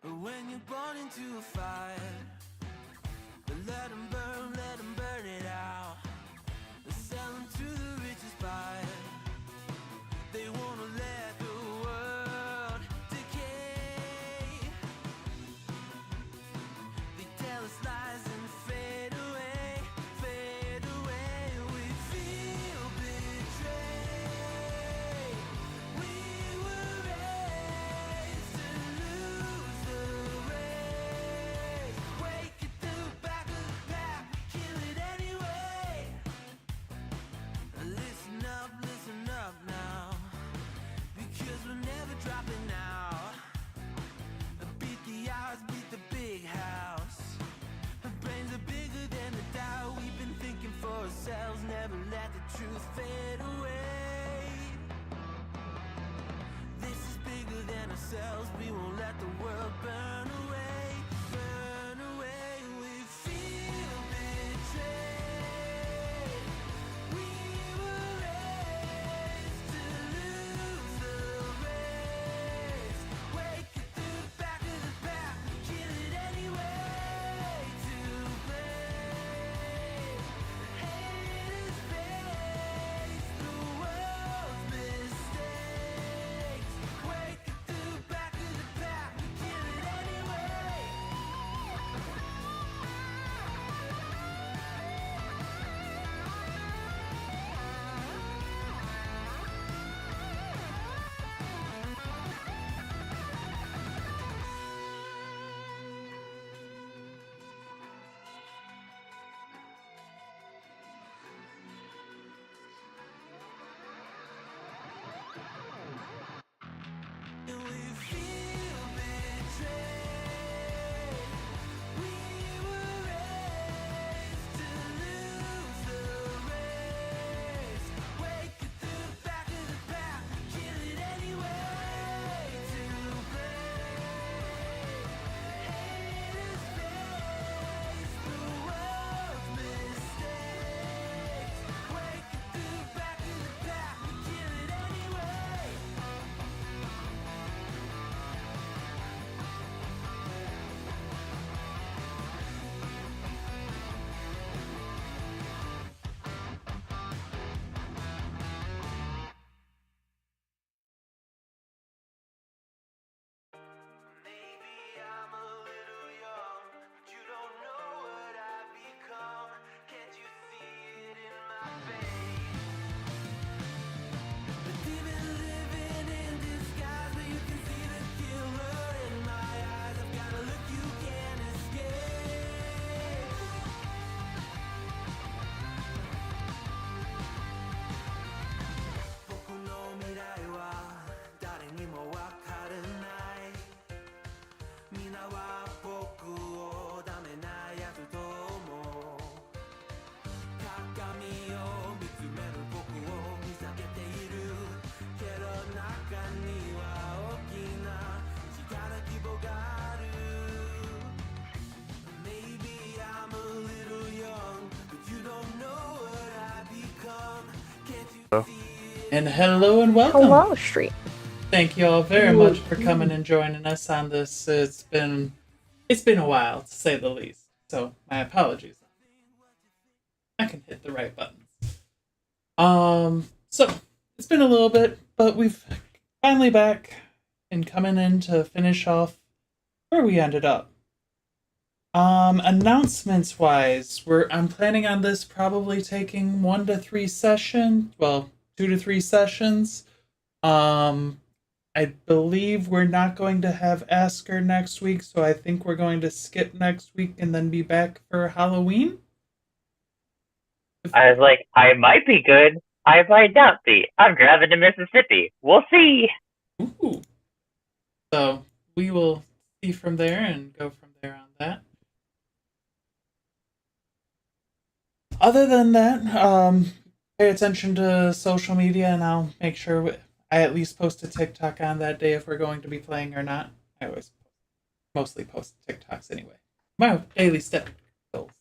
When you're born into a fire, let them burn it out. Sell them to the richest buyer. They wanna let the world decay. They tell us lies and fade away, fade away. We feel betrayed. We were raised to lose the race. Wake it to the back of the pack, kill it anyway. Listen up now, because we're never dropping out. Beat the odds, beat the big house. Our brains are bigger than the doubt. We've been thinking for ourselves, never let the truth fade away. This is bigger than ourselves, we won't let the world burn away, burn away. We feel betrayed. We were raised to lose the race. Wake it through the back of the pack, kill it anyway. To blame, haters face the world's mistakes. Wake it through the back of the pack, kill it anyway. And we feel betrayed. We were raised to lose the race. Wake it through the back of the pack, kill it anyway. To blame, haters face the world's mistakes. Wake it through the back of the pack, kill it anyway. Maybe I'm a little young, but you don't know what I've become. Can't you see it in my face? The demon living in disguise, but you can see the killer in my eyes. I've got a look you can't escape. Boku no mirai wa dare ni mo wakaranai. Mina wa boku o dame na yasu to omou. Kakami o mitsumeru boku o misakete iru. Kero naka ni wa okina chikara kibo ga aru. Maybe I'm a little young, but you don't know what I've become. Can't you see it? And hello and welcome. Hello, Street. Thank you all very much for coming and joining us on this. It's been a while, to say the least. So my apologies. I can hit the right buttons. So it's been a little bit, but we've finally back and coming in to finish off where we ended up. Announcements wise, I'm planning on this probably taking 1 to 3 sessions. Well, 2 to 3 sessions. I believe we're not going to have Asker next week, so I think we're going to skip next week and then be back for Halloween. I was like, I might be good. I might not be. I'm driving to Mississippi. We'll see. Ooh. So we will see from there and go from there on that. Other than that, pay attention to social media, and I'll make sure I at least post a TikTok on that day if we're going to be playing or not. I always mostly post TikToks anyway. My daily step goals.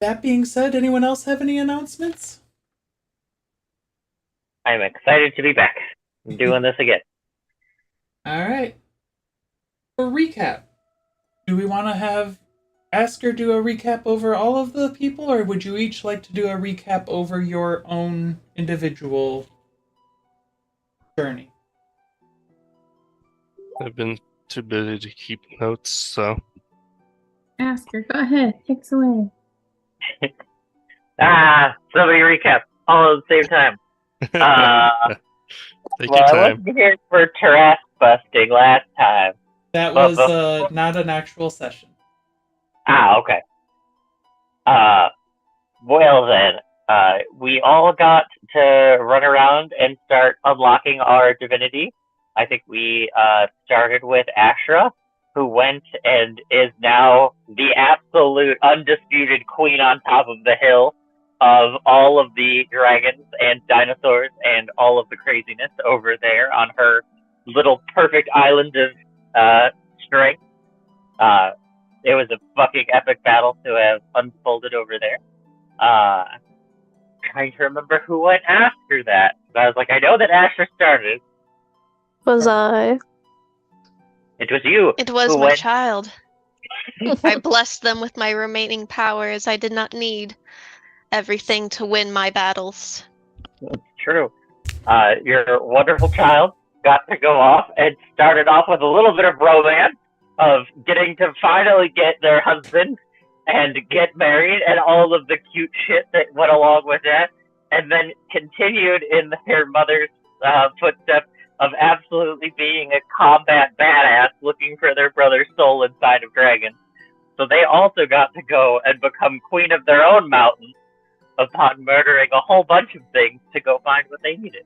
That being said, anyone else have any announcements? I'm excited to be back doing this again. All right. for recap, do we want to have Asker do a recap over all of the people, or would you each like to do a recap over your own individual journey? I've been too busy to keep notes, so. Asker, go ahead. Take us away. Somebody recap all at the same time. Take Well, your I time. wasn't here for terrace busting last time. That was not an actual session. Okay. Well then, we all got to run around and start unlocking our divinity. I think we started with Ashra, who went and is now the absolute undisputed queen on top of the hill of all of the dragons and dinosaurs and all of the craziness over there on her little perfect island of strength. It was a fucking epic battle to have unfolded over there. Trying to remember who went after that. But I was like, I know that Asher started. Was I? It was you. It was who my went... child. I blessed them with my remaining powers. I did not need everything to win my battles. That's true. Your wonderful child got to go off and started off with a little bit of romance of getting to finally get their husband and get married and all of the cute shit that went along with that, and then continued in their mother's footsteps of absolutely being a combat badass looking for their brother's soul inside of dragons. So they also got to go and become queen of their own mountain upon murdering a whole bunch of things to go find what they needed.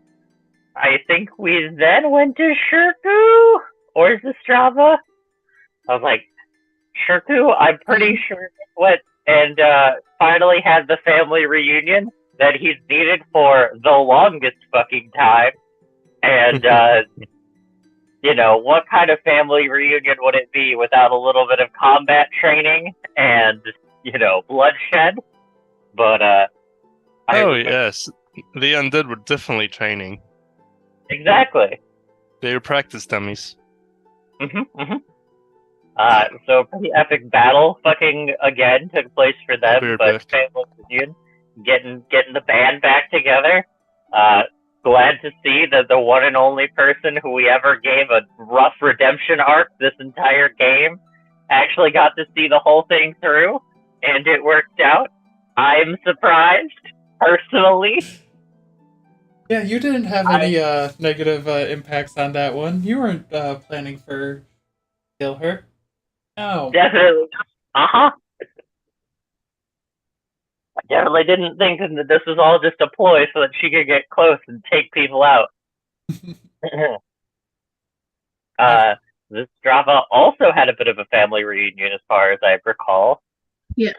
I think we then went to Shirku or Zastrava. I was like, Shirku, I'm pretty sure went and finally had the family reunion that he's needed for the longest fucking time. And, you know, what kind of family reunion would it be without a little bit of combat training and, you know, bloodshed? But, yes. The undead were definitely training. Exactly. They were practice dummies. So pretty epic battle fucking again took place for them, but back. family reunion, getting the band back together. Glad to see that the one and only person who we ever gave a rough redemption arc this entire game actually got to see the whole thing through, and it worked out. I'm surprised, personally. Yeah, you didn't have any negative impacts on that one. You weren't planning for kill her. No. Definitely. I definitely didn't think that this was all just a ploy so that she could get close and take people out. This drama also had a bit of a family reunion as far as I recall. Yeah.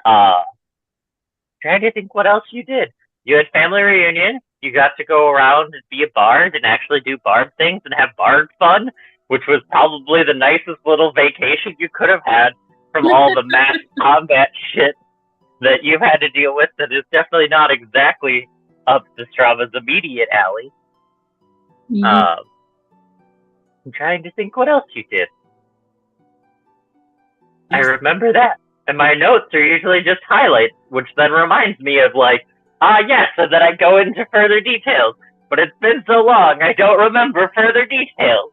Trying to think what else you did. You had family reunion. You got to go around and be a bard and actually do bard things and have bard fun, which was probably the nicest little vacation you could have had from all the mass combat shit that you've had to deal with that is definitely not exactly up to Strava's immediate alley. I'm trying to think what else you did. I remember that. And my notes are usually just highlights, which then reminds me of like, yes, so that I go into further details. But it's been so long, I don't remember further details.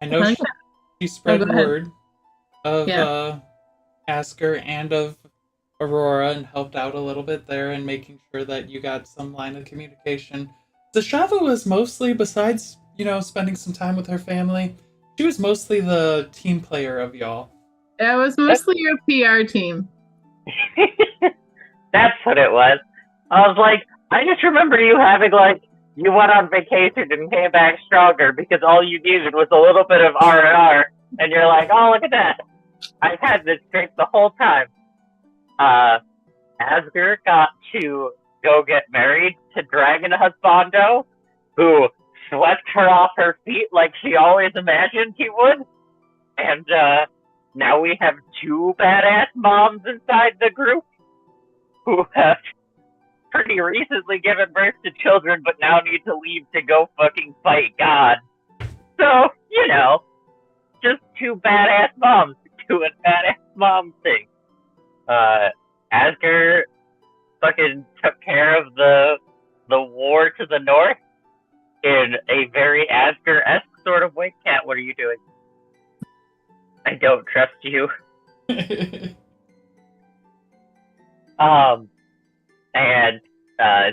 I know she spread word of Asker and of Aurora and helped out a little bit there and making sure that you got some line of communication. Zashava was mostly, besides, you know, spending some time with her family, she was mostly the team player of y'all. That was mostly your PR team. That's what it was. I was like, I just remember you having like, you went on vacation and came back stronger because all you needed was a little bit of R&R, and you're like, oh, look at that. I've had this drink the whole time. Asger got to go get married to Dragon Husbando, who swept her off her feet like she always imagined he would. And now we have two badass moms inside the group who have pretty recently given birth to children, but now need to leave to go fucking fight God. So, you know, just two badass moms doing badass mom things. Asger fucking took care of the war to the north in a very Asger-esque sort of way. Cat, what are you doing? I don't trust you. And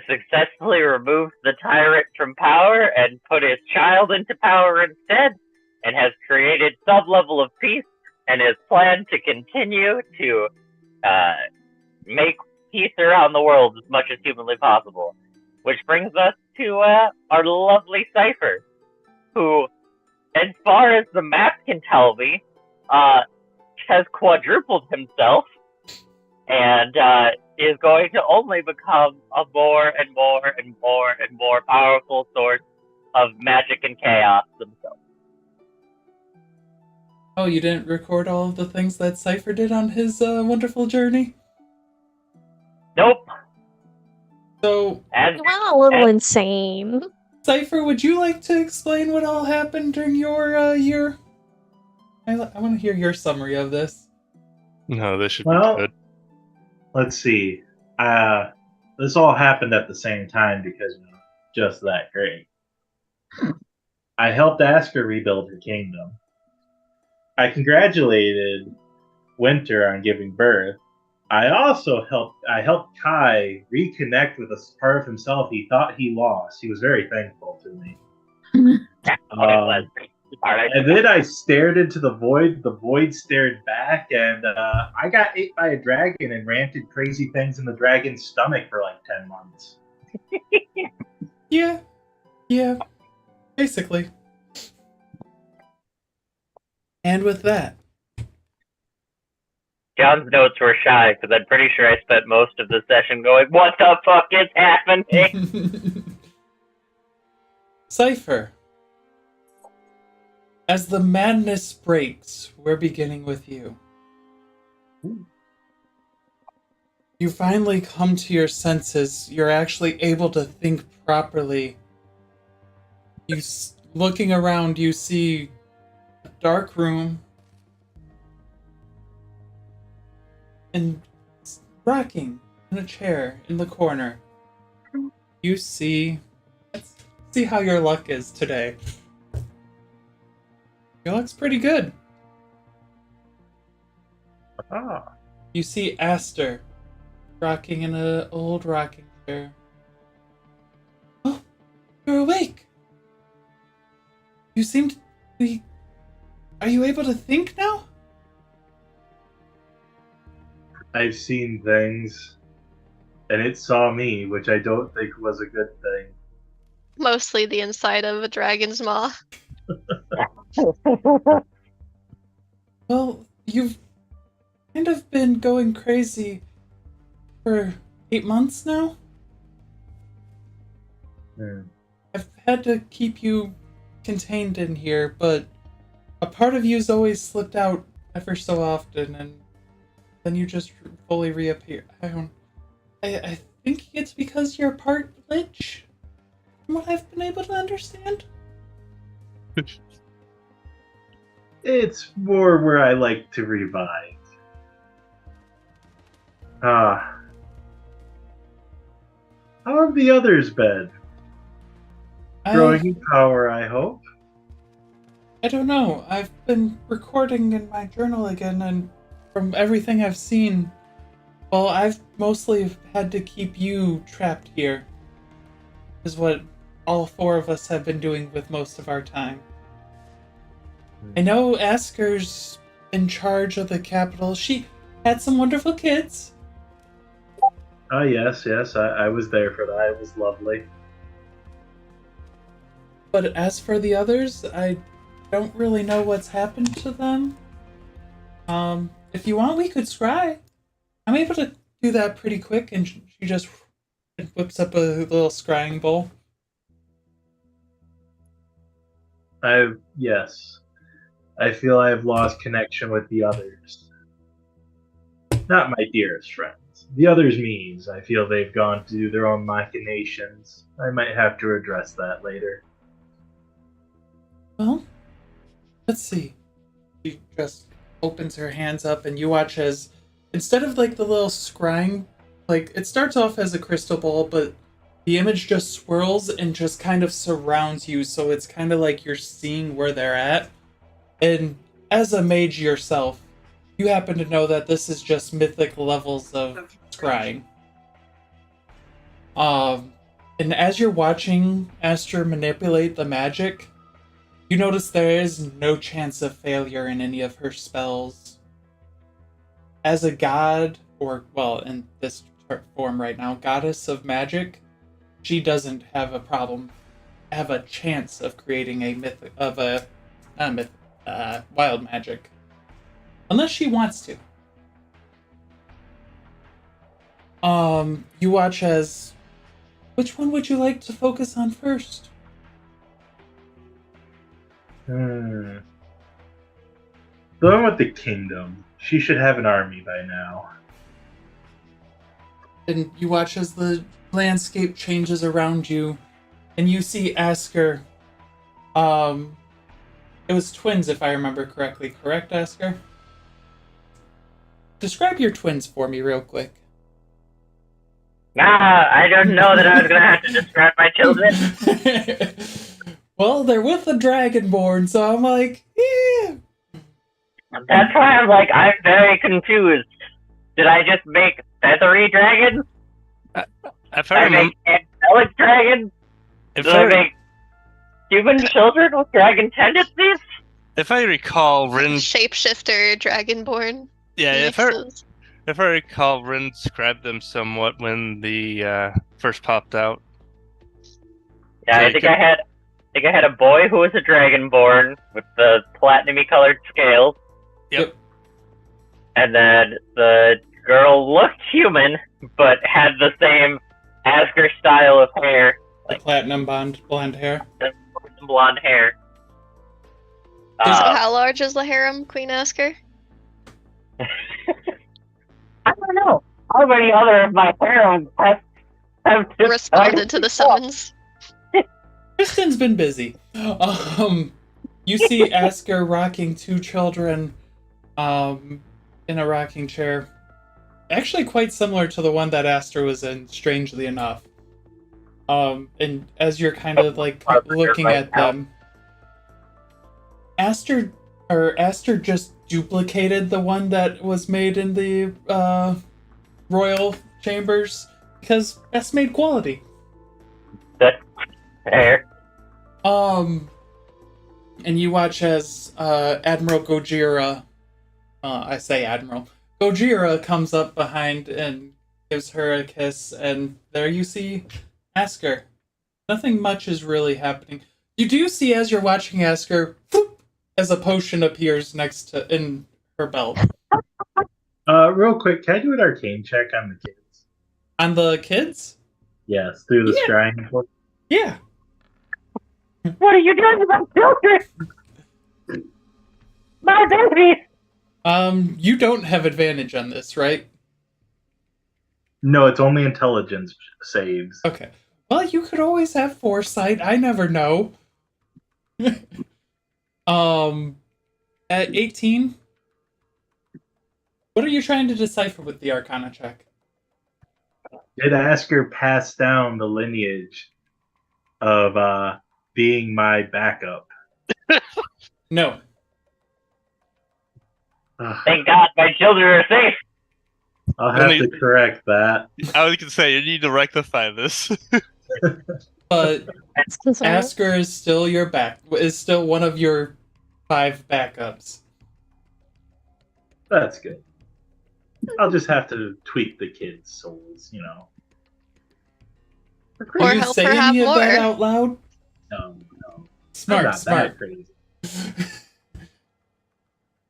successfully removed the tyrant from power and put his child into power instead, and has created some level of peace, and is planned to continue to make peace around the world as much as humanly possible. Which brings us to our lovely Sifer, who, as far as the map can tell me, has quadrupled himself, and is going to only become a more and more and more and more powerful source of magic and chaos themselves. Oh, you didn't record all of the things that Sifer did on his wonderful journey? Nope. So, You went a little insane. Sifer, would you like to explain what all happened during your year? I want to hear your summary of this. No, this should Well, be good. let's see. This all happened at the same time because just that great. I helped Asker rebuild her kingdom. I congratulated Winter on giving birth. I also helped Kai reconnect with a part of himself he thought he lost. He was very thankful to me. And then I stared into the void stared back, and I got ate by a dragon and ranted crazy things in the dragon's stomach for like 10 months. Yeah, basically. And with that, John's notes were shy, because I'm pretty sure I spent most of the session going, what the fuck is happening? Sifer, as the madness breaks, we're beginning with you. You finally come to your senses. You're actually able to think properly. Looking around, you see a dark room and rocking in a chair in the corner. You see... Let's see how your luck is today. Your luck's pretty good. Ah. You see Aster rocking in an old rocking chair. Oh, you're awake. You seem to be... Are you able to think now? I've seen things, and it saw me, which I don't think was a good thing. Mostly the inside of a dragon's maw. Well, you've kind of been going crazy for 8 months now. I've had to keep you contained in here, but a part of you's always slipped out ever so often, and then you just fully reappear. I think it's because you're part lich, from what I've been able to understand. It's more where I like to revive. How have the others been? Growing in power, I hope. I don't know. I've been recording in my journal again, and from everything I've seen, well, I've mostly had to keep you trapped here, is what all 4 of us have been doing with most of our time. I know Asker's in charge of the capital. She had some wonderful kids. Yes, I was there for that. It was lovely. But as for the others, I don't really know what's happened to them. If you want, we could scry. I'm able to do that pretty quick, and she just whips up a little scrying bowl. Yes. I feel I have lost connection with the others. Not my dearest friends. The others means. I feel they've gone to do their own machinations. I might have to address that later. Well, let's see. she just opens her hands up, and you watch as, instead of like the little scrying, like it starts off as a crystal ball, but the image just swirls and just kind of surrounds you, so it's kind of like you're seeing where they're at. And as a mage yourself, you happen to know that this is just mythic levels of scrying. And as you're watching Aster manipulate the magic, you notice there is no chance of failure in any of her spells. As a god, or, well, in this form right now, goddess of magic, she doesn't have a chance of creating wild magic. Unless she wants to. You watch as, which one would you like to focus on first? The one with the kingdom. She should have an army by now. And you watch as the landscape changes around you, and you see Asker. It was twins, if I remember correctly. Correct, Asker? Describe your twins for me real quick. I don't know that I was going to have to describe my children. Well, they're with the Dragonborn, so I'm like, yeah. That's why I'm like, I'm very confused. Did I just make feathery dragons? If Did I make angelic dragons? Did I make human children with dragon tendencies? If I recall, Rin. Shapeshifter, Dragonborn. Yeah, mixes. if I recall, Rin described them somewhat when the first popped out. Yeah, I think I had a boy who was a dragonborn with the platinum-y colored scales. Yep. And then the girl looked human, but had the same Asger style of hair. The platinum blonde hair. Blonde hair. So how large is the harem, Queen Asker? I don't know. How many other of my harem have just Responded to the summons. Kristen's been busy. You see Asker rocking two children in a rocking chair. Actually quite similar to the one that Aster was in, strangely enough. And as you're kind of like looking at them, Aster just duplicated the one that was made in the royal chambers because best made quality. That's fair. And you watch as Admiral Gojira, I say Admiral, Gojira comes up behind and gives her a kiss, and there you see Asker. Nothing much is really happening. You do see, as you're watching Asker, whoop, as a potion appears in her belt. Real quick, can I do an arcane check on the kids? On the kids? Yes, through the scrying. Yeah. What are you doing to my children? My babies! You don't have advantage on this, right? No, it's only intelligence saves. Okay. Well, you could always have foresight. I never know. At 18, what are you trying to decipher with the Arcana check? Did Asker pass down the lineage of being my backup? No. Thank God my children are safe. I'll have to correct that. I was going to say, you need to rectify this. But Asker is still is still one of your 5 backups. That's good. I'll just have to tweak the kids' souls, you know. Or you help say her have any of more. that out loud? No. Smart, I'm not smart. that crazy.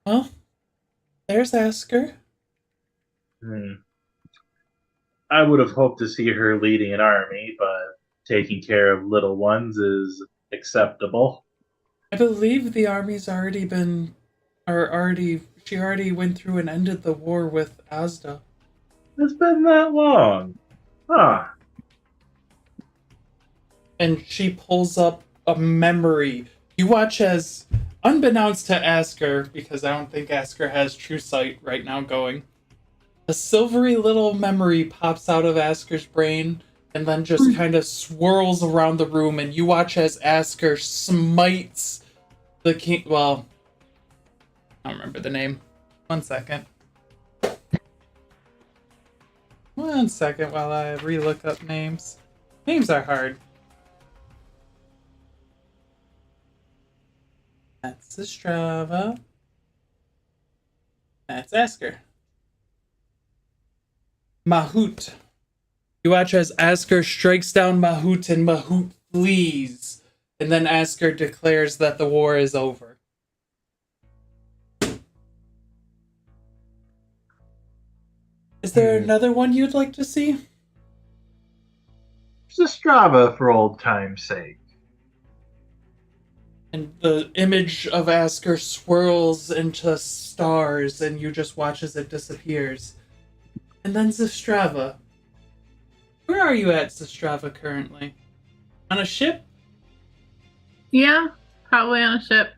Well, there's Asker. I would have hoped to see her leading an army, but taking care of little ones is acceptable. I believe the army's she already went through and ended the war with Asda. It's been that long. Huh. And she pulls up a memory. You watch as unbeknownst to Asker, because I don't think Asker has true sight right now going, a silvery little memory pops out of Asker's brain and then just kind of swirls around the room, and you watch as Asker smites the king. Well, I don't remember the name. 1 second. 1 second while I relook up names. Names are hard. That's Estrava. That's Asker. Mahout. You watch as Asker strikes down Mahout and Mahout flees. And then Asker declares that the war is over. Is there another one you'd like to see? Strava for old time's sake. And the image of Asker swirls into stars, and you just watch as it disappears. And then Zestrava. Where are you at, Zestrava, currently? On a ship? Yeah, probably on a ship.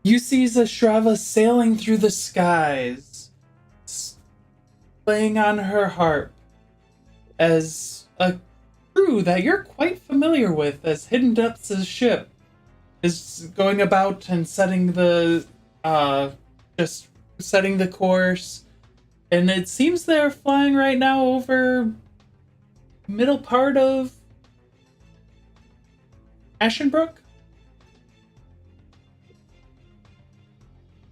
You see Zestrava sailing through the skies, playing on her harp, as a crew that you're quite familiar with, as Hidden Depths' ship is going about and setting the course, and it seems they're flying right now over middle part of Ashenbrook.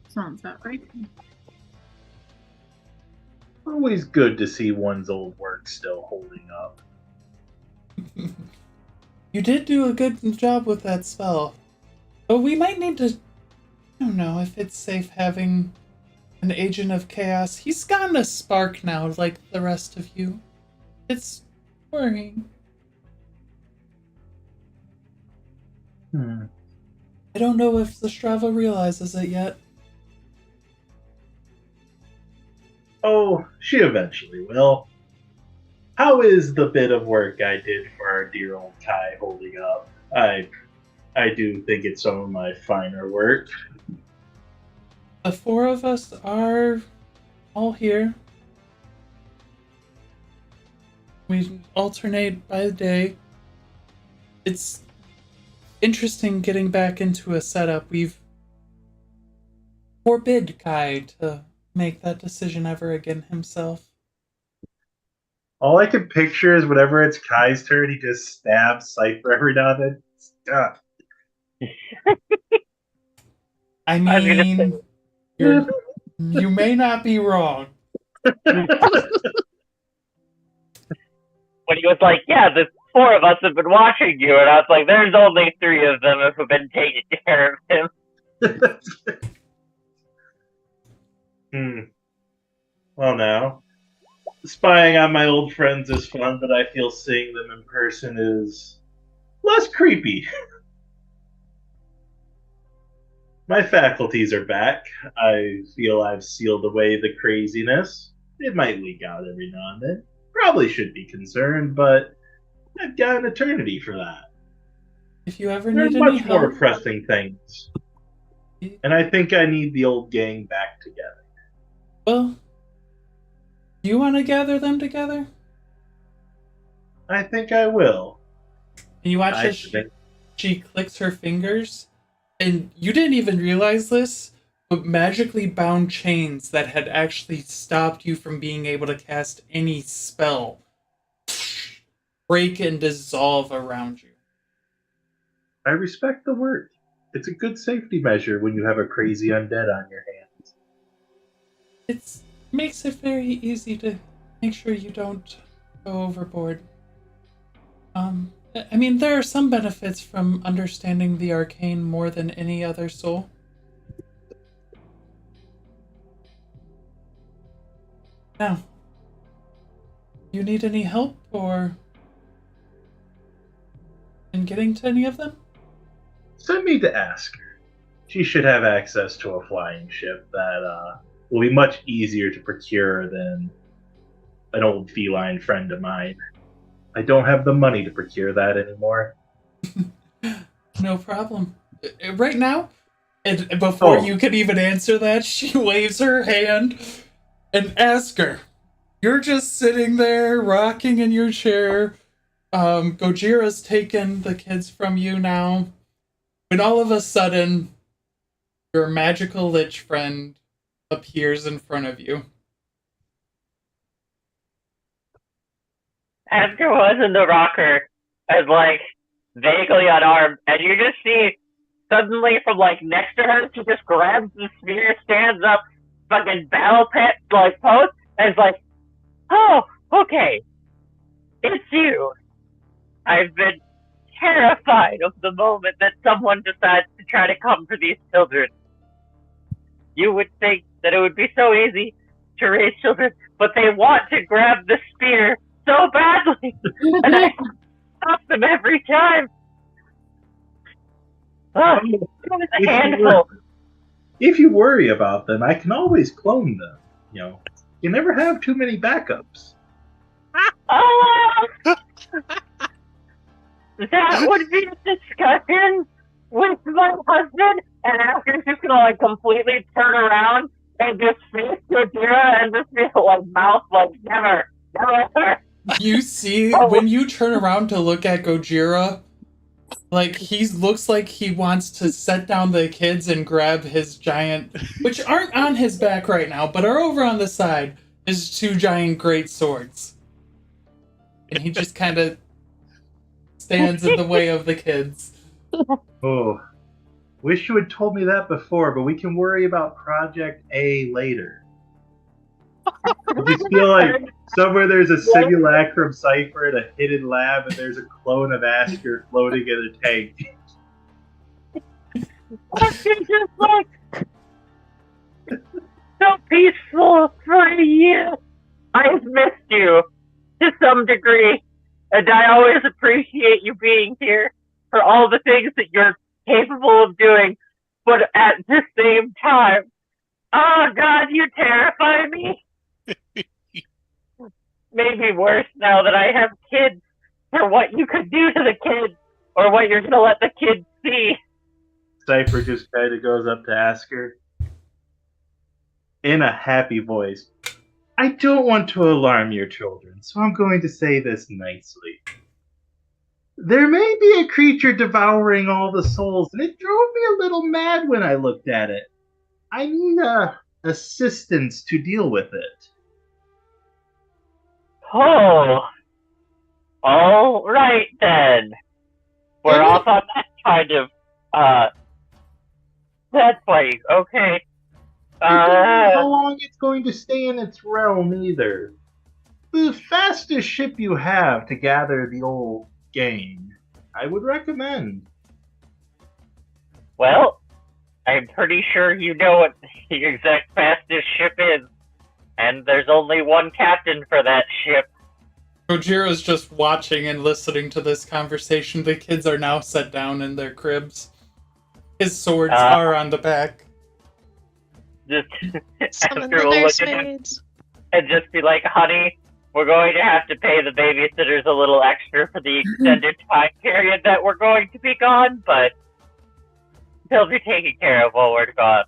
Sounds about right. Always good to see one's old work still holding up. You did do a good job with that spell. But we might need to... I don't know if it's safe having an agent of chaos. He's gotten a spark now, like the rest of you. It's worrying. I don't know if the Strava realizes it yet. Oh, she eventually will. How is the bit of work I did for our dear old Kai holding up? I do think it's some of my finer work. The four of us are all here. We alternate by the day. It's interesting getting back into a setup. We've forbid Kai to make that decision ever again himself. All I can picture is whenever it's Kai's turn, he just stabs Sifer every now and then. Ugh. I was gonna mean, you may not be wrong. When he was like, yeah, the four of us have been watching you, and I was like, there's only three of them who've been taking care of him. Well, now, spying on my old friends is fun, but I feel seeing them in person is less creepy. My faculties are back. I feel I've sealed away the craziness. It might leak out every now and then. Probably should be concerned, but I've got an eternity for that. If you ever There's need any much more help, pressing things. And I think I need the old gang back together. well, do you want to gather them together? I think I will. And you watch I as think- she clicks her fingers, and you didn't even realize this, but magically bound chains that had actually stopped you from being able to cast any spell break and dissolve around you. I respect the work. It's a good safety measure when you have a crazy undead on your hands. It makes it very easy to make sure you don't go overboard. I mean, there are some benefits from understanding the Arcane more than any other soul. Now, you need any help or in getting to any of them? Send me to ask her. She should have access to a flying ship that will be much easier to procure than an old feline friend of mine. I don't have the money to procure that anymore. No problem. Right now, And before Oh. you can even answer that, she waves her hand and asks her, you're just sitting there rocking in your chair. Gojira's taken the kids from you now. When all of a sudden, your magical lich friend appears in front of you. After was in the rocker, as like vaguely unarmed, and you just see suddenly from like next to her, she just grabs the spear, stands up, fucking battle pit like pose, and is like, "Oh, okay, it's you. I've been terrified of the moment that someone decides to try to come for these children. You would think that it would be so easy to raise children, but they want to grab the spear so badly, and I stop them every time. Oh, it was a handful." If you worry about them, I can always clone them. You know, you never have too many backups. Oh, that would be a discussion with my husband, and after just gonna like completely turn around and just face Gojira and just be like mouth like never. You see, when you turn around to look at Gojira, like, he looks like he wants to set down the kids and grab his giant, which aren't on his back right now, but are over on the side, his two giant great swords. And he just kind of stands in the way of the kids. Oh, wish you had told me that before, but we can worry about Project A later. I just feel like somewhere there's a simulacrum Sifer in a hidden lab, and there's a clone of Asker floating in a tank. It's just like so peaceful for a year. I've missed you to some degree, and I always appreciate you being here for all the things that you're capable of doing, but at the same time, oh God, you terrify me. Maybe worse now that I have kids, for what you could do to the kids, or what you're gonna let the kids see. Sifer just kind of goes up to Asker in a happy voice. I don't want to alarm your children, so I'm going to say this nicely. There may be a creature devouring all the souls, and it drove me a little mad when I looked at it. I need assistance to deal with it. Oh, all right then. We're off on that kind of that plague. Okay. I don't know how long it's going to stay in its realm either. The fastest ship you have to gather the old gang, I would recommend. Well, I'm pretty sure you know what the exact fastest ship is, and there's only one captain for that ship. Gojira's just watching and listening to this conversation. The kids are now set down in their cribs. His swords are on the back. Just Summon Asker the will look at him nursemaids. and just be like, "Honey, we're going to have to pay the babysitters a little extra for the extended time period that we're going to be gone, but they'll be taken care of while we're gone."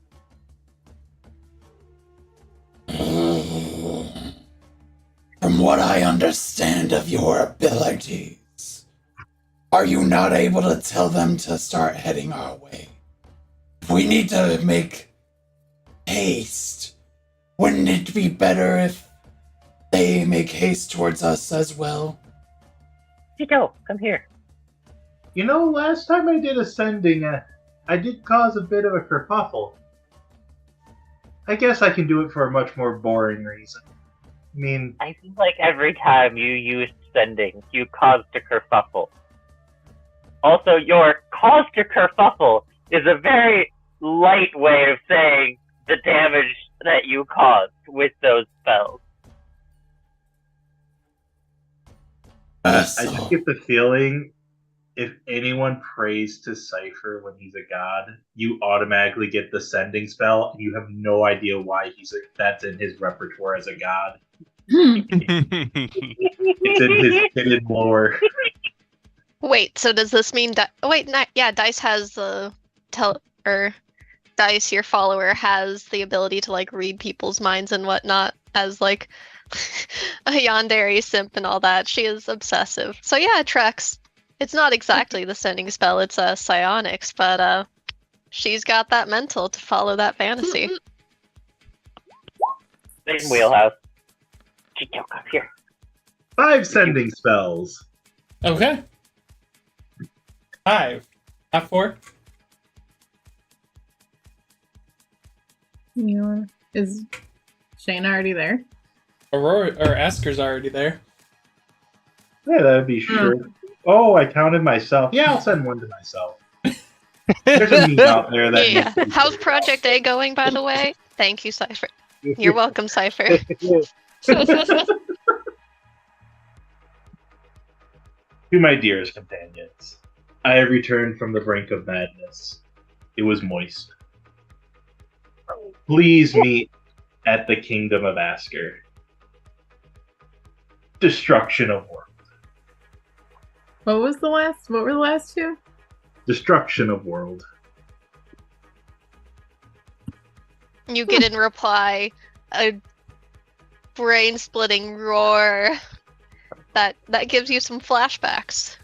From what I understand of your abilities, are you not able to tell them to start heading our way? We need to make haste. Wouldn't it be better if they make haste towards us as well? Tito, come here. You know, last time I did ascending, I did cause a bit of a kerfuffle. I guess I can do it for a much more boring reason. I mean, I feel like every time you use sending, you caused a kerfuffle. Also, your caused a kerfuffle is a very light way of saying the damage that you caused with those spells. I just get the feeling if anyone prays to Sifer when he's a god, you automatically get the sending spell, and you have no idea why that's in his repertoire as a god. It's in his hidden lore. Wait, so does this mean Dice has Dice, your follower, has the ability to like read people's minds and whatnot as like a yandere simp and all that. She is obsessive. So yeah, it tracks. It's not exactly the sending spell, it's psionics, but she's got that mental to follow that fantasy. Same wheelhouse. Chicho, come here. 5 sending spells. Okay. 5. Not 4. Is Shane already there? Aurora or Asker's already there. Yeah, that'd be sure. Oh, I counted myself. Yeah, I'll send one to myself. There's a meme out there that. Yeah. How's Project A going, by the way? Thank you, Sifer. You're welcome, Sifer. To my dearest companions, I have returned from the brink of madness. It was moist. Please meet at the kingdom of Asker. Destruction of world. What were the last two? Destruction of world. You get in reply a brain-splitting roar that gives you some flashbacks.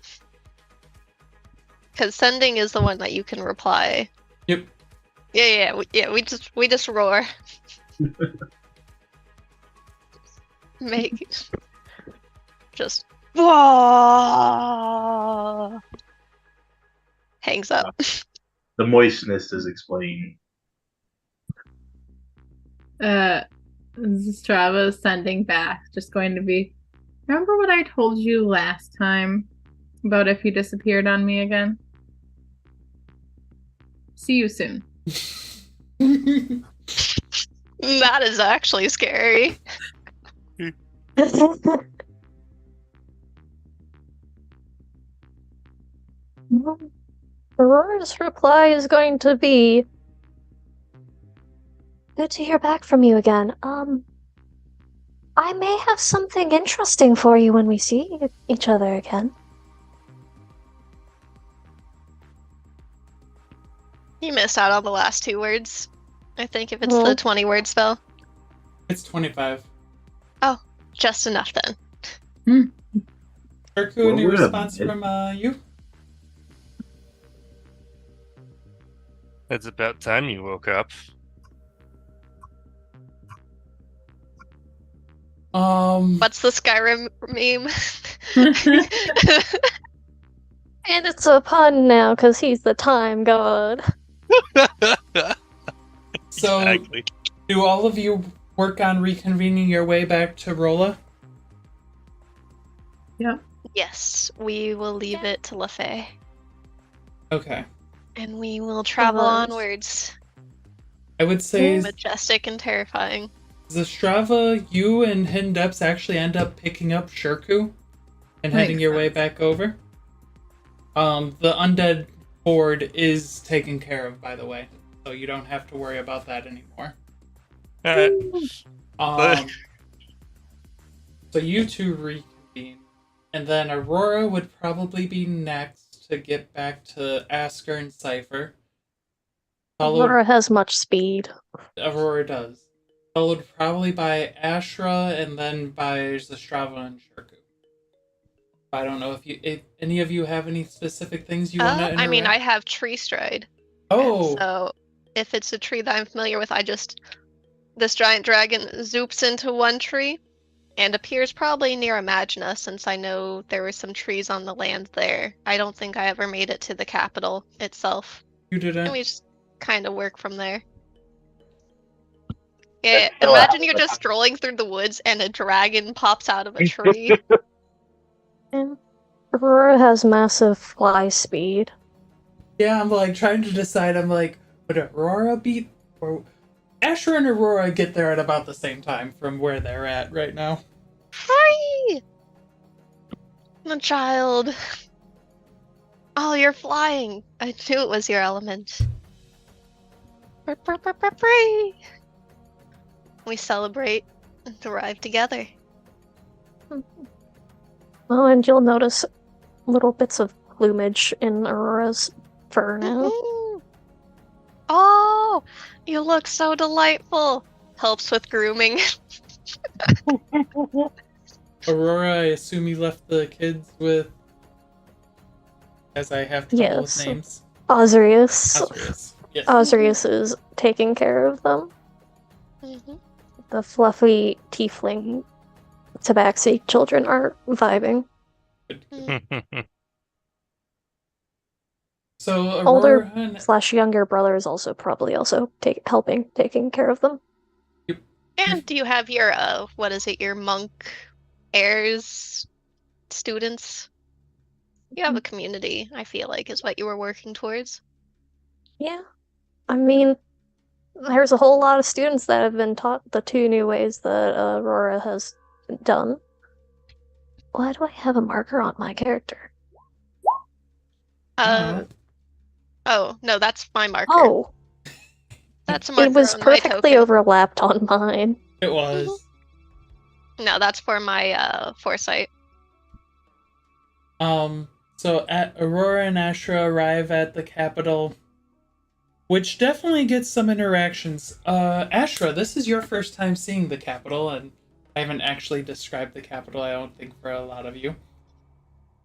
Because sending is the one that you can reply. Yep. We just roar. Make just whoa. Hangs up. The moistness is explained. Strava is sending back. Just going to be. Remember what I told you last time about if you disappeared on me again? See you soon. That is actually scary. Aurora's reply is going to be, good to hear back from you again. I may have something interesting for you when we see each other again. You missed out on the last 2 words. I think if it's the 20-word spell. It's 25. Oh, just enough then. Urku, any response from you? It's about time you woke up. What's the Skyrim meme? And it's a pun now, because he's the time god. So, Exactly. do all of you work on reconvening your way back to Rolla? Yep. Yes, we will leave it to LaFay. Okay. And we will travel onwards. I would say Majestic and terrifying. Zastrava, you and Hidden Depths actually end up picking up Shirku and heading your way back over. The undead horde is taken care of, by the way, so you don't have to worry about that anymore. So you two reconvene, and then Aurora would probably be next to get back to Asker and Sifer. Aurora has much speed. Aurora does. Followed probably by Ashra and then by Zastrava and Shirku. I don't know if any of you have any specific things you want to interact. I mean, I have Tree Stride. Oh. So if it's a tree that I'm familiar with, this giant dragon zoops into one tree and appears probably near Imagina, since I know there were some trees on the land there. I don't think I ever made it to the capital itself. You didn't? And we just kind of work from there. Yeah, imagine you're just strolling through the woods and a dragon pops out of a tree. And Aurora has massive fly speed. Yeah, I'm like trying to decide. I'm like, would Aurora beat or Asher and Aurora get there at about the same time from where they're at right now? Hi, my child. Oh, you're flying. I knew it was your element. We celebrate and thrive together. Oh, and you'll notice little bits of plumage in Aurora's fur now. Oh, Oh, you look so delightful. Helps with grooming. Aurora, I assume you left the kids with, as I have trouble with Yes. names. Osrius. Osrius. Yes. Osrius is taking care of them. Mhm. The fluffy tiefling tabaxi children are vibing. So Aurora Older and / younger brother is also probably also taking care of them. And do you have your what is it, your monk heirs students? You have a community, I feel like, is what you were working towards. Yeah. I mean, there's a whole lot of students that have been taught the 2 new ways that Aurora has done. Why do I have a marker on my character? Oh, no, that's my marker. Oh, That's a marker it was on my perfectly token. overlapped on mine. it was. No, that's for my foresight. So Aurora and Ashra arrive at the capital, which definitely gets some interactions. Ashra, this is your first time seeing the capital, and I haven't actually described the capital, I don't think, for a lot of you.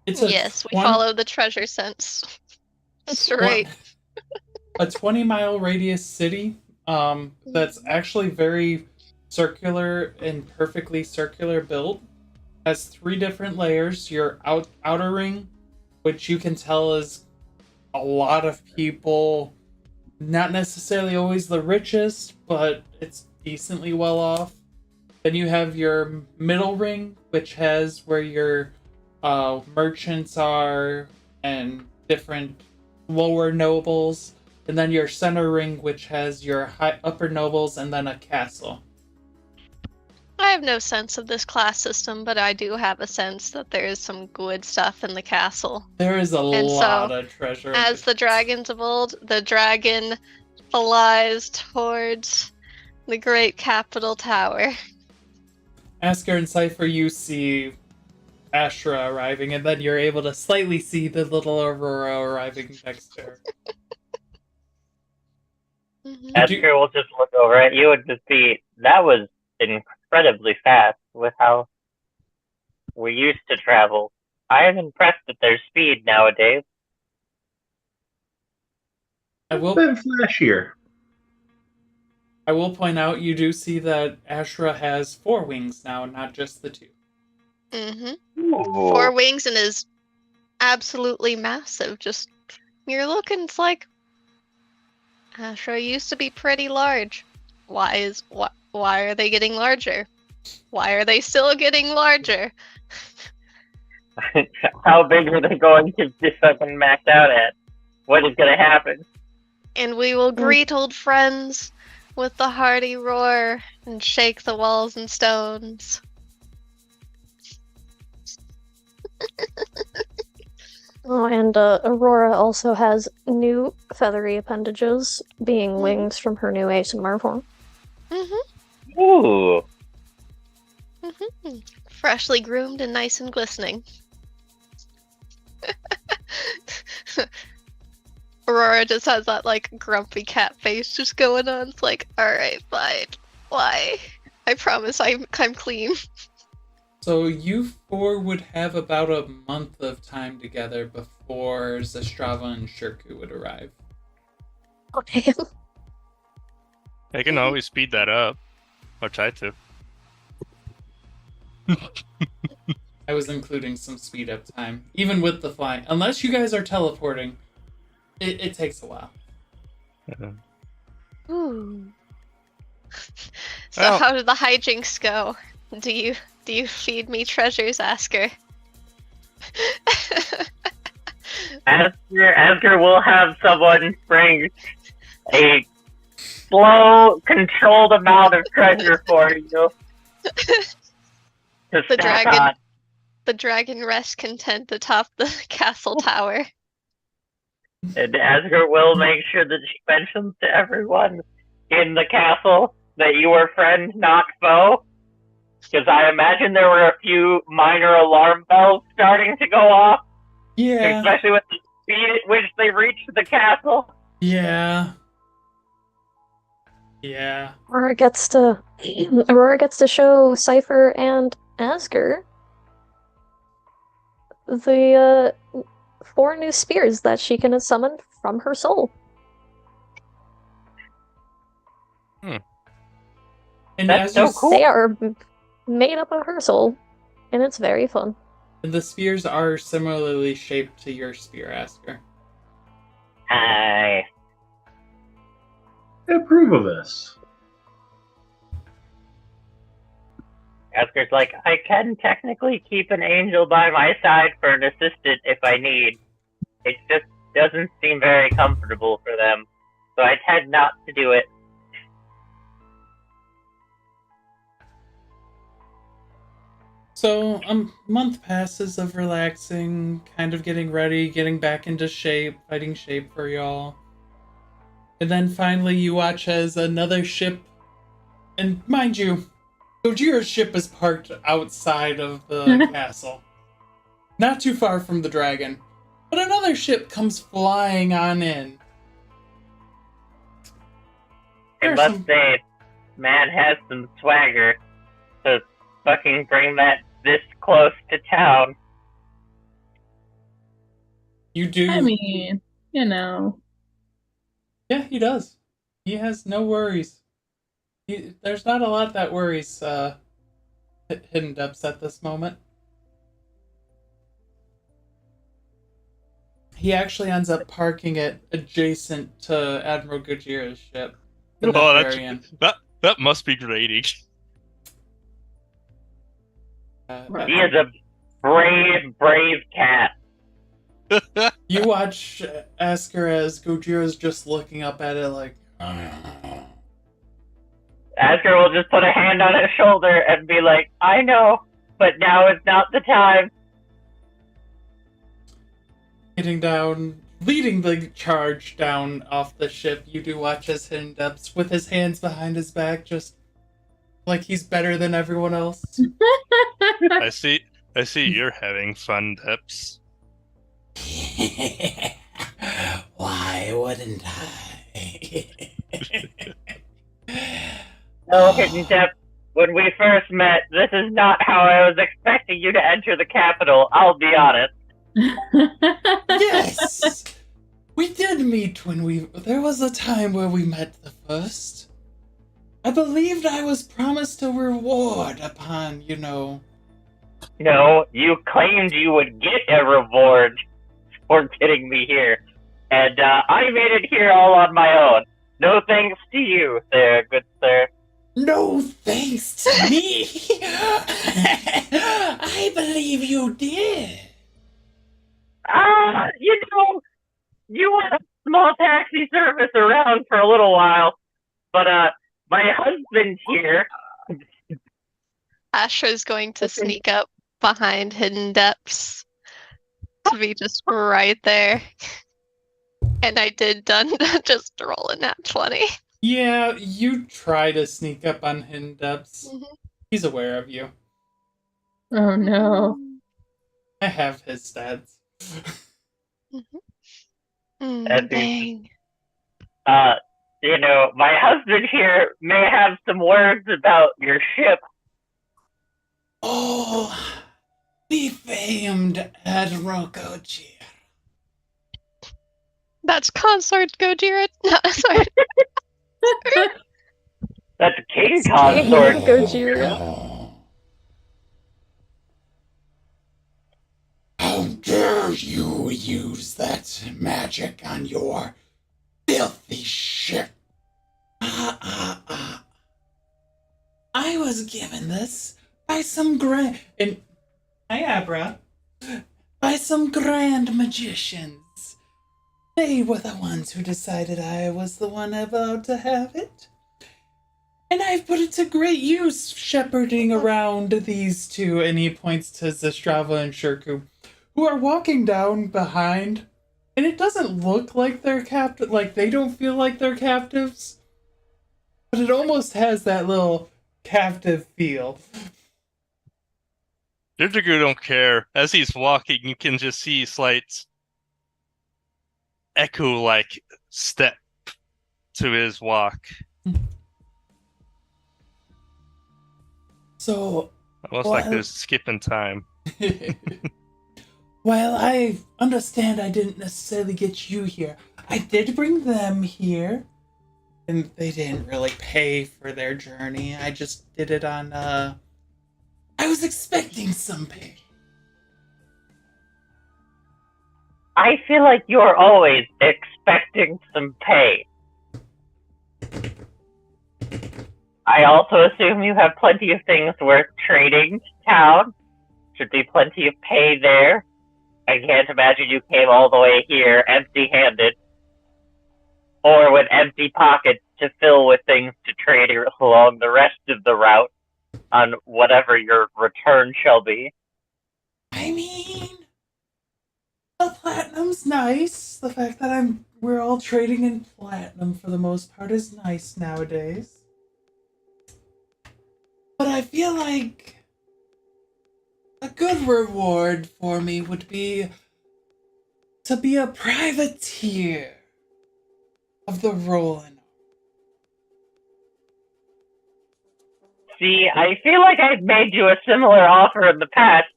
Yes, we follow the treasure sense. Straight. A 20-mile radius city that's actually very circular and perfectly circular built. Has 3 different layers. Your outer ring, which you can tell is a lot of people, not necessarily always the richest, but it's decently well off. Then you have your middle ring, which has where your merchants are and different lower nobles. And then your center ring, which has your upper nobles and then a castle. I have no sense of this class system, but I do have a sense that there is some good stuff in the castle. There is a lot of treasure. As the dragons of old, the dragon flies towards the great capital tower. Asker and Sifer, you see Ashra arriving, and then you're able to slightly see the little Aurora arriving next to her. Asker will just look over at you and just be, that was incredibly fast with how we used to travel. I am impressed at their speed nowadays. It's been flashier. I will point out you do see that Ashra has 4 wings now, not just the 2. Mm-hmm. 4 wings and is absolutely massive. Just you're looking, it's like Ashra used to be pretty large. Why are they getting larger? Why are they still getting larger? How big are they going to be fucking maxed out at? What is gonna happen? And we will greet old friends with the hearty roar and shake the walls and stones. Oh, and Aurora also has new feathery appendages, being wings from her new ASMR form. Mm-hmm. Ooh. Mm-hmm. Freshly groomed and nice and glistening. Aurora just has that, like, grumpy cat face just going on. It's like, alright, fine. Why? I promise I'm clean. So you 4 would have about a month of time together before Zastrava and Shirku would arrive. Oh, damn. I can always speed that up. Or try to. I was including some speed up time, even with the flying. Unless you guys are teleporting, it takes a while. Ooh. So how did the hijinks go? Do you feed me treasures, Asker? Asker will have someone bring a slow, controlled amount of treasure for you. The dragon rests content atop the castle tower. And Asker will make sure that she mentions to everyone in the castle that you were friend, not foe. Because I imagine there were a few minor alarm bells starting to go off. Yeah. Especially with the speed at which they reached the castle. Yeah. Yeah. Aurora gets to show Sifer and Asger the 4 new spears that she can summon from her soul. And That's as you so cool. They are made up of her soul, and it's very fun. And the spears are similarly shaped to your spear, Asker. I approve of this. Asker's like, I can technically keep an angel by my side for an assistant if I need. It just doesn't seem very comfortable for them, so I tend not to do it. So a month passes of relaxing, kind of getting ready, getting back into shape, fighting shape for y'all. And then finally you watch as another ship, and mind you, Gojira's ship is parked outside of the castle. Not too far from the dragon. But another ship comes flying on in. I must say, man has some swagger to fucking bring that this close to town. You do. I mean, you know. Yeah, he does. He has no worries. There's not a lot that worries Hidden Depths at this moment. He actually ends up parking it adjacent to Admiral Gojira's ship. The Nefarian. That must be grating. He is a brave cat. You watch Asker as Gojira's just looking up at it like... Asker will just put a hand on his shoulder and be like, I know, but now is not the time. Getting down, leading the charge down off the ship, you do watch as Hidden Depths with his hands behind his back, just like he's better than everyone else. I see you're having fun, Depths. Why wouldn't I? No, Hidden Depth, when we first met, this is not how I was expecting you to enter the capital, I'll be honest. Yes! We did meet there was a time where we met the first. I believed I was promised a reward upon, No, you claimed you would get a reward for getting me here. And I made it here all on my own. No thanks to you, there, good sir. No thanks to me! I believe you did. You had a small taxi service around for a little while, but my husband's here. Asha's going to sneak up behind Hidden Depths to be just right there. And I did just roll a nat 20. Yeah, you try to sneak up on Hidden Depths. Mm-hmm. He's aware of you. Oh no. I have his stats. Dang. My husband here may have some words about your ship. Oh, the famed Admiral Gojira. That's Consort Gojira. No, sorry. That's King Consort Gojira. How dare you use that magic on your filthy ship? I was given this by some grand... Hi, Abra. By some grand magicians. They were the ones who decided I was the one allowed to have it. And I've put it to great use shepherding around these two, and he points to Zestrava and Shirku, who are walking down behind, and it doesn't look like they're captive, like they don't feel like they're captives, but it almost has that little captive feel. Dirtigu don't care. As he's walking, you can just see slight echo-like step to his walk. So, Almost like there's skipping time. While I understand I didn't necessarily get you here, I did bring them here. And they didn't really pay for their journey. I just did it on, I was expecting some pay. I feel like you're always expecting some pay. I also assume you have plenty of things worth trading to town. Should be plenty of pay there. I can't imagine you came all the way here empty-handed. Or with empty pockets to fill with things to trade along the rest of the route on whatever your return shall be. I mean, the platinum's nice. The fact that we're all trading in platinum for the most part is nice nowadays. But I feel like a good reward for me would be to be a privateer of the Roland. See, I feel like I've made you a similar offer in the past,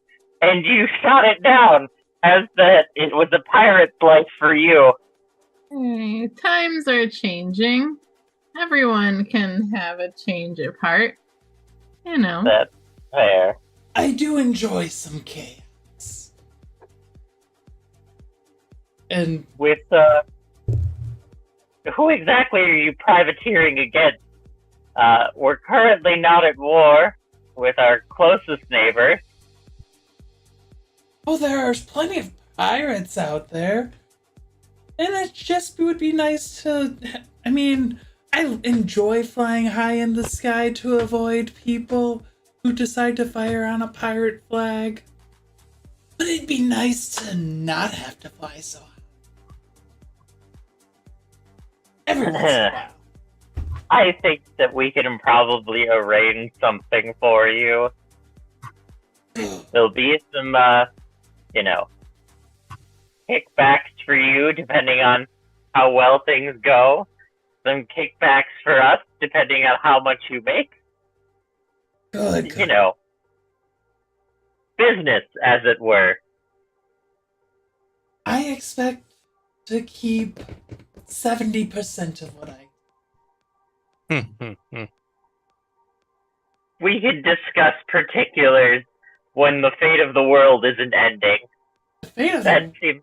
and you shot it down as that it was a pirate's life for you. Hey, times are changing. Everyone can have a change of heart. You know. That's fair. I do enjoy some chaos. And With, who exactly are you privateering against? We're currently not at war with our closest neighbor. oh, there's plenty of pirates out there. And it would be nice to, I mean, I enjoy flying high in the sky to avoid people who decide to fire on a pirate flag. But it'd be nice to not have to fly so high. Every once in a while. I think that we can probably arrange something for you. There'll be some, kickbacks for you depending on how well things go. Some kickbacks for us depending on how much you make. Good. Business, as it were. I expect to keep 70% of what I... We can discuss particulars when the fate of the world isn't ending. The fate of That it. seems.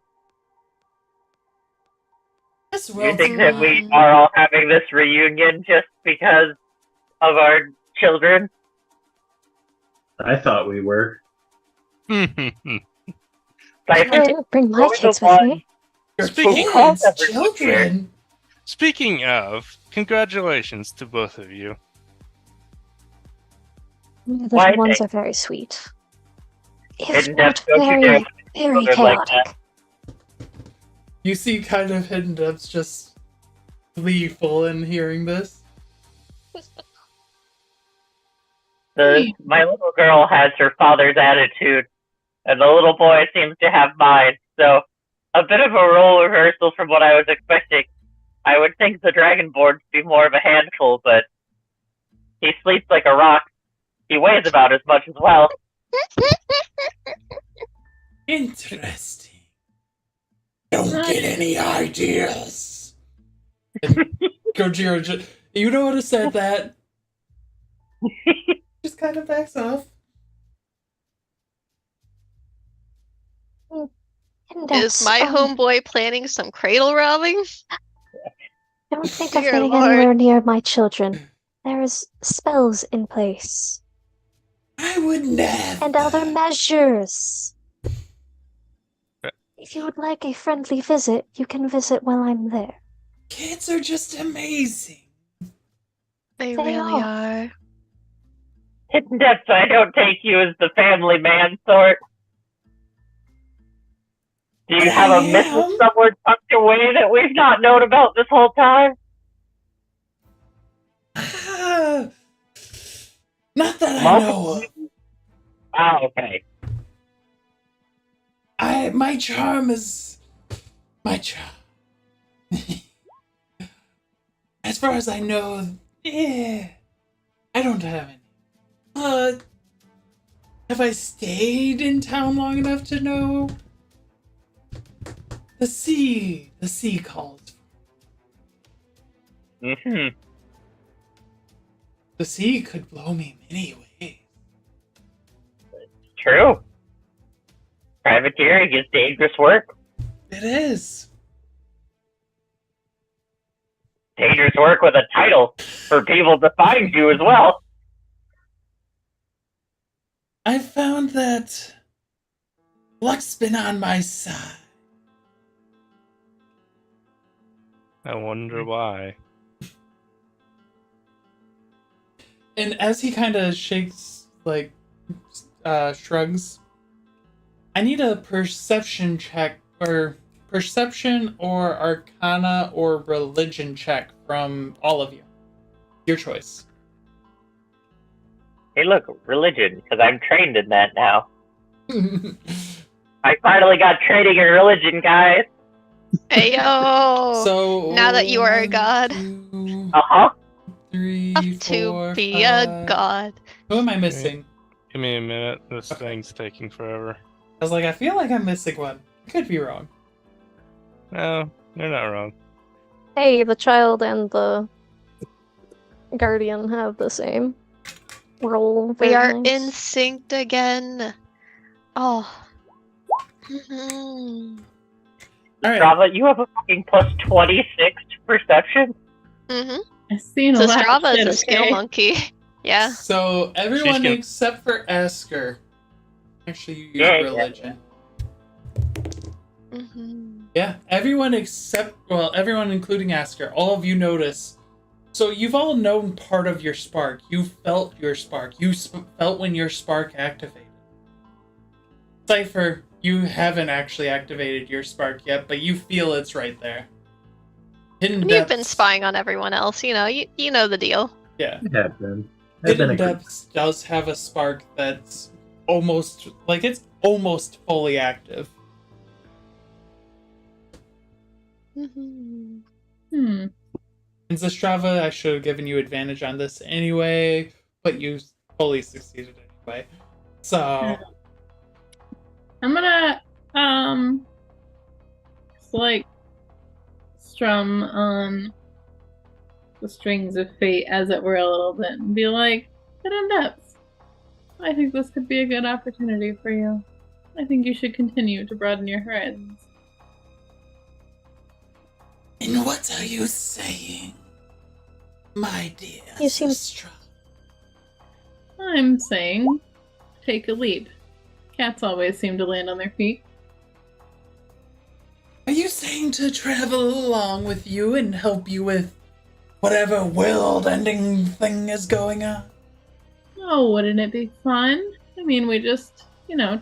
This You world's think that we are all having this reunion just because of our children? I thought we were. I Cypher, didn't bring my what was kids the with one- me. your Speaking- kids, Everyone's children. Speaking of, congratulations to both of you. The Why little ones they- are very sweet. If Hidden not Depths, don't you very, dare very children like chaotic. You see kind of Hidden Depths just gleeful in hearing this. My little girl has her father's attitude, and the little boy seems to have mine. So, a bit of a role reversal from what I was expecting. I would think the Dragonborn would be more of a handful, but he sleeps like a rock. He weighs about as much as well. Interesting. Don't get any ideas. Gojira, you know what have said that? Just kind of backs off. And Is my homeboy planning some cradle robbing? Don't think of Dear getting Lord. anywhere near my children. There is spells in place. I would never. And other measures. If you would like a friendly visit, you can visit while I'm there. Kids are just amazing. They They really are. are. Hidden Depths, I don't take you as the family man sort. Do you have a missile am. somewhere tucked away that we've not known about this whole time? Ah, not that I know of. Ah, okay. My charm is my charm. As far as I know, I don't have any. Have I stayed in town long enough to know? The sea calls. Mm-hmm. The sea could blow me many ways. True. Privateering is dangerous work. It is. Dangerous work with a title for people to find you as well. I found that luck's been on my side. I wonder why. And as he kind of shakes, like, shrugs, I need a perception check, or perception or arcana or religion check from all of you. Your choice. Hey, look, religion, because I'm trained in that now. I finally got training in religion, guys. Hey yo! So now that you are a god, 3, up to 4, be 5. a god. Who am I missing? Give me a minute. This thing's taking forever. I was like, I feel like I'm missing one. I could be wrong. No, you're not wrong. Hey, the child and the guardian have the same role. We are variance. in sync again. Oh. Mhm. All right. Strava, you have a fucking plus 26 to perception? Mhm. I've seen a So lot Strava of is shit, a skill okay? monkey. Yeah. So everyone good. except for Asker. Actually, you use Yeah. religion. Mhm. Yeah, everyone everyone including Asker, all of you notice. So you've all known part of your spark. You felt your spark. You felt when your spark activated. Sifer, you haven't actually activated your spark yet, but you feel it's right there. Hidden And you've been Depths- spying on everyone else. You know, you know the deal. Yeah. It had been. It's been Hidden a good- Depths does have a spark that's almost fully active. Mhm. Hmm. In Zastrava, I should have given you advantage on this anyway, but you fully succeeded anyway. So, I'm gonna it's like strum on the strings of fate, as it were, a little bit, and be like, Hidden Depths, I think this could be a good opportunity for you. I think you should continue to broaden your horizons. And what are you saying, my dear You seem- Zastrava? I'm saying, take a leap. Cats always seem to land on their feet. are you saying to travel along with you and help you with whatever world-ending thing is going on? Oh, wouldn't it be fun? I mean, we just,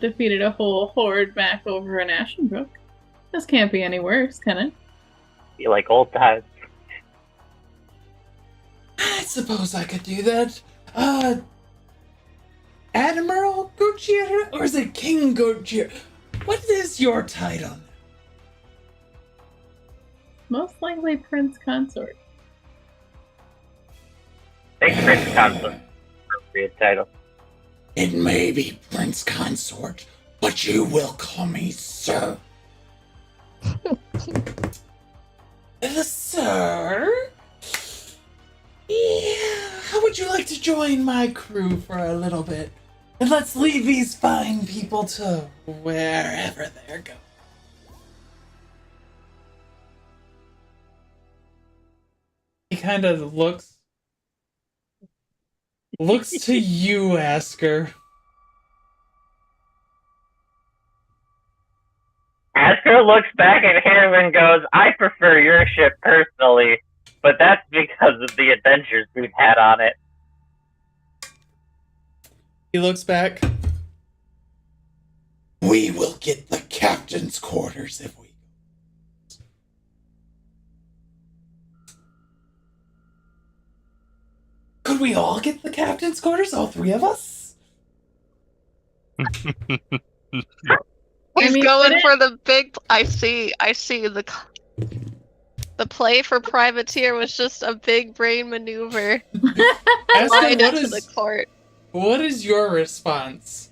defeated a whole horde back over in Ashenbrook. This can't be any worse, can it? Be like old times. I suppose I could do that. Admiral Gutierrez, or is it King Gutierrez? What is your title? Most likely Prince Consort. Thanks, Prince Consort. Appropriate title. It may be Prince Consort, but you will call me Sir. Sir? Yeah, how would you like to join my crew for a little bit? And let's leave these fine people to wherever they're going. He kind of looks to you, Asker. Asker looks back at him and goes, I prefer your ship personally, but that's because of the adventures we've had on it. He looks back. We will get the captain's quarters if we. Could we all get the captain's quarters? All three of us? He's mean, going but for the big. I see the play for privateer was just a big brain maneuver. Asker, Right into the court. what is your response?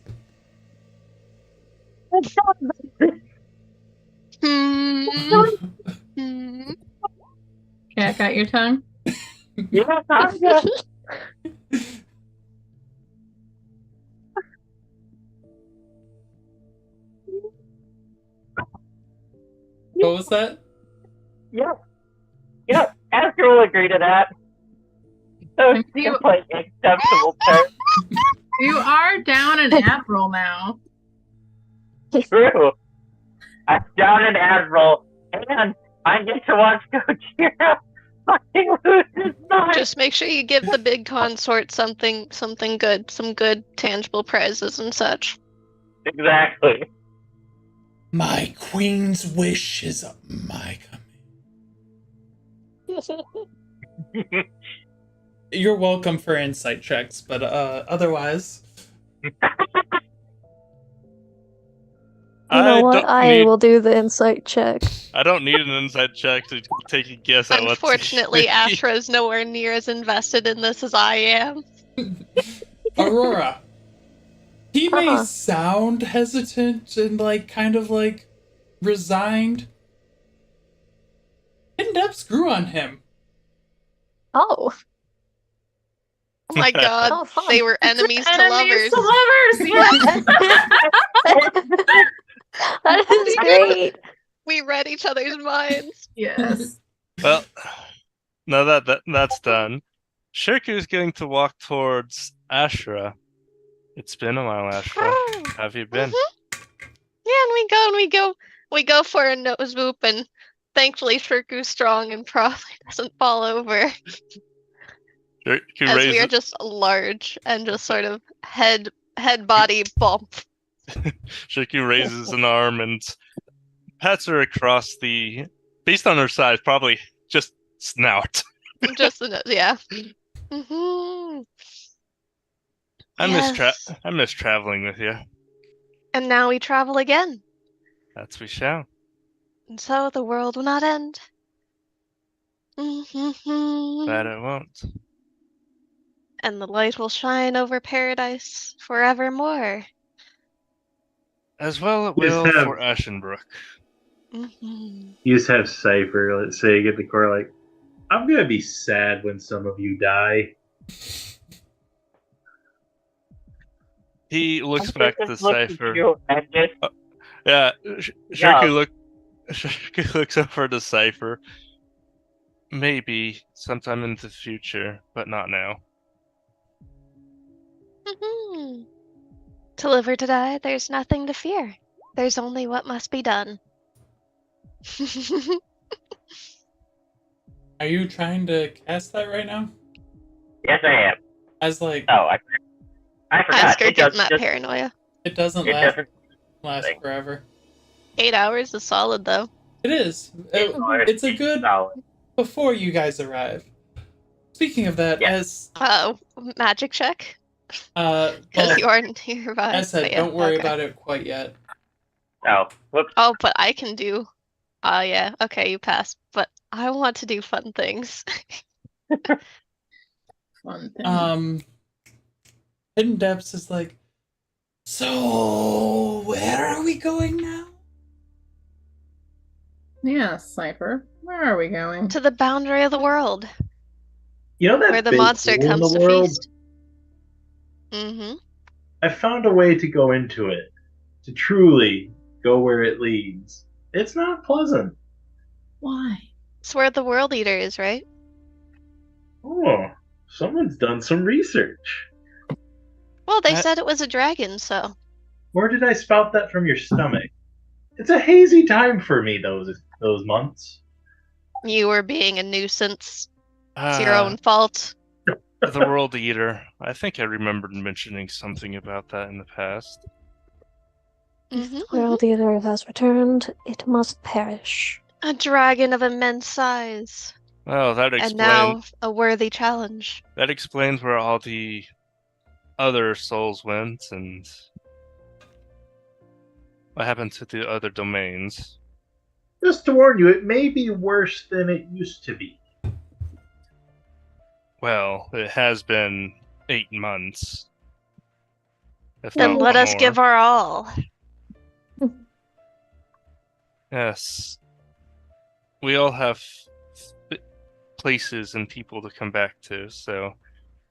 Hmm. Hmm. Cat got your tongue? Yeah, What was that? Yep. Asker will agree to that. So And you- it's like an acceptable term. You are down an admiral now. True. I'm down an admiral, and I get to watch Gojira fucking lose his mind. Just make sure you give the big consort something good, some good tangible prizes and such. Exactly. My queen's wish is my command. You're welcome for insight checks, but otherwise, You know what? I will do the insight check. I don't need an insight check to take a guess at what's. Unfortunately, Ashra is nowhere near as invested in this as I am. Aurora. He may Uh-huh. sound hesitant and kind of resigned. Hidden depths grew on him. Oh. Oh my god, Oh, fun. they were enemies to lovers. Yes. That is great. We read each other's minds. Yes. Well, now that's done, Shirku's going to walk towards Ashra. It's been a while, Ashra. Oh. How have you been? Yeah, and we go for a nose swoop, and thankfully Shirku's strong and probably doesn't fall over. Shirku As we are raises, just large and just sort of head body bump. Shirku raises an arm and pats her across the, based on her size, probably just snout. Just yeah. Mm-hmm. I miss traveling with you. And now we travel again, That's we shall. and so the world will not end. Mm-hmm. That it won't. And the light will shine over paradise forevermore. As well it You just will have- for Ashenbrook. Mm-hmm. You just have Sifer, let's say, get the core like, I'm gonna be sad when some of you die. He looks back at the Just look at cipher. you and just Yeah, Yeah. Shirku looks over the cipher. Maybe sometime in the future, but not now. Mm-hmm. To live or to die, there's nothing to fear. There's only what must be done. Are you trying to cast that right now? yes, I am. As Oh, I forgot. Asker It getting does that just. paranoia. it doesn't It doesn't. last forever. 8 hours is solid though. It is. It's a good Solid. before you guys arrive. Speaking of that, Yeah. as Magic check? well, Because you are nearby. as said, but yeah, don't worry okay. about it quite yet. Oh, whoops. Oh, but I can do. Oh, yeah. Okay, you passed. But I want to do fun things. Fun thing. Hidden Depths is like, so where are we going now? Yeah, Sifer. Where are we going? To the boundary of the world, You know that where the big monster hole in comes the to world? feast. Mm-hmm. I found a way to go into it, to truly go where it leads. It's not pleasant. Why? It's where the World Eater is, right? Oh, someone's done some research. Well, they I- said it was a dragon, so. Where did I spout that from your stomach? It's a hazy time for me those months. You were being a nuisance. It's your own fault. The World Eater. I think I remembered mentioning something about that in the past. Mm-hmm. World Eater has returned. It must perish. A dragon of immense size. Well, that And explains now a worthy challenge. that explains where all the other souls went and what happened to the other domains. Just to warn you, it may be worse than it used to be. Well, it has been 8 months. If Then not let us more. give our all. Yes. We all have places and people to come back to, so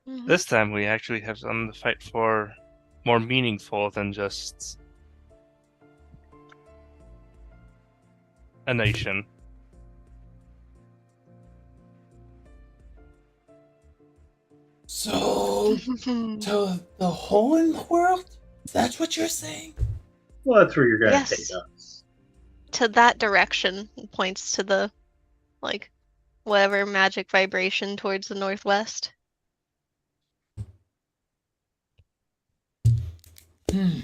Mhm. this time we actually have something to fight for more meaningful than just a nation. So, to the hole in the world? That's what you're saying? Well, that's where you're gonna Yes. take us. To that direction points to the, like, whatever magic vibration towards the northwest. Hmm.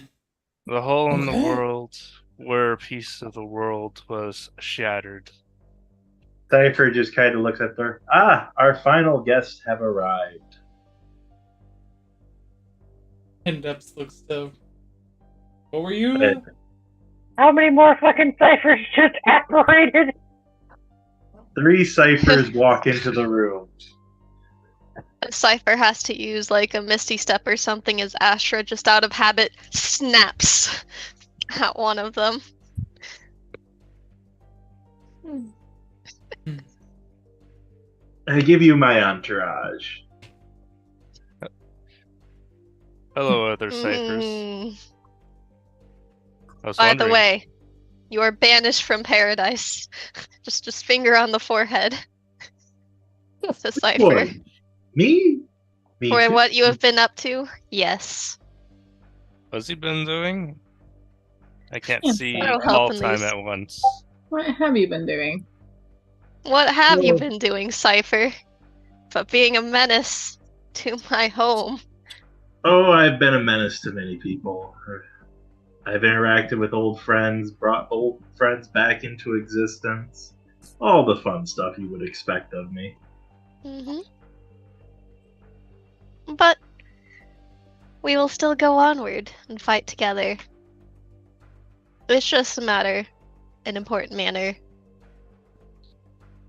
The hole in the Okay. world where a piece of the world was shattered. Sifer just kind of looks at her. Ah, our final guests have arrived. And Debs looks to. What were you? But How many more fucking ciphers just apparated? 3 ciphers walk into the room. Sifer has to use like a misty step or something as Astra just out of habit snaps at one of them. I give you my entourage. Hello, other ciphers. I was By wondering. the way, you are banished from paradise. Just finger on the forehead. To Sifer. What? Me? Me For too? what you have been up to? Yes. What's he been doing? I can't Yeah, see that'll help all in time these. at once. What have you been doing? What have you Well- been doing, Sifer? But being a menace to my home. Oh, I've been a menace to many people. I've interacted with old friends, brought old friends back into existence. All the fun stuff you would expect of me. But we will still go onward and fight together. It's just a matter, an important manner,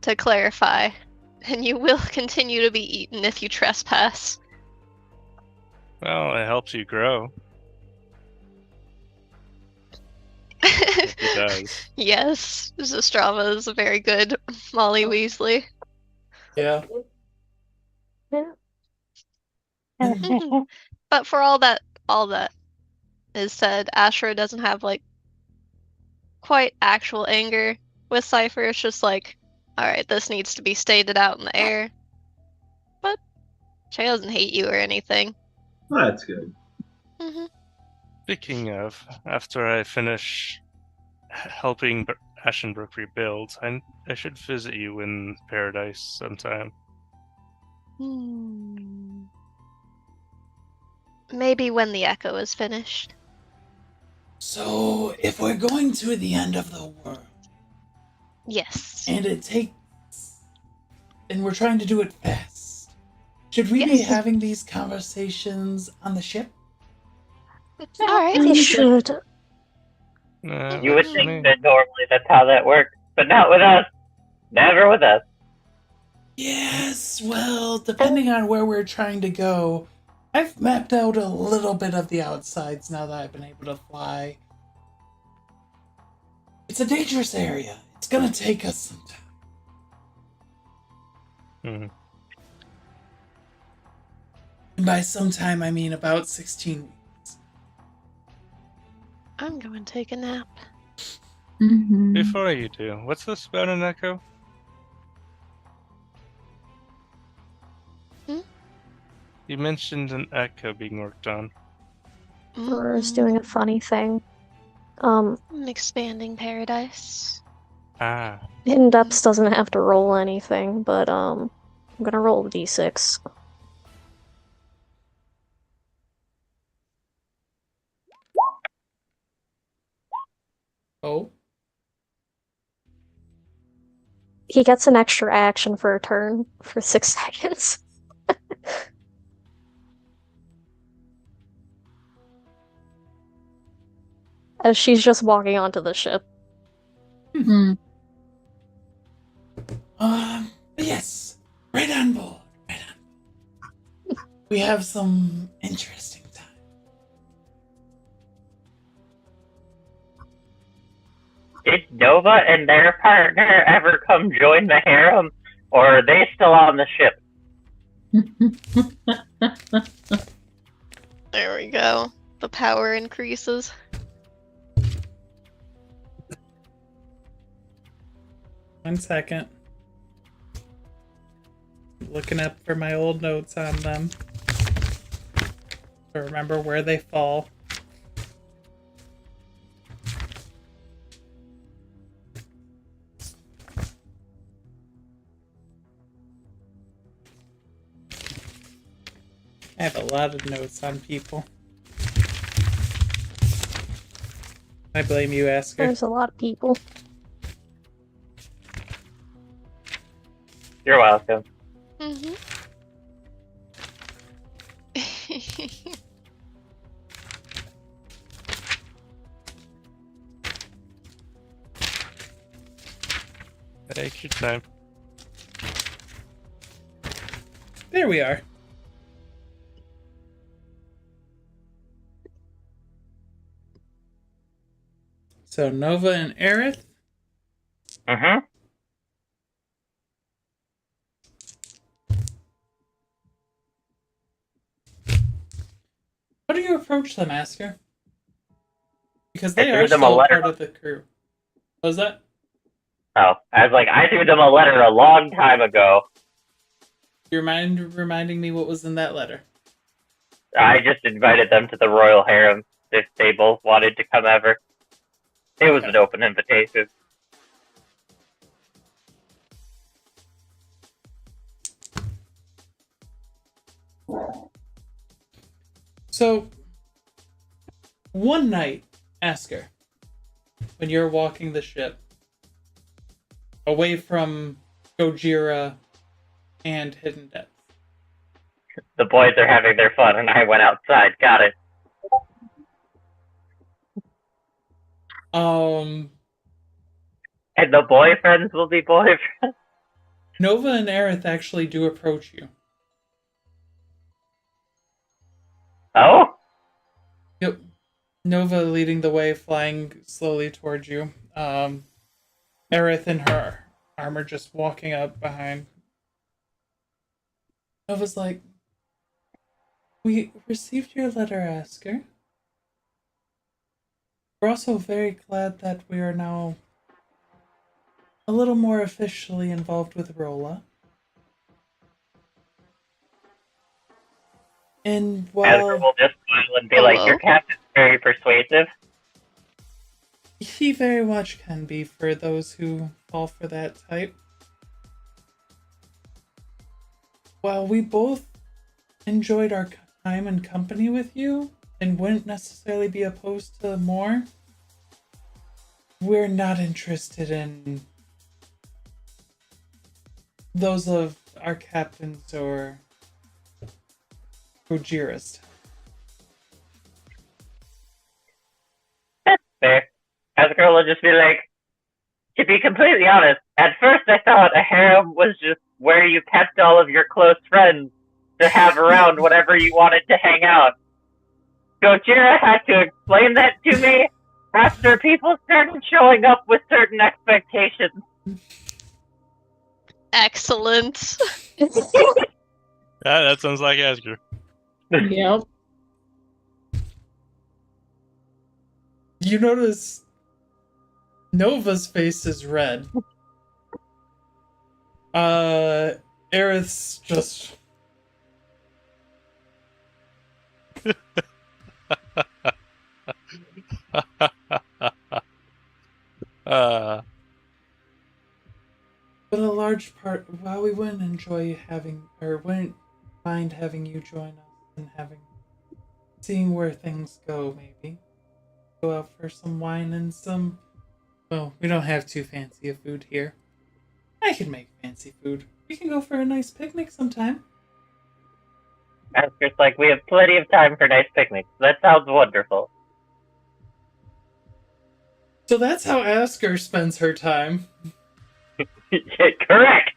to clarify. And you will continue to be eaten if you trespass. Well, it helps you grow. It does. Yes, Zastrava is a very good Molly Weasley. Yeah. Yeah. But for all that is said, Ashra doesn't have like quite actual anger with Sifer. It's just like, alright, this needs to be stated out in the air. But she doesn't hate you or anything. Well, that's good. Speaking of, after I finish helping Ashenbrook rebuild, I should visit you in paradise sometime. Maybe when the echo is finished. So, if we're going to the end of the world, Yes. and we're trying to do it fast, should we be Yes. having these conversations on the ship? Alright. They should. You would Works for think me. that normally that's how that works, but not with us. Never with us. Yes, well, depending on where we're trying to go, I've mapped out a little bit of the outsides now that I've been able to fly. It's a dangerous area. It's gonna take us some time. Mhm. And by some time, I mean about 16 weeks. I'm going to take a nap. Mm-hmm. Before you do, what's this about an echo? You mentioned an echo being worked on. Aurora's doing a funny thing. An expanding paradise. Ah, Hidden Depths doesn't have to roll anything, but I'm gonna roll a d6. Oh. He gets an extra action for a turn for 6 seconds. As she's just walking onto the ship. Mm-hmm. Yes, right on board. Right on board. We have some interesting time. Did Nova and their partner ever come join the harem, or are they still on the ship? There we go. The power increases. One second. Looking up for my old notes on them to remember where they fall. I have a lot of notes on people. I blame you, Asker. There's a lot of people. You're welcome. Mm-hmm. Take your time. There we are. So Nova and Aerith. Mm-hmm. How do you approach them, Asker? Because they I are threw them a still letter. part of the crew. What was that? Oh, I was like, I threw them a letter a long time ago. You reminding me what was in that letter. I just invited them to the royal harem if they both wanted to come ever. It was an open invitation. So, one night, Asker, when you're walking the ship away from Gojira and Hidden Depths. The boys are having their fun, and I went outside. Got it. Um, And the boyfriends will be boyfriends. Nova and Aerith actually do approach you. Oh? Yep. Nova leading the way, flying slowly towards you. Aerith in her armor just walking up behind. Nova's like, "We received your letter, Asker. We're also very glad that we are now a little more officially involved with Rolla. And Edgar while will just smile and be like, Hello? your captain's very persuasive. he very much can be for those who fall for that type, while we both enjoyed our time and company with you and wouldn't necessarily be opposed to more, we're not interested in those of our captains or Gojira's. That's fair. Edgar will just be like, to be completely honest, at first I thought a harem was just where you kept all of your close friends to have around whenever you wanted to hang out. Gojira had to explain that to me after people started showing up with certain expectations. Excellent. Yeah, that sounds like Asker. Yep. You notice Nova's face is red. Aerith's just... But a large part, while we wouldn't enjoy having, or wouldn't mind having you join us and seeing where things go, maybe. Go out for some wine and some, well, we don't have too fancy of food here. I can make fancy food. We can go for a nice picnic sometime. Asker's like, we have plenty of time for nice picnics. That sounds wonderful. So that's how Asker spends her time. Correct!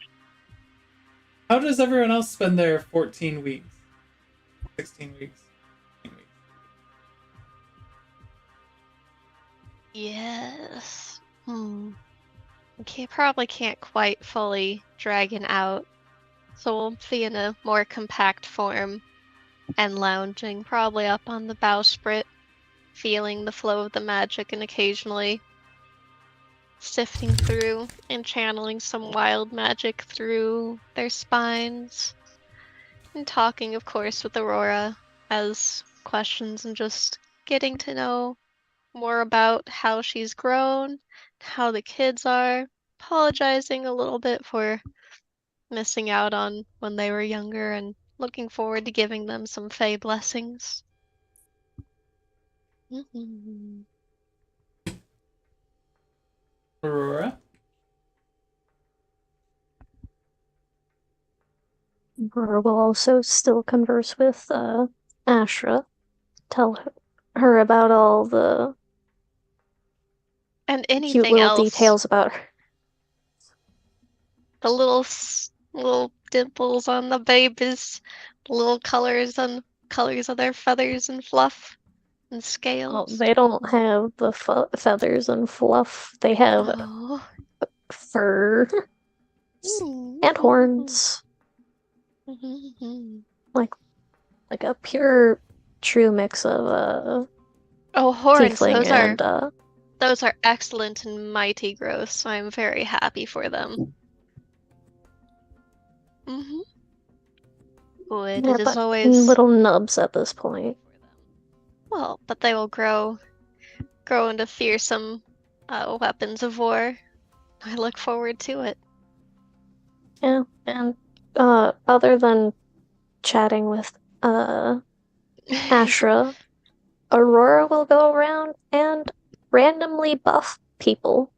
How does everyone else spend their 14 weeks? 16 weeks? 16 weeks. Yes. Probably can't quite fully dragon out, so we'll be in a more compact form and lounging, probably up on the bowsprit, feeling the flow of the magic and occasionally sifting through and channeling some wild magic through their spines. And talking, of course, with Aurora as questions and just getting to know more about how she's grown, how the kids are, apologizing a little bit for missing out on when they were younger and looking forward to giving them some Fae blessings. Aurora? Aurora will also still converse with Ashra, tell her about all the And cute anything little else. details about her. The little dimples on the babies, the little colors of their feathers and fluff and Oh, scales. they don't have the feathers and fluff. They have Oh. fur and horns. Like a pure, true mix of Oh, horns! tiefling Those are excellent and mighty growth. So I'm very happy for them. Good. yeah, It is but always little nubs at this point. well, but they will grow into fearsome weapons of war. I look forward to it. Yeah, and other than chatting with Ashra, Aurora will go around and randomly buff people.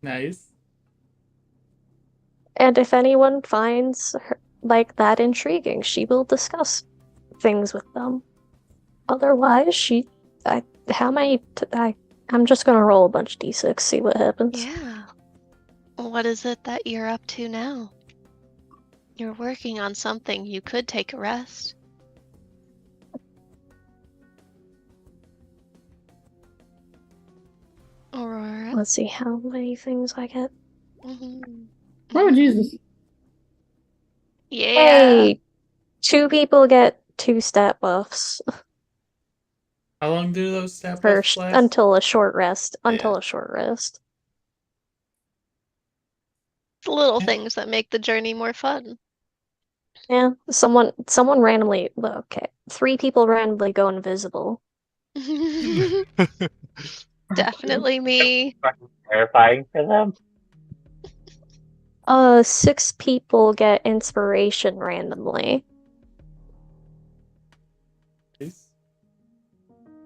Nice. And if anyone finds her, like that intriguing, she will discuss things with them. Otherwise, I'm just gonna roll a bunch of d6, see what happens. Yeah. What is it that you're up to now? You're working on something. You could take a rest. Aurora. Let's see how many things I get. Oh, Jesus. Yeah. Hey, 2 people get 2 stat buffs How long do those stat buffs first last? until a short rest. The little things that make the journey more fun. Yeah, someone randomly. Okay, 3 people randomly go invisible. Definitely me. Terrifying for them. 6 people get inspiration randomly. Nice.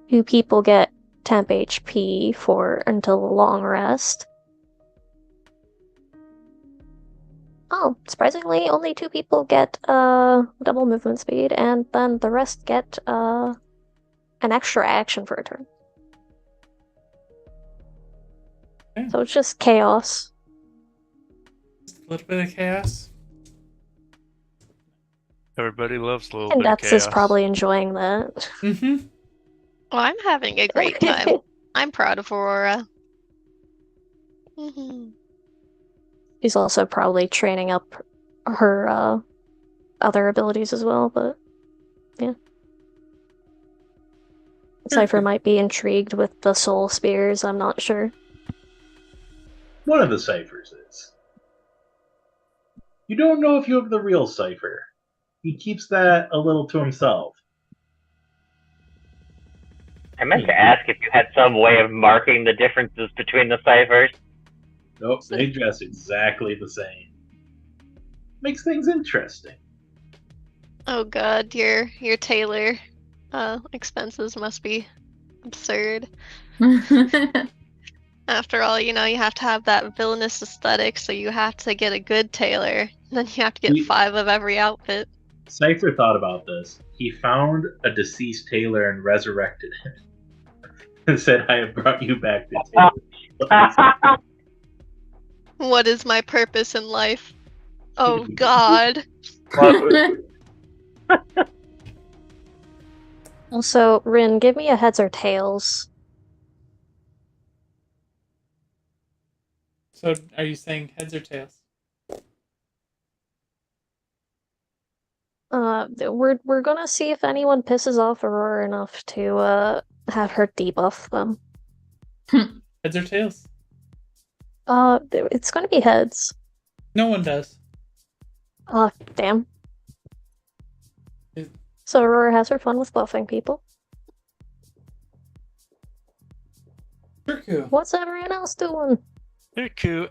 2 people get temp HP for until a long rest. Oh, surprisingly, only 2 people get double movement speed, and then the rest get an extra action for a turn. Okay. So it's just chaos. Just a little bit of chaos. Everybody loves a little And bit of Dex chaos. is probably enjoying that. Mm-hmm. Well, I'm having a great time. I'm proud of Aurora. She's also probably training up her other abilities as well, but yeah. Sifer might be intrigued with the soul spears, I'm not sure. One of the ciphers is. You don't know if you have the real cipher. He keeps that a little to himself. I meant to ask if you had some way of marking the differences between the ciphers. Nope, they dress exactly the same. Makes things interesting. Oh god, your tailor expenses must be absurd. After all, you have to have that villainous aesthetic, so you have to get a good tailor. And then you have to get 5 of every outfit. Cypher thought about this. He found a deceased tailor and resurrected him. And said, I have brought you back to tailor. What is my purpose in life? Oh god. Also, Rin, give me a heads or tails. So are you saying heads or tails? We're gonna see if anyone pisses off Aurora enough to have her debuff them. Heads or tails? It's gonna be heads. No one does. Damn. Is- So Aurora has her fun with buffing people. Shirku. What's everyone else doing? Riku,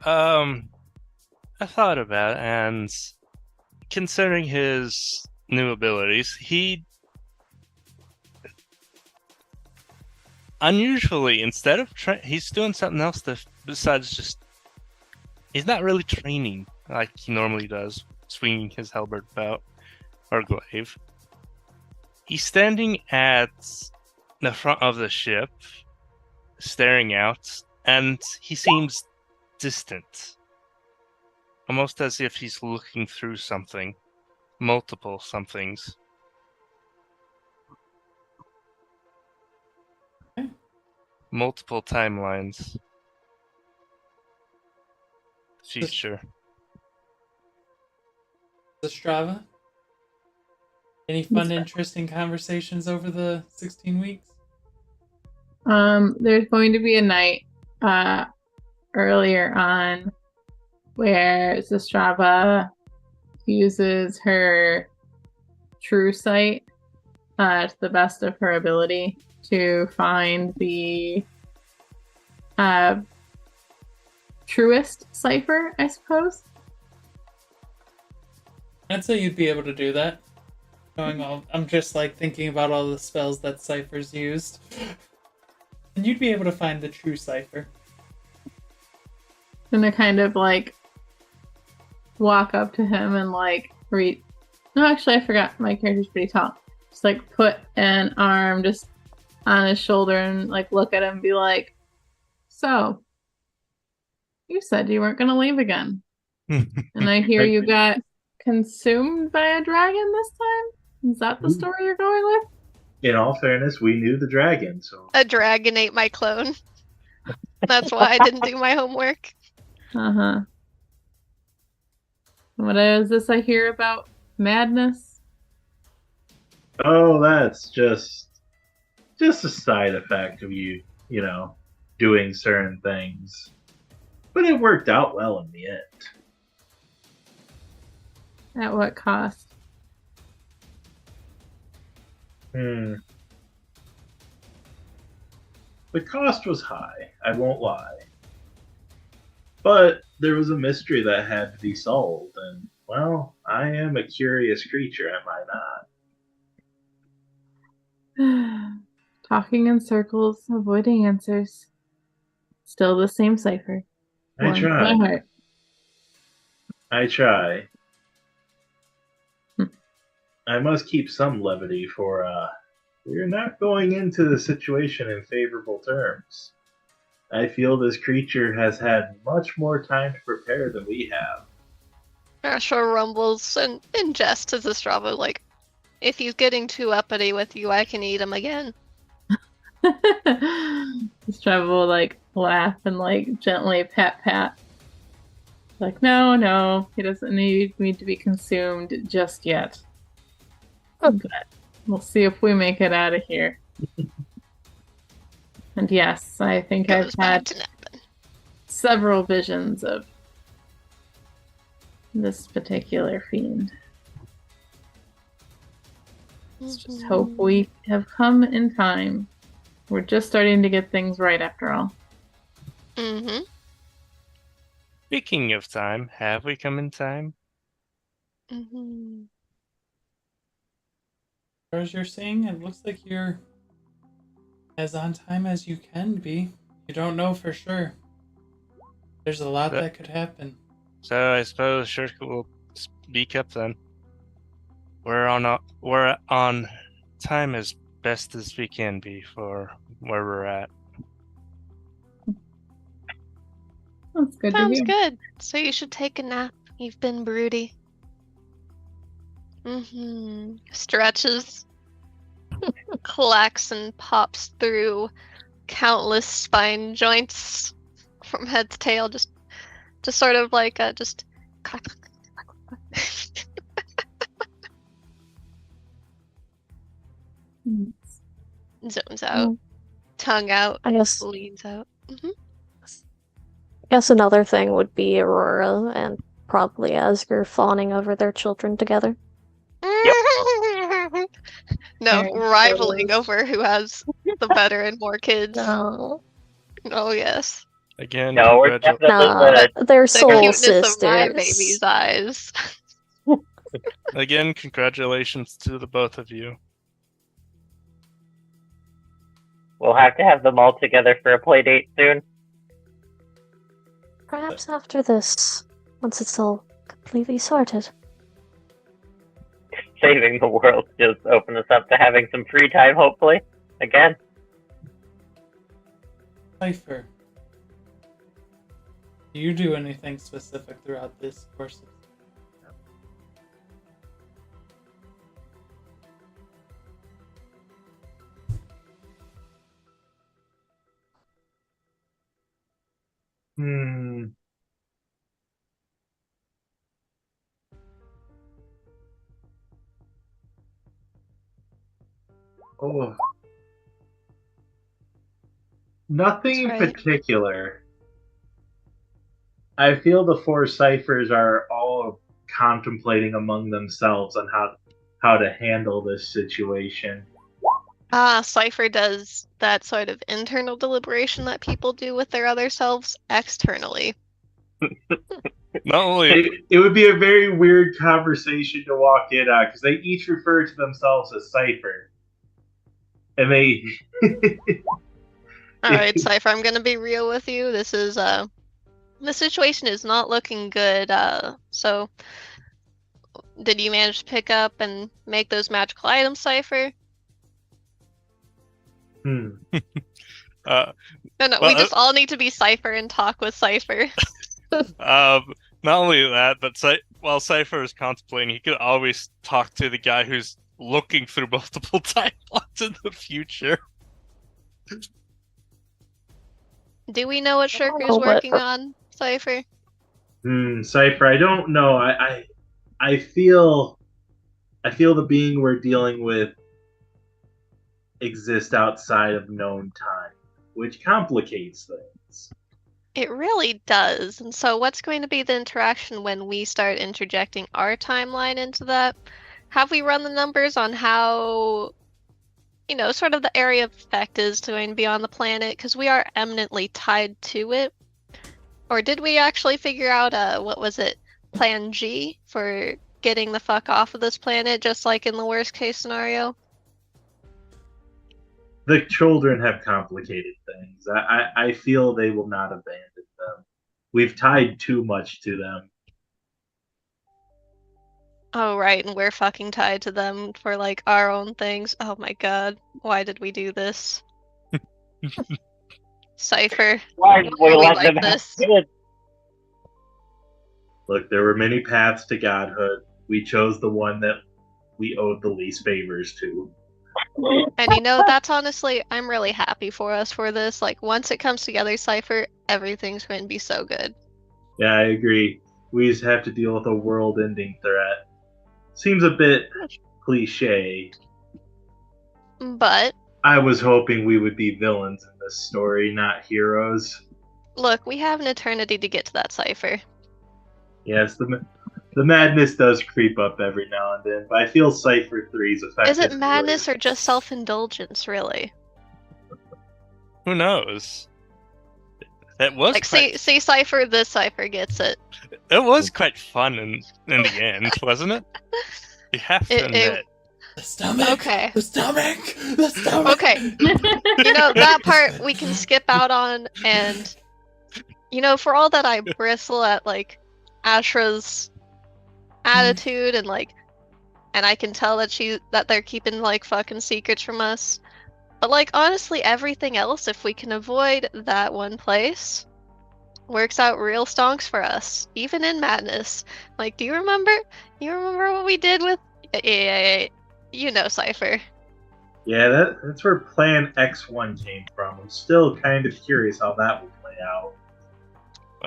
I thought about it, and considering his new abilities, he unusually, instead of he's doing something else besides just, he's not really training like he normally does, swinging his halberd about or glaive. He's standing at the front of the ship, staring out, and he seems distant, almost as if he's looking through something, multiple somethings. Okay. Multiple timelines. Future. Strava? Any fun, Yes. interesting conversations over the 16 weeks? There's going to be a night earlier on where Zastrava uses her true sight to the best of her ability to find the truest cipher, I suppose. I'd say you'd be able to do that. I'm just like thinking about all the spells that Syfer's used. And you'd be able to find the true Syfer. And to kind of like walk up to him and like read. No, actually, I forgot. My character's pretty tall. Just like put an arm just on his shoulder and like look at him and be like, "So, you said you weren't gonna leave again, and I hear you got consumed by a dragon this time. Is that the story you're going with?" In all fairness, we knew the dragon, so A dragon ate my clone. That's why I didn't do my homework. Uh-huh. What is this I hear about madness? oh, that's just a side effect of you doing certain things. But it worked out well in the end. At what cost? The cost was high, I won't lie. But there was a mystery that had to be solved, and, well, I am a curious creature, am I not? Talking in circles, avoiding answers. Still the same cipher. I Warms try. my heart. I try. I must keep some levity, for we're not going into the situation in favorable terms. I feel this creature has had much more time to prepare than we have. Ashra rumbles and in jest to Zastrava, like, if he's getting too uppity with you, I can eat him again. Strava will like laugh and like gently pat. Like, no, he doesn't need me to be consumed just yet. But we'll see if we make it out of here. And yes, I think I've Goes back had to napping. several visions of this particular fiend. Let's just hope we have come in time. We're just starting to get things right after all. Mm-hmm. Speaking of time, have we come in time? Mm-hmm. As far as you're seeing, it looks like you're as on time as you can be. You don't know for sure. There's a lot that could happen. So I suppose Shirka will speak up then. We're on time as best as we can be for where we're at. That's good Sounds to hear. good. So you should take a nap. You've been broody. Mm-hmm. Stretches. Collects and pops through countless spine joints from head to tail. Just Just sort of like just zones out, Mm. tongue out, I guess leans out. another thing would be Aurora and probably Asger fawning over their children together. No, Very rivaling close. over who has the better and more kids. No, Oh yes, Again, No, we're congratulations. definitely they're the soul cuteness of my sisters. baby's eyes. Again, congratulations to the both of you. We'll have to have them all together for a play date soon. Perhaps after this, once it's all completely sorted. Saving the world just open us up to having some free time, hopefully. Again. Sifer, do you do anything specific throughout this course of Oh. Nothing in That's right. particular. I feel the four ciphers are all contemplating among themselves on how to handle this situation. Cypher does that sort of internal deliberation that people do with their other selves externally. Not only It would be a very weird conversation to walk in on because they each refer to themselves as cipher, and they. Alright, Cypher, I'm gonna be real with you. This is, the situation is not looking good, so... Did you manage to pick up and make those magical items, Cypher? uh, No, we Well, just all need to be Cypher and talk with Cypher. not only that, but while Cypher is contemplating, he could always talk to the guy who's looking through multiple timelines in the future. Do we know what Shirker's know what- working on, Cypher? Cipher, I don't know. I feel the being we're dealing with exists outside of known time, which complicates things. It really does. And so what's going to be the interaction when we start interjecting our timeline into that? Have we run the numbers on how, sort of the area of effect is going to be on the planet? Because we are eminently tied to it. Or did we actually figure out, what was it, Plan G for getting the fuck off of this planet, just like in the worst case scenario? The children have complicated things. I feel they will not abandon them. We've tied too much to them. Oh, right, and we're fucking tied to them for, like, our own things. Oh my god, why did we do this? Cypher, Why did we we let like them have this? kids? Look, there were many paths to godhood. We chose the one that we owed the least favors to. And that's honestly, I'm really happy for us for this. Like, once it comes together, Cypher, everything's going to be so good. Yeah, I agree. We just have to deal with a world-ending threat. Seems a bit cliche. But, I was hoping we would be villains in this story, not heroes. look, we have an eternity to get to that, Cypher. Yes, the madness does creep up every now and then, but I feel Cypher 3's effect. Is it madness or just self-indulgence, really? Who knows? It was Like, quite, see, Cypher, this Cypher gets it. it was quite fun in the end, wasn't it? You have to admit. The stomach. Okay. The stomach. The stomach. Okay. That part we can skip out on, and, for all that I bristle at, like, Ashra's attitude and I can tell that they're keeping like fucking secrets from us. But like honestly everything else, if we can avoid that one place, works out real stonks for us. Even in madness. Like, do you remember? You remember what we did with Cypher. Yeah, that's where Plan X1 came from. I'm still kind of curious how that will play out.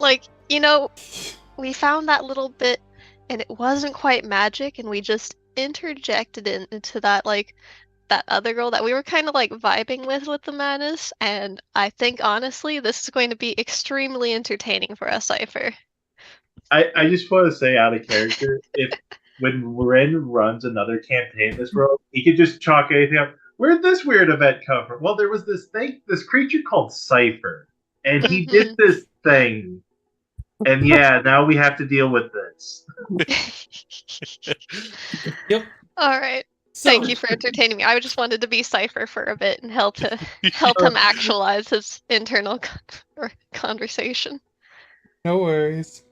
Like, You know, we found that little bit, and it wasn't quite magic, and we just interjected it into that, like, that other girl that we were kind of like vibing with the madness, and I think honestly this is going to be extremely entertaining for us, Cypher. I just want to say out of character, if when Ren runs another campaign this world, he could just chalk anything up. Where'd this weird event come from? Well, there was this creature called Sifer, and he did this thing. And yeah, now we have to deal with this. Yep. All right. So, Thank you for entertaining me. I just wanted to be Cypher for a bit and help him actualize his internal conversation. no worries.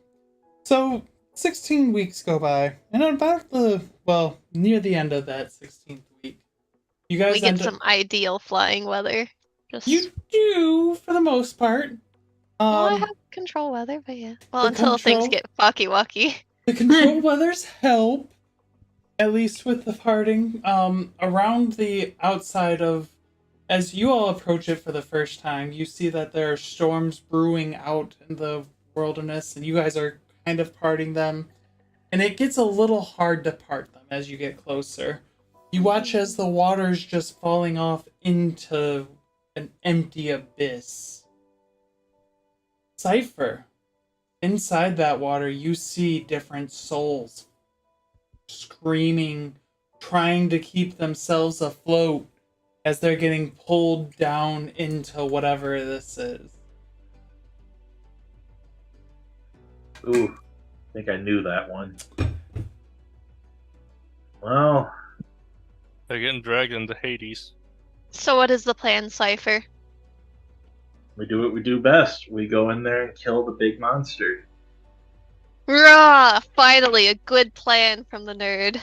So, 16 weeks go by, and about near the end of that 16th week, you guys We get some ideal flying weather. You do, for the most part. Well, I have control weather, but yeah. Well, the until things control- get fucky-wucky. The control weathers help, at least with the parting. Around the outside of, as you all approach it for the first time, you see that there are storms brewing out in the wilderness, and you guys are kind of parting them. And it gets a little hard to part them as you get closer. You watch as the water's just falling off into an empty abyss. Cypher, inside that water, you see different souls screaming, trying to keep themselves afloat as they're getting pulled down into whatever this is. Ooh, I think I knew that one. Well, They're getting dragged into Hades. So what is the plan, Cypher? we do what we do best. We go in there and kill the big monster. Rah! Finally, a good plan from the nerd.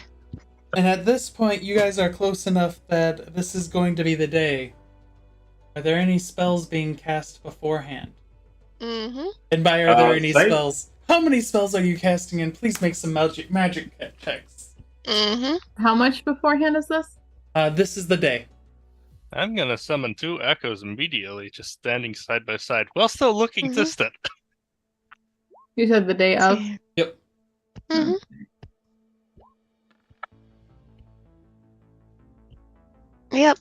And at this point, you guys are close enough that this is going to be the day. Are there any spells being cast beforehand? Mm-hmm. And by are there any Same. spells? How many spells are you casting? And please make some magic checks. Mm-hmm. How much beforehand is this? This is the day. I'm gonna summon 2 echoes immediately, just standing side by side, while still looking Mhm. distant. You said the day of. Yep. Mm-hmm. Yep.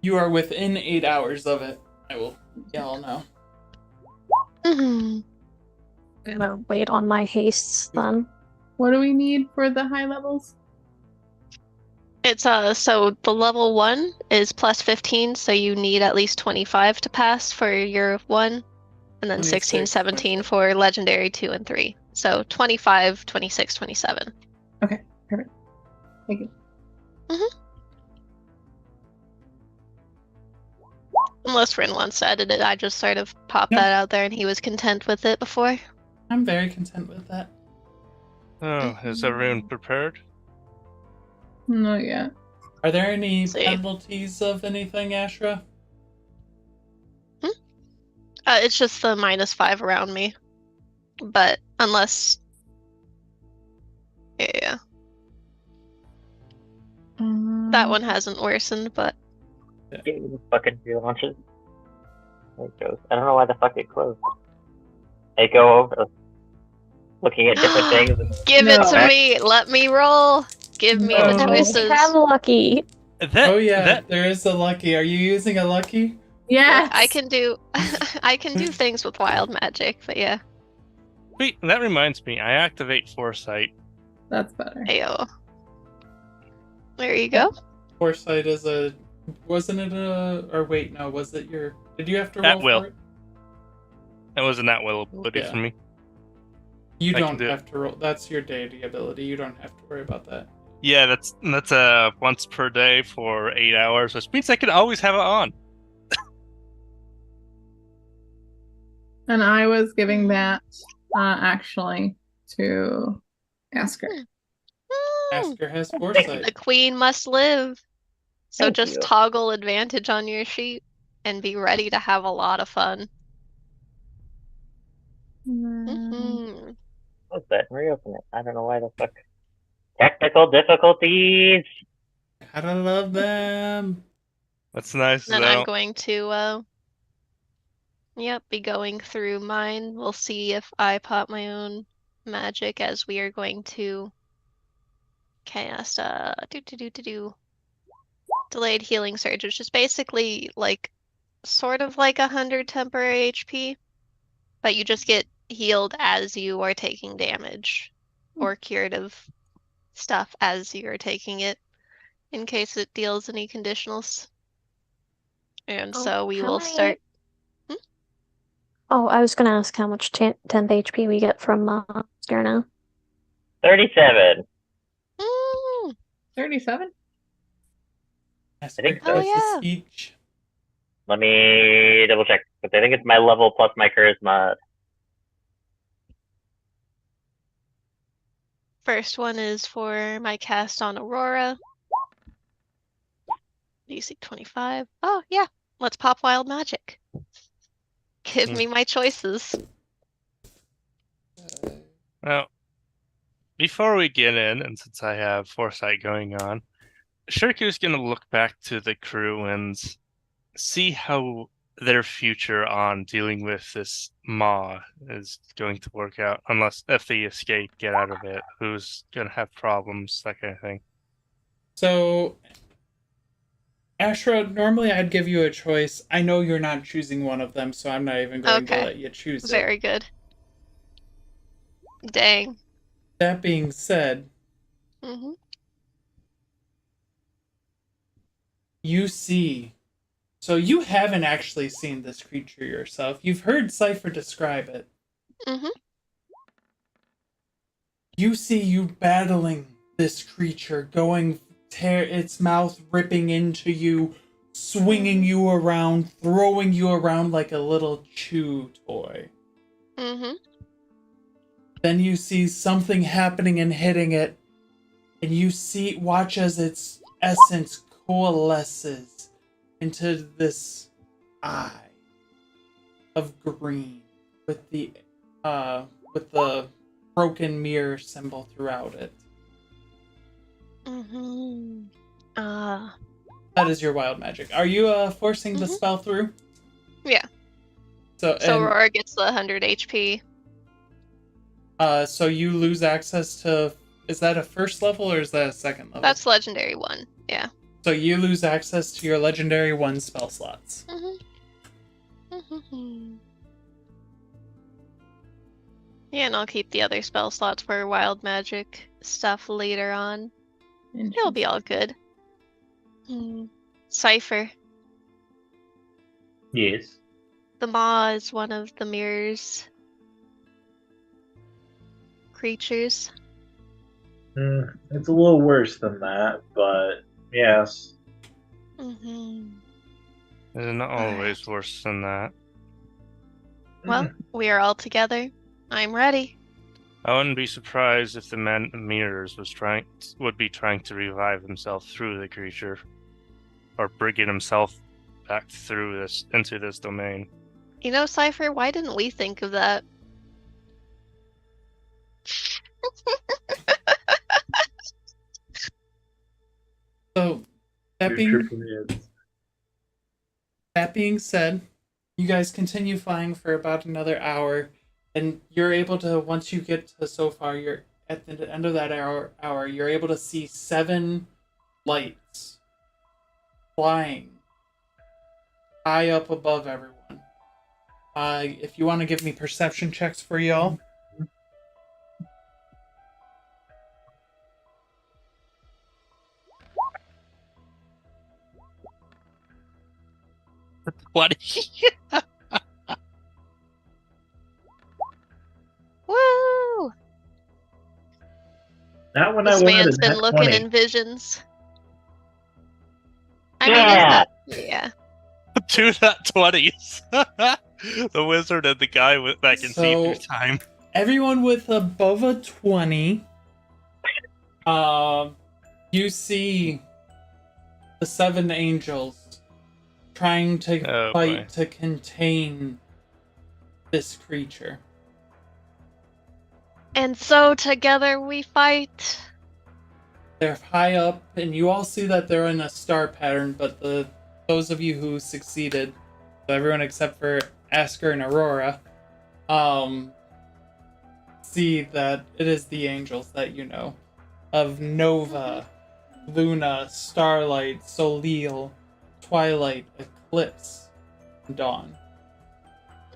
You are within 8 hours of it. I will y'all know. Mm-hmm. I'm gonna wait on my hastes then. What do we need for the high levels? It's so the level 1 is plus 15, so you need at least 25 to pass for your 1, and then 16, 26, 17 for legendary 2 and 3. So 25, 26, 27. Okay, perfect. Thank you. Unless Rin wants to edit it, I just sort of popped No. that out there and he was content with it before. I'm very content with that. Oh, is everyone prepared? Not yet. Are there any See. penalties of anything, Ashra? It's just the -5 around me. But unless... Yeah, that one hasn't worsened, but... Give me the fucking gear launches. There it goes. I don't know why the fuck it closed. They go over looking at different things. And Give it to No. me! Let me roll! Give me the No. choices. Have lucky. Oh yeah, there is a lucky. Are you using a lucky? Yes. I can do I can do things with wild magic, but yeah. Wait, that reminds me. I activate Foresight. That's better. Ayo. There you go. Foresight is a... Wasn't it a... Or wait, no, was it your... Did you have to roll At will. for it? That was an at-will ability Yeah. for me. You I can don't do it. have to roll. That's your deity ability. You don't have to worry about that. Yeah, that's once per day for 8 hours, which means I can always have it on. And I was giving that actually to Asker. Asker has foresight. The queen must live. So Thank just you. toggle advantage on your sheet and be ready to have a lot of fun. Mhm. close that and reopen it. I don't know why the fuck. Technical difficulties. Gotta love them. That's nice. Then though. I'm going to Yep, be going through mine. We'll see if I pop my own magic as we are going to cast delayed healing surge, which is basically like sort of like 100 temporary HP, but you just get healed as you are taking damage or curative stuff as you're taking it in case it deals any conditionals. And Oh, so we how will many- start. Oh, I was gonna ask how much temp HP we get from Scarno. 37. 37? I think so. Oh, yeah. Each. Let me double check. But I think it's my level plus my charisma. First one is for my cast on Aurora. DC 25. Oh, yeah. Let's pop wild magic. Give me my choices. Well, before we get in, and since I have foresight going on, Shirku's going to look back to the crew and see how their future on dealing with this maw is going to work out. Unless if they escape, get out of it, who's going to have problems, that kind of thing. So, Ashra, normally I'd give you a choice. I know you're not choosing one of them, so I'm not even going to Okay. let you choose it. Very good. Dang. That being said, Mm-hmm. you see. So you haven't actually seen this creature yourself. You've heard Sifer describe it. Mm-hmm. You see you battling this creature, its mouth ripping into you, swinging you around, throwing you around like a little chew toy. Mm-hmm. Then you see something happening and hitting it, and you watch as its essence coalesces into this eye of green with the broken mirror symbol throughout it. Mm-hmm. That is your wild magic. Are you forcing the spell through? Yeah. So Aurora gets the 100 HP. So you lose access to. Is that a first level or is that a second level? That's legendary 1. Yeah. So you lose access to your legendary 1 spell slots. Mm-hmm. Mm-hmm. Yeah, and I'll keep the other spell slots for wild magic stuff later on. It'll be all good. Sifer. Yes. The Maw is one of the mirror's creatures. It's a little worse than that, but yes. Mm-hmm. It's not always worse than that. Well, we are all together. I'm ready. I wouldn't be surprised if the man in mirrors would be trying to revive himself through the creature, or bringing himself back into this domain. You know, Sifer, why didn't we think of that? So that being said, you guys continue flying for about another hour, and you're able to, once you get to so far, you're at the end of that hour, you're able to see 7 lights flying high up above everyone. If you want to give me perception checks for y'all. What? Woo! Not when This I wanted man's a been nat looking 20. in visions. I Yeah. mean, yeah. 2 nat 20s. The wizard and the guy that can see through time. Everyone with above a 20, you see the 7 angels trying to fight to contain this creature. And so together we fight. They're high up, and you all see that they're in a star pattern, but those of you who succeeded, so everyone except for Asker and Aurora, see that it is the angels that you know of Nova, Luna, Starlight, Solil, Twilight, Eclipse, and Dawn.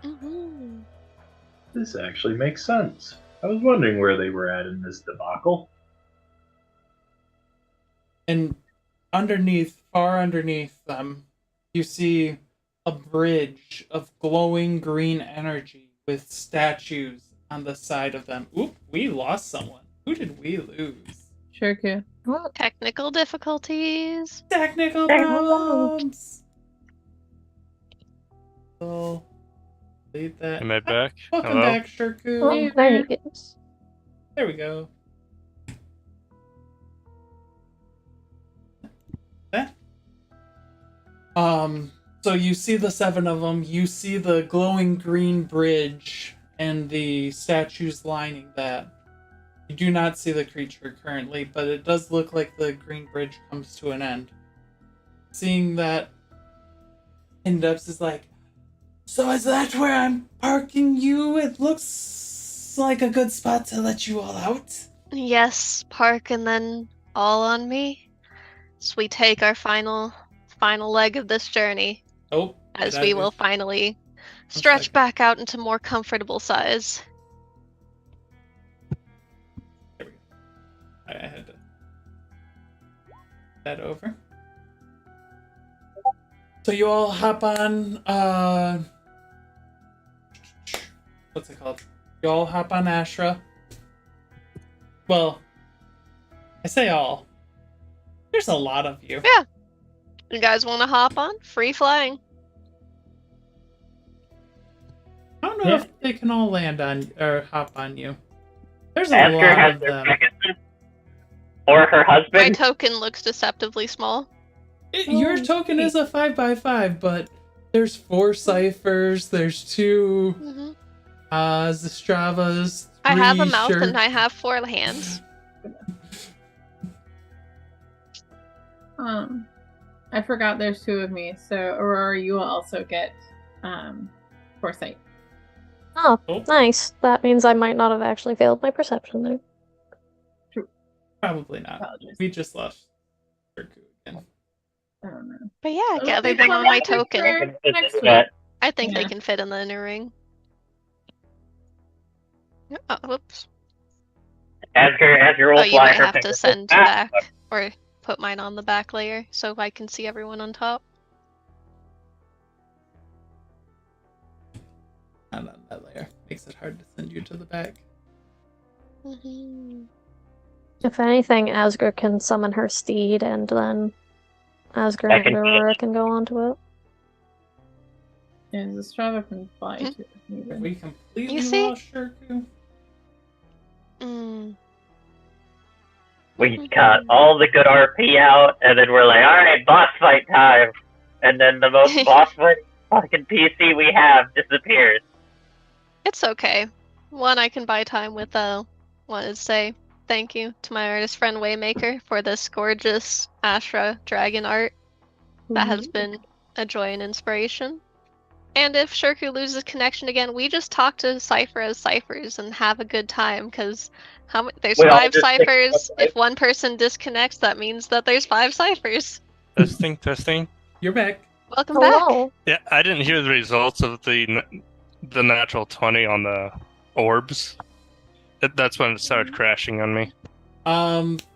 Mhm. This actually makes sense. I was wondering where they were at in this debacle. And underneath, far underneath them, you see a bridge of glowing green energy with statues on the side of them. Oop, we lost someone. Who did we lose? Shirku. Technical difficulties. Technical problems! So, delete that. Am I back? Welcome Hello? back, Shirku. Oh, there he goes. There we go. Eh. So you see the 7 of them, you see the glowing green bridge and the statues lining that. You do not see the creature currently, but it does look like the green bridge comes to an end. Seeing that, Indepth is like, so is that where I'm parking you? It looks like a good spot to let you all out. Yes, park and then all on me. So we take our final leg of this journey, Oh, as did I we do- will finally stretch second. back out into more comfortable size. There we go. I had to that over. So you all hop on what's it called? You all hop on Ashra. Well, I say all. There's a lot of you. Yeah. You guys want to hop on? Free flying. I don't know Yeah. if they can all land on or hop on you. There's a Asker lot has of their them. Pegasus or her My husband. token looks deceptively small. Your token is a 5x5, but there's 4 ciphers, there's 2 Hmm. Zastravas, 3 I have a mouth shirts. and I have 4 hands. I forgot there's 2 of me, so Aurora, you will also get foresight. Oh, Oh. nice. That means I might not have actually failed my perception there. Probably not. Apologies. We just lost Shirku again. I don't know. But yeah, Okay, get everyone on my well, token. for next week. But I think they Yeah. can fit in the inner ring. Oh, whoops. Asker will Oh, you fly might her have to Pegasus send back. back or put mine on the back layer so I can see everyone on top. Not on that layer. Makes it hard to send you to the back. Hmm. If anything, Asger can summon her steed, and then Asger I and can- Aurora can go onto it. Yeah, the Strava can fly Hmm. too. Even. Have we completely You see? lost Shirku? Mm. We got all the good RP out, and then we're like, all right, boss fight time. And then the most boss fight fucking PC we have disappears. It's okay. One, I can buy time with wanted to say thank you to my artist friend Waymaker for this gorgeous Ashra dragon art. That has been a joy and inspiration. And if Shirku loses connection again, we just talk to Sifer as ciphers and have a good time, because there's We all 5 just think ciphers. about If one person disconnects, that means that there's 5 ciphers. Testing. You're back. Welcome back. Hello. Yeah, I didn't hear the results of the natural 20 on the orbs. That's when it started crashing on me.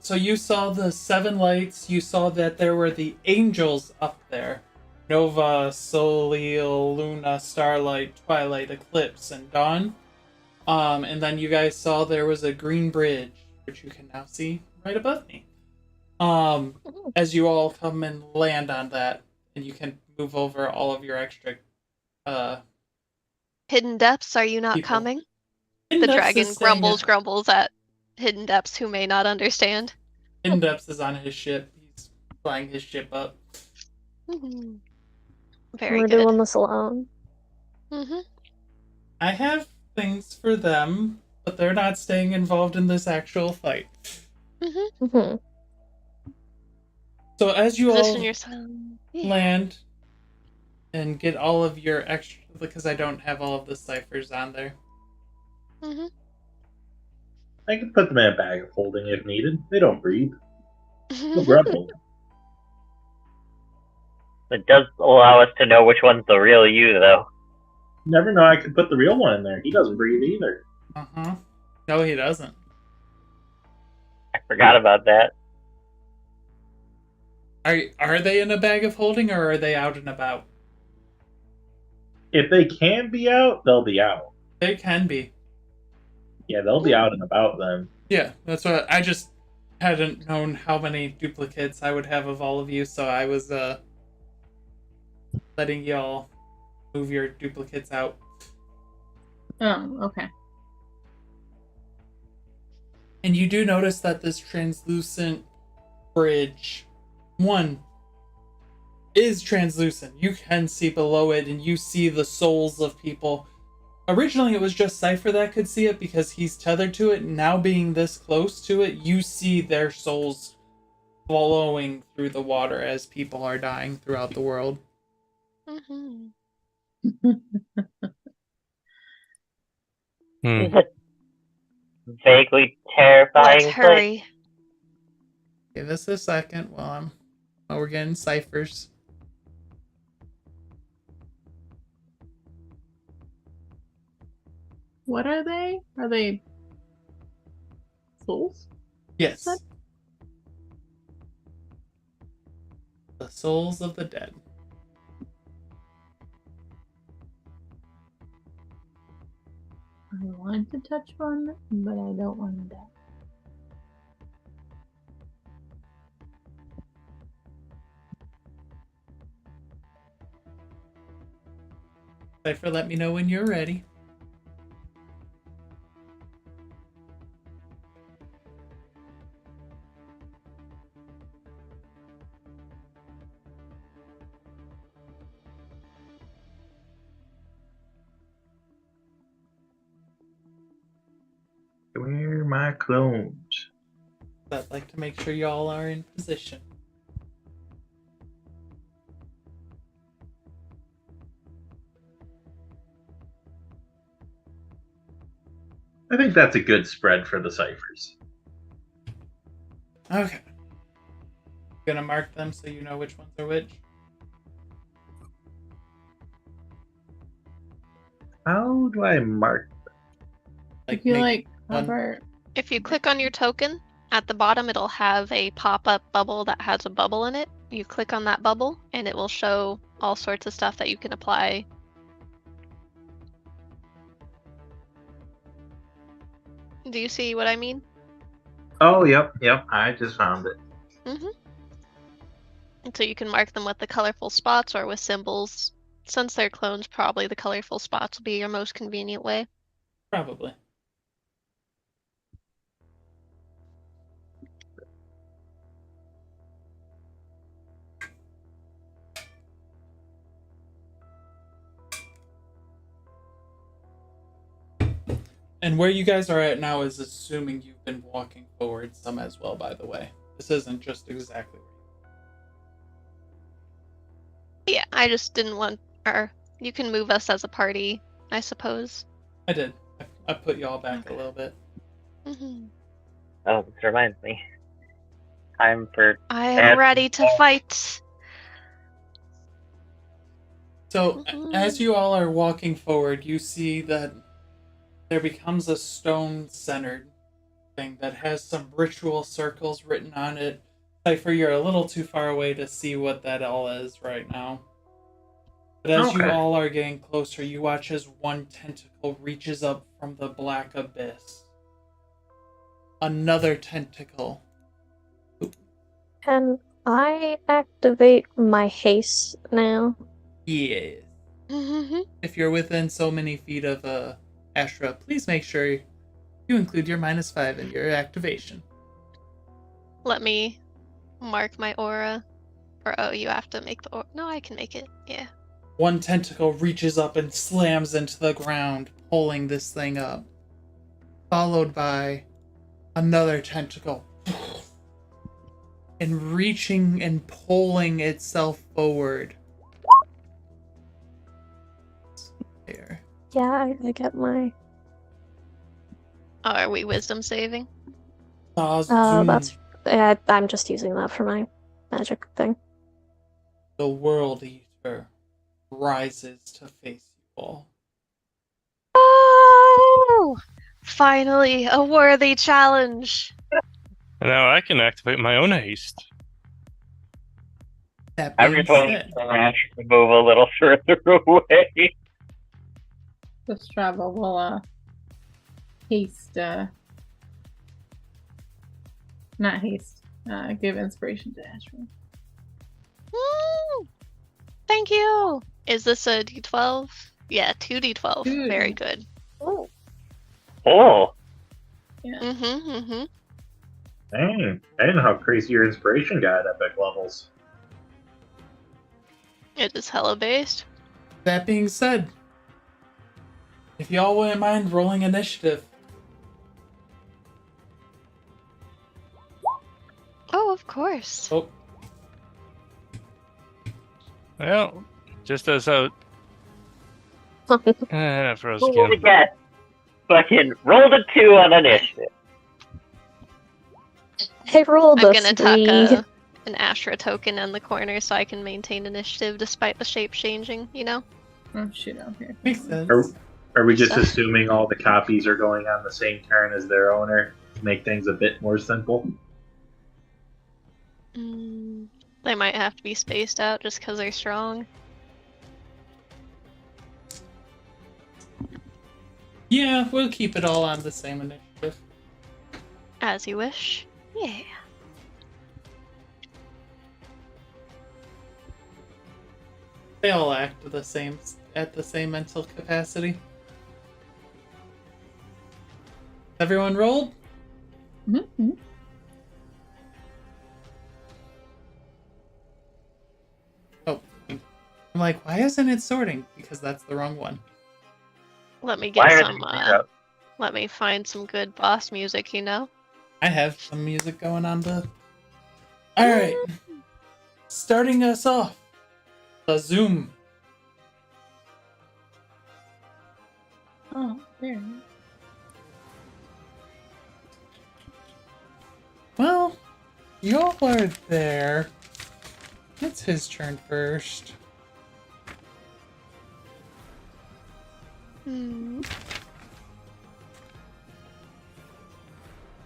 So you saw the 7 lights, you saw that there were the angels up there. Nova, Solil, Luna, Starlight, Twilight, Eclipse, and Dawn. And then you guys saw there was a green bridge, which you can now see right above me. As you all come and land on that, and you can move over all of your extra, Hidden depths, are you not People. coming? Hidden The Depths dragon is staying grumbles at hidden depths who may not understand. Hidden Depths is on his ship. He's flying his ship up. Mhm. Very We're good. doing this alone. Hmm. I have things for them, but they're not staying involved in this actual fight. Hmm. So as you all Position yourself. Yeah. land, and get all of your extra, because I don't have all of the ciphers on there. Mm-hmm. I can put them in a bag of holding if needed. They don't breathe. No grumble. It does allow us to know which one's the real you, though. Never know. I could put the real one in there. He doesn't breathe either. Uh-huh. No, he doesn't. I forgot about that. Are they in a bag of holding, or are they out and about? If they can be out, they'll be out. They can be. Yeah, they'll be out and about then. Yeah, that's what I just hadn't known how many duplicates I would have of all of you, so I was letting y'all move your duplicates out. Oh, okay. And you do notice that this translucent bridge, one, is translucent. You can see below it, and you see the souls of people. Originally, it was just Sifer that could see it because he's tethered to it. Now, being this close to it, you see their souls flowing through the water as people are dying throughout the world. Mm-hmm. Is it vaguely terrifying? Let's hurry. Give us a second while we're getting ciphers. What are they? Are they souls? Yes. What? The souls of the dead. I want to touch one, but I don't want to die. Sifer, let me know when you're ready. Where are my clones? I'd like to make sure y'all are in position. I think that's a good spread for the ciphers. Okay. Gonna mark them so you know which ones are which. How do I mark? If you make one- cover. If you click on your token, at the bottom it'll have a pop-up bubble that has a bubble in it. You click on that bubble and it will show all sorts of stuff that you can apply. Do you see what I mean? Oh, yep. I just found it. Mm-hmm. And so you can mark them with the colorful spots or with symbols. Since they're clones, probably the colorful spots will be your most convenient way. Probably. And where you guys are at now is assuming you've been walking forward some as well, by the way. This isn't just exactly where Yeah, I just didn't want, or you can move us as a party, I suppose. I did. I put y'all back a little bit. Mm-hmm. Oh, this reminds me. Time for I am ready to fight. So, as you all are walking forward, you see that there becomes a stone-centered thing that has some ritual circles written on it. Cypher, you're a little too far away to see what that all is right now. But as you all are getting closer, you watch as one tentacle reaches up from the black abyss. Another tentacle. Can I activate my haste now? Yes. Mm-hmm. If you're within so many feet of Ashra, please make sure you include your -5 in your activation. Let me mark my aura. Or, oh, you have to make the aura. No, I can make it. Yeah. One tentacle reaches up and slams into the ground, pulling this thing up. Followed by another tentacle. And reaching and pulling itself forward. Here. Yeah, I get my. Oh, are we wisdom saving? That's. I'm just using that for my magic thing. The World Eater rises to face you all. Oh! Finally, a worthy challenge. And now I can activate my own haste. That I'm being just waiting said, for Ash to move a little further away. This travel will haste not haste. Give inspiration to Ashra. Woo! Thank you. Is this a D12? Yeah, 2D12. Good. Very good. Oh. Oh, Yeah. Mm-hmm. Dang. I didn't know how crazy your inspiration got at epic levels. It is hella based. that being said, if y'all wouldn't mind rolling initiative. Oh, of course. Oh, Well, just as I froze who would again. get fucking rolled a 2 on initiative? I rolled I'm a gonna tuck 3. an Ashra token in the corner so I can maintain initiative despite the shape changing, you know? Oh shit out here. makes sense. Are we just So- assuming all the copies are going on the same turn as their owner to make things a bit more simple? They might have to be spaced out just because they're strong. Yeah, we'll keep it all on the same initiative. As you wish. Yeah. They all act at the same mental capacity. Everyone rolled? Mm-hmm. Oh, I'm like, why isn't it sorting? Because that's the wrong one. Let me Why get are some, they zero? let me find some good boss music, you know? I have some music going on the. Alright. Starting us off. Thauzum. Oh, there. Well, y'all are there. It's his turn first. Hmm.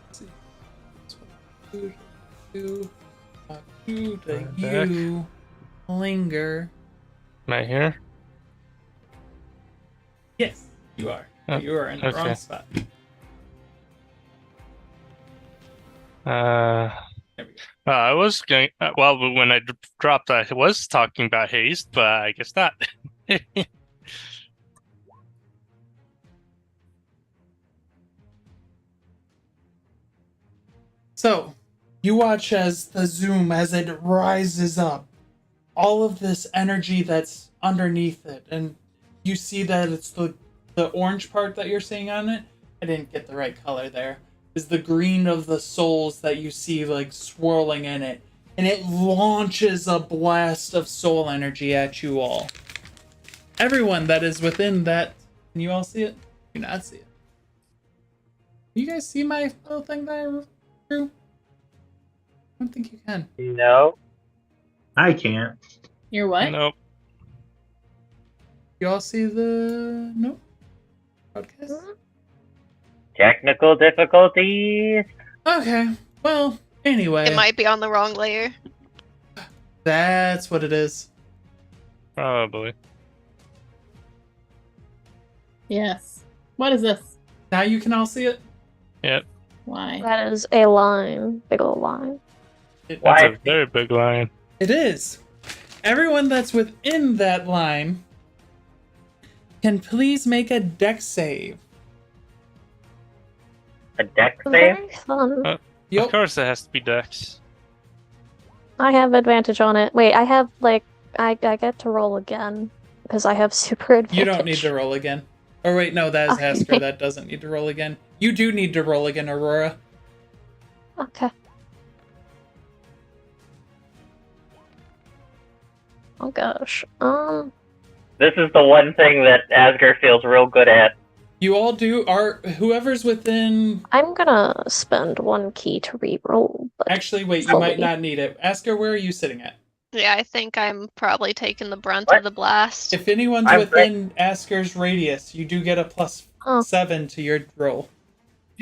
Let's see. That's what you to Right back. you. Linger. Am I here? Yes, you are. Oh, You are in the wrong okay. spot. There we go. I was going. Well, when I dropped, I was talking about haste, but I guess not. So, you watch as Thauzum, as it rises up, all of this energy that's underneath it, and you see that it's the orange part that you're seeing on it. I didn't get the right color there. Is the green of the souls that you see like swirling in it, and it launches a blast of soul energy at you all. Everyone that is within that, can you all see it? Do you not see it? You guys see my little thing that I drew? I don't think you can. No. I can't. You're what? Nope. You all see the nope podcast? Technical difficulties. Okay. Well, anyway, It might be on the wrong layer. that's what it is. Probably. Yes. What is this? Now you can all see it. Yep. Why? That is a line. Big old line. It, Why? That's a very big line. it is. Everyone that's within that line can please make a dex save. A deck save? Very fun. Yup. Of course, it has to be Dex. I have advantage on it. Wait, I have I get to roll again because I have super advantage. You don't need to roll again. Or wait, no, that is Okay. Hasker. That doesn't need to roll again. You do need to roll again, Aurora. Okay. Oh gosh. This is the one thing that Asger feels real good at. You all do. Whoever's within. I'm gonna spend 1 key to re-roll. But Actually, wait. You fully. might not need it. Asker, where are you sitting at? Yeah, I think I'm probably taking the brunt What? of the blast. If anyone's I'm within Asker's radius, you do get a +7 to your roll.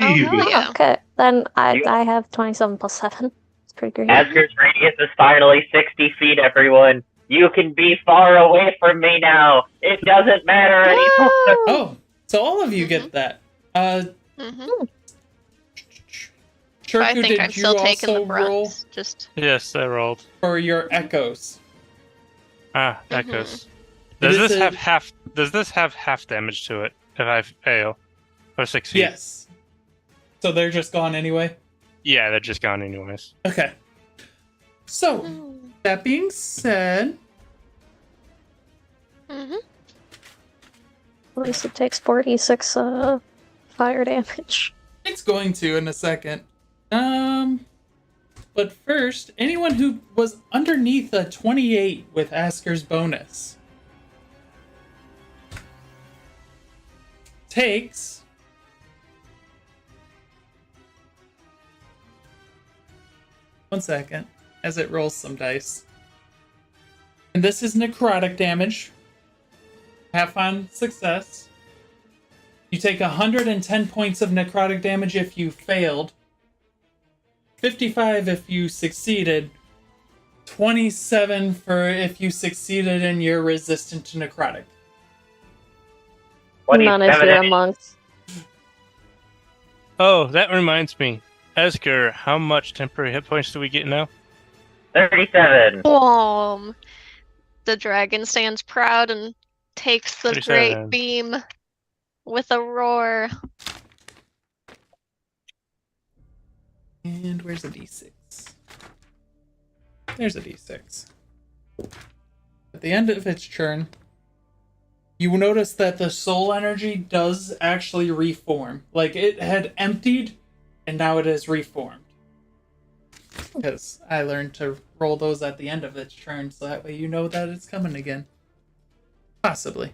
Oh, hell yeah. Okay, then You- I have 27 plus 7. It's pretty great. Asger's radius is finally 60 feet, everyone. You can be far away from me now. It doesn't matter anymore. Woo! Oh, so all of you get that. Mhm. But I Shirku, think did I'm you still taking the also roll brunt. Just Yes, I rolled. for your echoes? Echoes. It Does is this a- have half? Does this have half damage to it if I fail, or succeed? Yes. So they're just gone anyway? Yeah, they're just gone anyways. Okay. So, that being said, Mhm. At least it takes 46 fire damage. it's going to in a second. But first, anyone who was underneath a 28 with Asker's bonus takes 1 second as it rolls some dice. And this is necrotic damage. Half on success. You take 110 points of necrotic damage if you failed. 55 if you succeeded. 27 for if you succeeded and you're resistant to necrotic. None if 27 you're a monk. Oh, that reminds me. Esker, how much temporary hit points do we get now? 37. The dragon stands proud and takes the 37. great beam with a roar. And where's a d6? There's a d6. At the end of its turn, you will notice that the soul energy does actually reform. Like, it had emptied, and now it has reformed. Because I learned to roll those at the end of its turn, so that way you know that it's coming again. Possibly.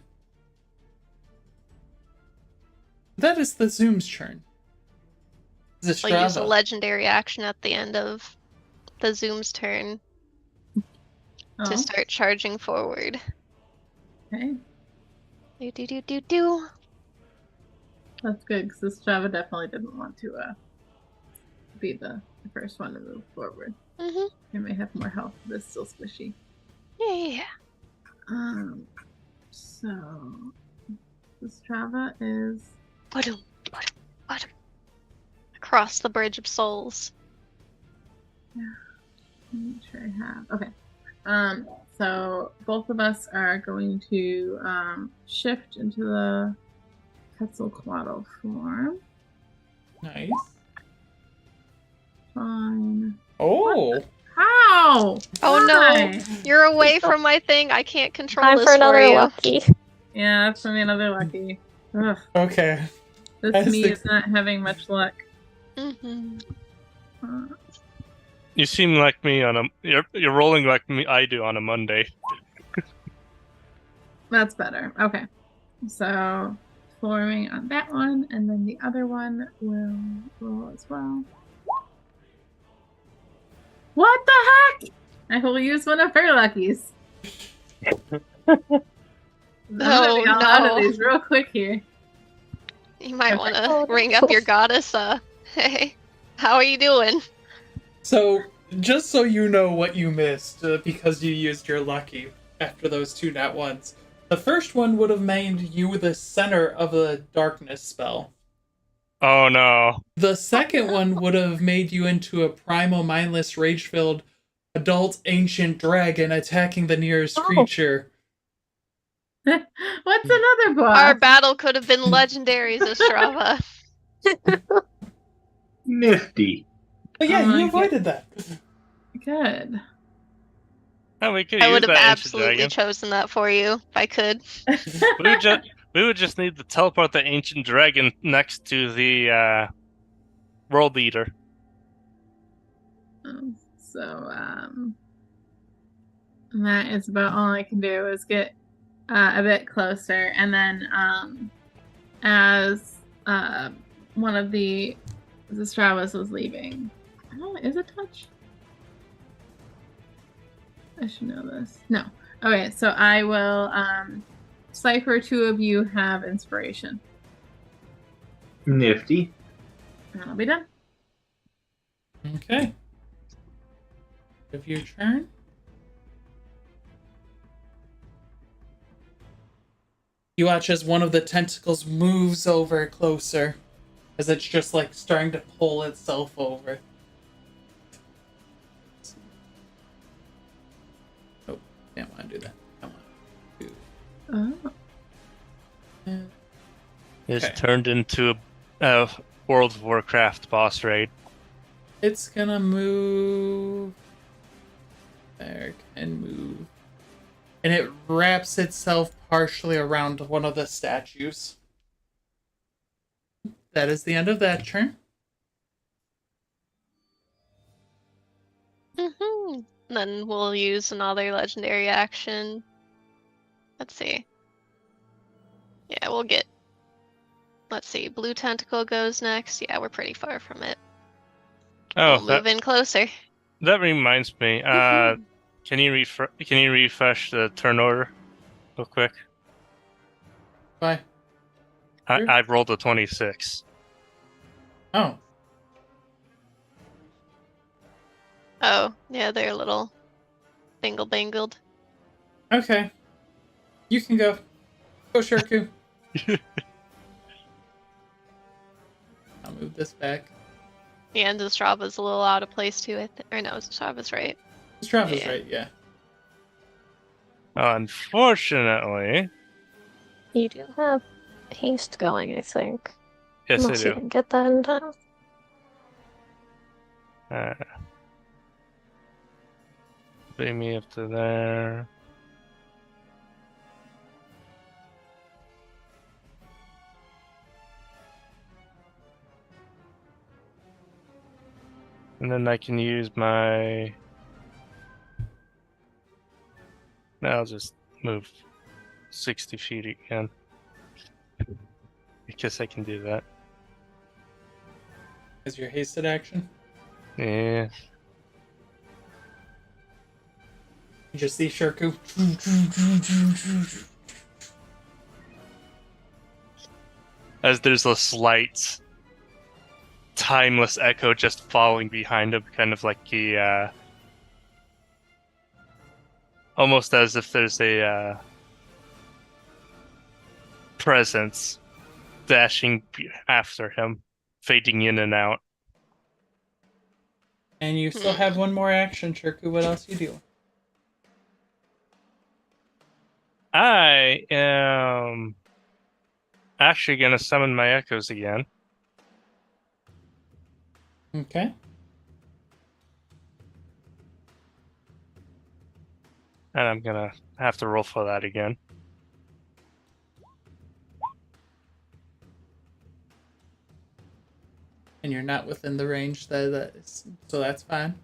That is the Zoom's turn. I'll use a Zistrava. legendary action at the end of the Zoom's turn Oh, to start charging forward. okay. Do. That's good, because this Java definitely didn't want to be the first one to move forward. Mm-hmm. It may have more health, but it's still squishy. Yeah. So this Java is Ba-dum. Across the Bridge of Souls. make sure I have okay. So both of us are going to shift into the Quetzalcoatl form. Nice. Fine. Oh! How? Oh no! Why? You're away from my thing. I can't control Time this for another you. lucky. Yeah, that's gonna be another lucky. Ugh, Okay. this That's me the- is not having much luck. Mm-hmm. Uh, You seem like me on a. You're rolling like me. I do on a Monday. That's better. Okay. So forming on that one, and then the other one will roll as well. What the heck? I will use one of her luckies. I'm gonna be all out no. of these real quick here. You might want Oh, to ring up your goddess. Hey, how are you doing? So, just so you know what you missed, because you used your lucky after those two nat ones, the first one would have made you the center of a darkness spell. Oh no. The second one would have made you into a primal, mindless, rage-filled adult ancient dragon attacking the nearest Oh. creature. What's another boss? Our battle could have been legendary, Zistrava. Nifty. But yeah, Oh, you I avoided that. Good. Oh, we could I use would have that ancient absolutely dragon. chosen that for you if I could. We would just need to teleport the ancient dragon next to the world leader. So that is about all I can do is get a bit closer, and then as one of the Stravas was leaving. Oh, is it touch? I should know this. No. Okay, so I will Sifer, 2 of you have inspiration. Nifty. And I'll be done. Okay. Of your turn. You watch as one of the tentacles moves over closer, as it's just like starting to pull itself over. Oh, didn't want to do that. I want to do. Oh. It's Okay. turned into a World of Warcraft boss raid. It's gonna move. There, can move. And it wraps itself partially around one of the statues. That is the end of that turn. Then we'll use another legendary action. Let's see. Yeah, we'll get. Let's see. Blue tentacle goes next. Yeah, we're pretty far from it. Oh, We'll move in closer. that reminds me. Can you refresh the turn order real quick? Bye. Sure. I've rolled a 26. Oh, Oh, yeah, they're a little bingled. okay. You can go. Go, Shirku. I'll move this back. Yeah, and Strava's a little out of place too. Or no, Strava's right. Strava's Yeah. right, yeah. Unfortunately, You do have haste going, I think. yes, I Unless you do. didn't get that in time. Bring me up to there. And then I can use my... Now I'll just move 60 feet again. I guess I can do that. Is your hasted action? Yeah. You just see Shirku. As there's a slight timeless echo just falling behind him, kind of like he, almost as if there's a presence dashing after him, fading in and out. And you still have one more action, Shirku. What else you do? I am actually gonna summon my echoes again. Okay. And I'm gonna have to roll for that again. And you're not within the range that is, so that's fine.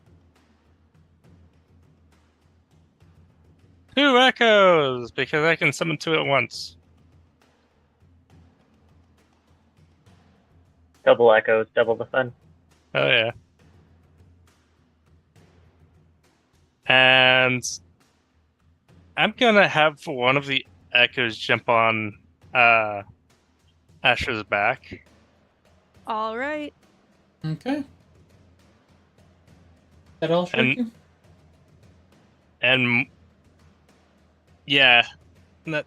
2 echoes, because I can summon 2 at once. Double echoes, double the fun. Oh yeah. And I'm gonna have one of the echoes jump on Asher's back. All right. Okay. That all, Shirku? And yeah, that's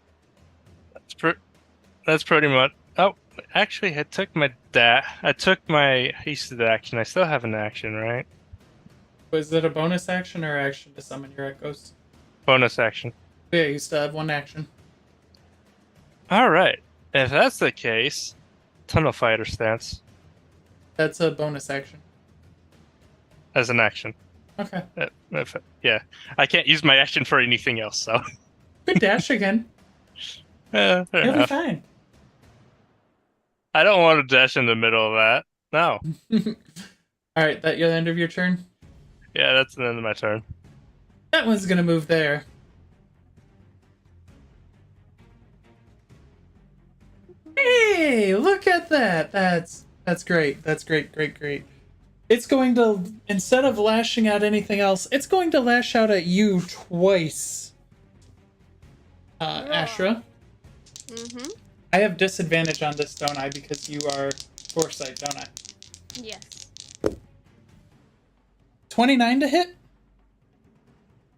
pretty much. Oh, actually, I took my hasted action. I still have an action, right? Was it a bonus action or action to summon your echoes? Bonus action. Yeah, you still have one action. All right. If that's the case, Tunnel Fighter stance That's a bonus action. as an action. Okay. Yeah, I can't use my action for anything else, so. Good dash again. Fair You'll be enough. fine. I don't want to dash in the middle of that. No. Alright, that the end of your turn? Yeah, that's the end of my turn. That one's gonna move there. Hey, look at that. That's great. That's great. It's going to, instead of lashing out anything else, it's going to lash out at you twice. Ashra. Mm-hmm. I have disadvantage on this, don't I? Because you are foresight, don't I? Yes. 29 to hit?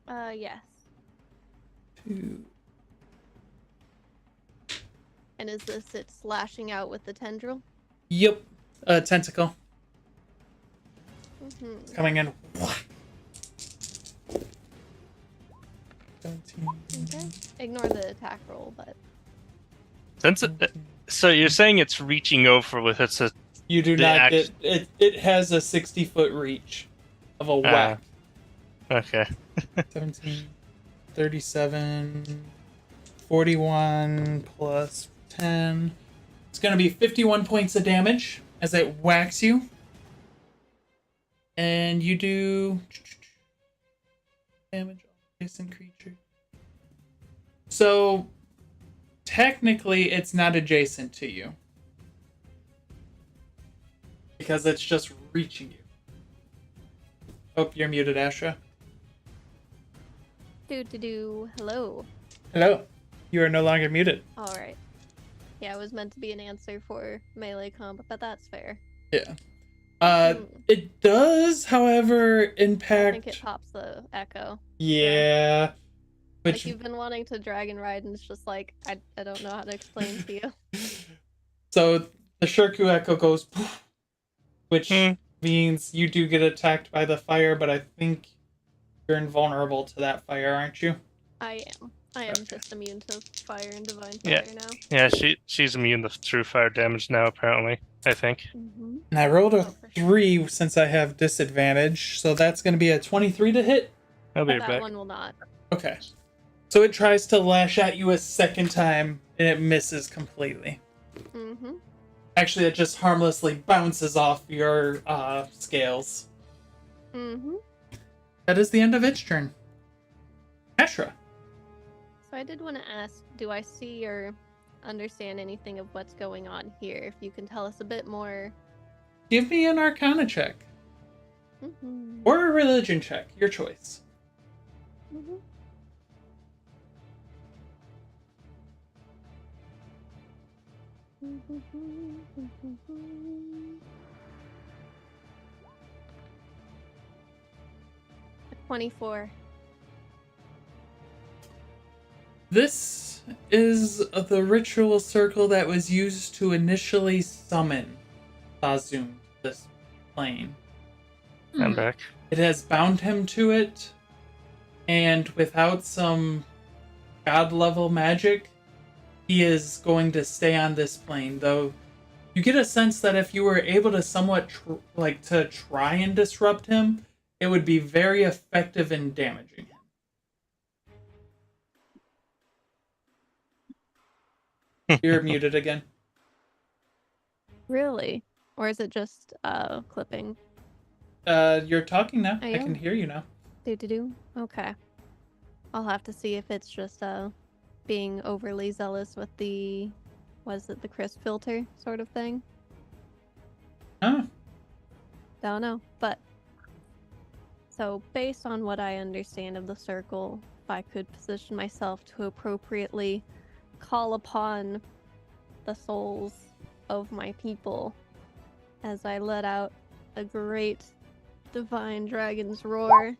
Yes. 2. And is this it slashing out with the tendril? Yep. Tentacle. Mm-hmm. Coming in. 17. Okay. Ignore the attack roll, but Since so you're saying it's reaching over with its You do The not act- get it has a 60-foot reach of a whack. okay. 17, 37, 41 plus 10. It's going to be 51 points of damage as it whacks you. And you do damage on adjacent creature. So technically it's not adjacent to you, because it's just reaching you. Oh, you're muted, Asha. Hello. Hello. You are no longer muted. All right. Yeah, it was meant to be an answer for melee combat, but that's fair. Yeah. Hmm. It does, however, I impact. think it pops the echo. Yeah. Like Which you've been wanting to dragon ride, and it's just like I don't know how to explain to you. so the Shirku Echo goes poof, which means you do get attacked by the fire, but I think you're invulnerable to that fire, aren't you? I am. I am just immune to fire and divine Yeah. fire now. Yeah, she's immune to true fire damage now, apparently. I think. Mm-hmm. And I rolled a Oh, for sure. 3 since I have disadvantage, so that's going to be a 23 to hit. I'll be That right back. one will not. Okay. So it tries to lash at you a second time, and it misses completely. Mm-hmm. Actually, it just harmlessly bounces off your scales. Mm-hmm. That is the end of its turn. Ashra. So I did want to ask, do I see or understand anything of what's going on here? If you can tell us a bit more. Give me an Arcana check. Mm-hmm. Or a religion check. Your choice. Mm-hmm. Mm-hmm. 24. This is the ritual circle that was used to initially summon Thauzum to this plane. I'm back. It has bound him to it, and without some god-level magic, he is going to stay on this plane, though you get a sense that if you were able to somewhat try and disrupt him, it would be very effective in damaging him. You're muted again. Really? Or is it just clipping? You're talking now. I I am? can hear you now. Do. Okay. I'll have to see if it's just being overly zealous with the the crisp filter sort of thing. Huh. Don't know. But so based on what I understand of the circle, if I could position myself to appropriately call upon the souls of my people as I let out a great divine dragon's roar.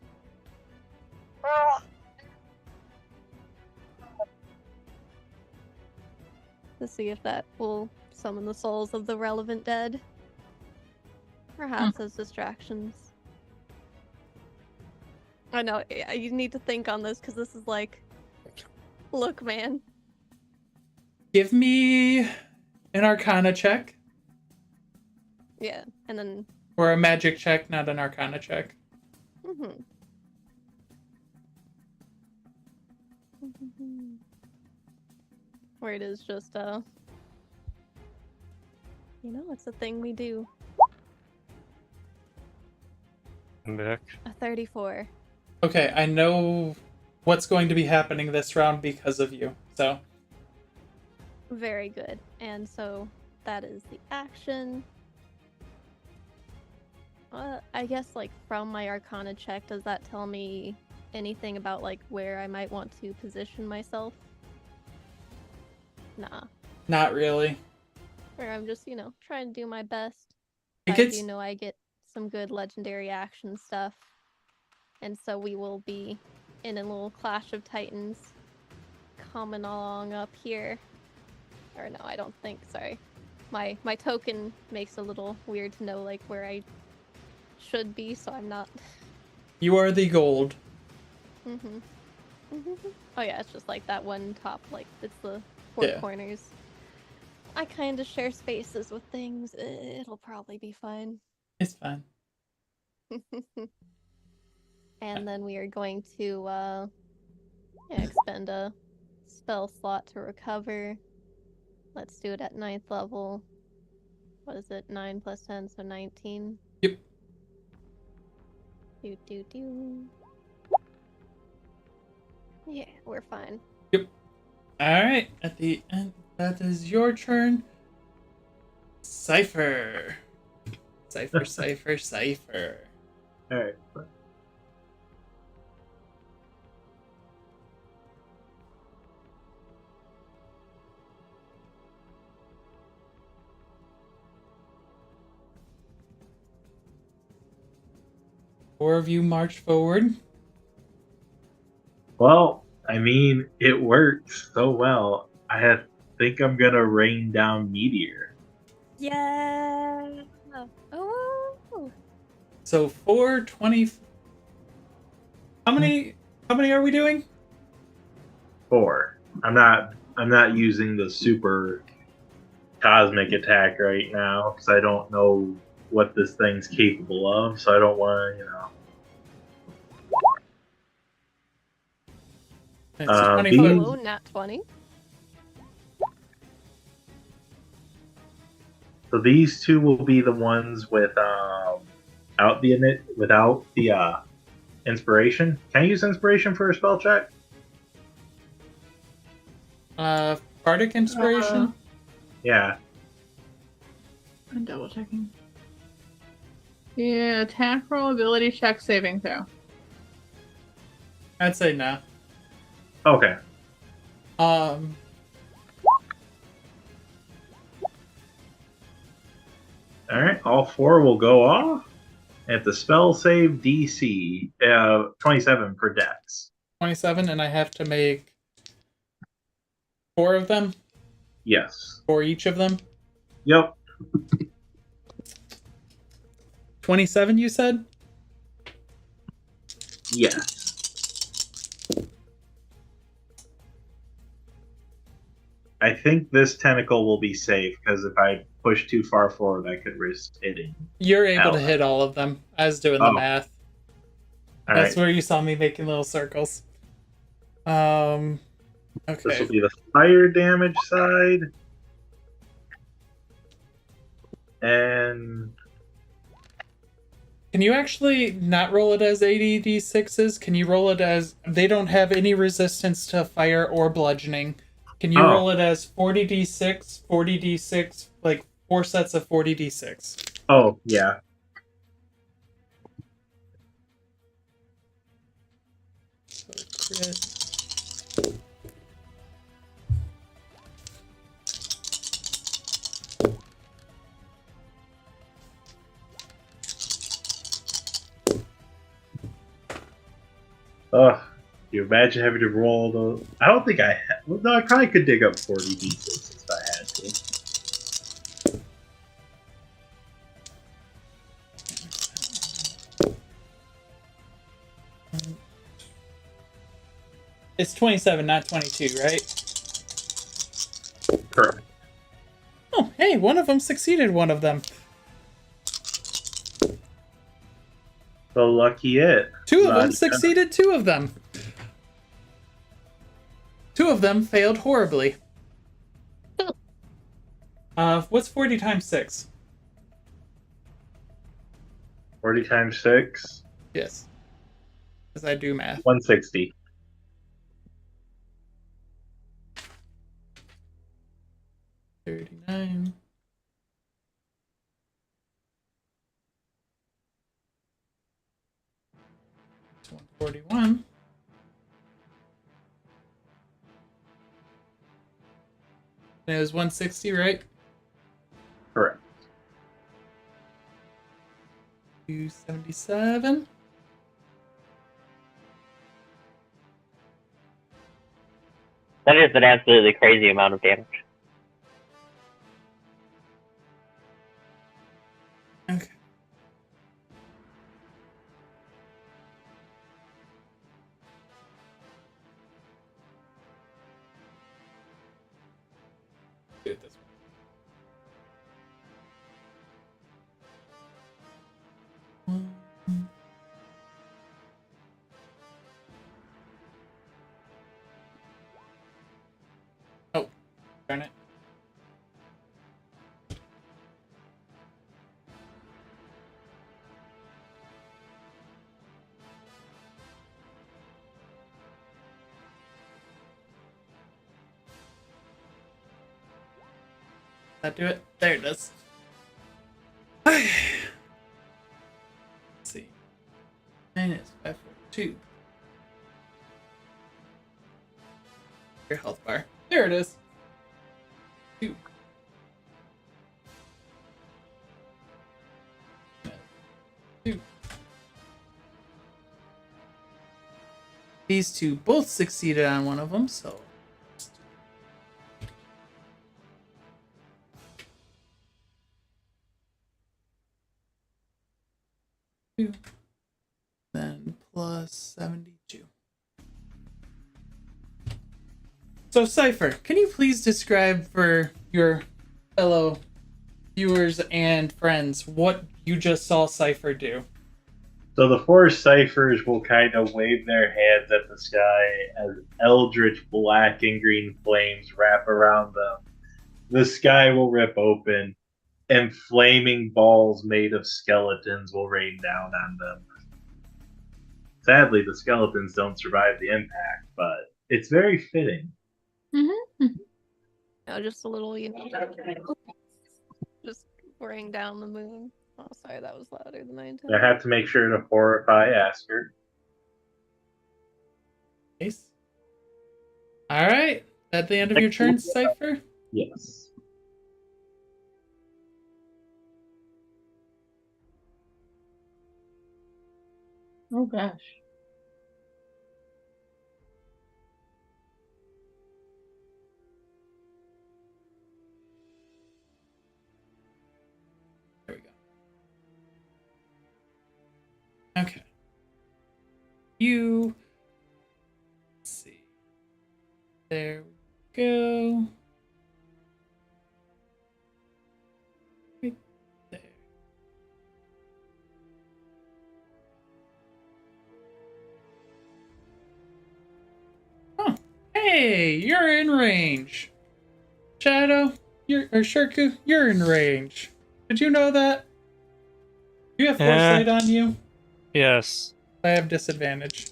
To see if that will summon the souls of the relevant dead. Perhaps as distractions. I know, you need to think on this because this is like, look, man. Give me an Arcana check. Yeah, and then. Or a magic check, not an Arcana check. Mm-hmm. Where it is just, it's a thing we do. I'm back. A 34. Okay, I know what's going to be happening this round because of you, so. Very good. And so that is the action. I guess, like, from my Arcana check, does that tell me anything about, like, where I might want to position myself? Nah. Not really. Where I'm just, trying to do my best. It I gets do know I get some good legendary action stuff. And so we will be in a little clash of titans coming along up here. Or no, I don't think, sorry. My token makes a little weird to know, like, where I should be, so I'm not. You are the gold. Oh yeah, it's just like that one top, like, it's the four corners. I kind of share spaces with things. It'll probably be fine. It's fine. And then we are going to expend a spell slot to recover. Let's do it at 9th level. What is it? 9 plus 10, so 19. Yep. Do. Yeah, we're fine. Yep. Alright, at the end, that is your turn. Sifer. Sifer. Alright. Four of you march forward. Well, I mean, it worked so well. I think I'm gonna rain down meteor. Yeah. Oh. So 420. How many are we doing? 4. I'm not using the super cosmic attack right now because I don't know what this thing's capable of, so I don't want to, It's Uh, 24. these- Oh, nat 20. So these two will be the ones without the inspiration. Can I use inspiration for a spell check? Bardic inspiration? Yeah. I'm double checking. Yeah, attack roll, ability check, saving throw. I'd say no. Okay. Alright, all 4 will go off. At the spell save DC, 27 for dex. 27, and I have to make 4 of them? Yes. 4 each of them? Yep. 27, you said? Yes. I think this tentacle will be safe, because if I push too far forward, I could risk hitting. You're able to hit all of them. I was doing the math. That's where you saw me making little circles. Okay. This will be the fire damage side. And Can you actually not roll it as 80d6s? Can you roll it as... They don't have any resistance to fire or bludgeoning. Can you roll it as 40d6, 40d6, like 4 sets of 40d6? oh, yeah. So crit. Ugh. You imagine having to roll the... I don't think I... Well, no, I probably could dig up 40 d6 if I had to. It's 27, not 22, right? Correct. Oh, hey, one of them succeeded one of them. So lucky it. 2 of them succeeded 2 of them. 2 of them failed horribly. What's 40 times 6? 40 times 6? Yes. Because I do math. 160. $39. 41. And it was 160, right? Correct. 277. That is an absolutely crazy amount of damage. Okay. Do it this way. Oh, darn it. That do it? There it does. Let's see. Minus 542. Your health bar. There it is. 2. Two. These two both succeeded on one of them, so. Then plus 72. So, Sifer, can you please describe for your fellow viewers and friends what you just saw Sifer do? So the 4 ciphers will kind of wave their hands at the sky as eldritch black and green flames wrap around them. The sky will rip open, and flaming balls made of skeletons will rain down on them. Sadly, the skeletons don't survive the impact, but it's very fitting. Mm-hmm. No, just a little, just pouring down the moon. Oh, sorry, that was louder than I intended. I have to make sure to horrify Asker. Nice. Alright. At the end of your turn, Sifer? Yes. Oh gosh. There we go. Okay. Let's see. There we go. Right there. Oh, hey, you're in range. Shadow, Shirku, you're in range. Did you know that? Do you have foresight on you? Yes. I have disadvantage.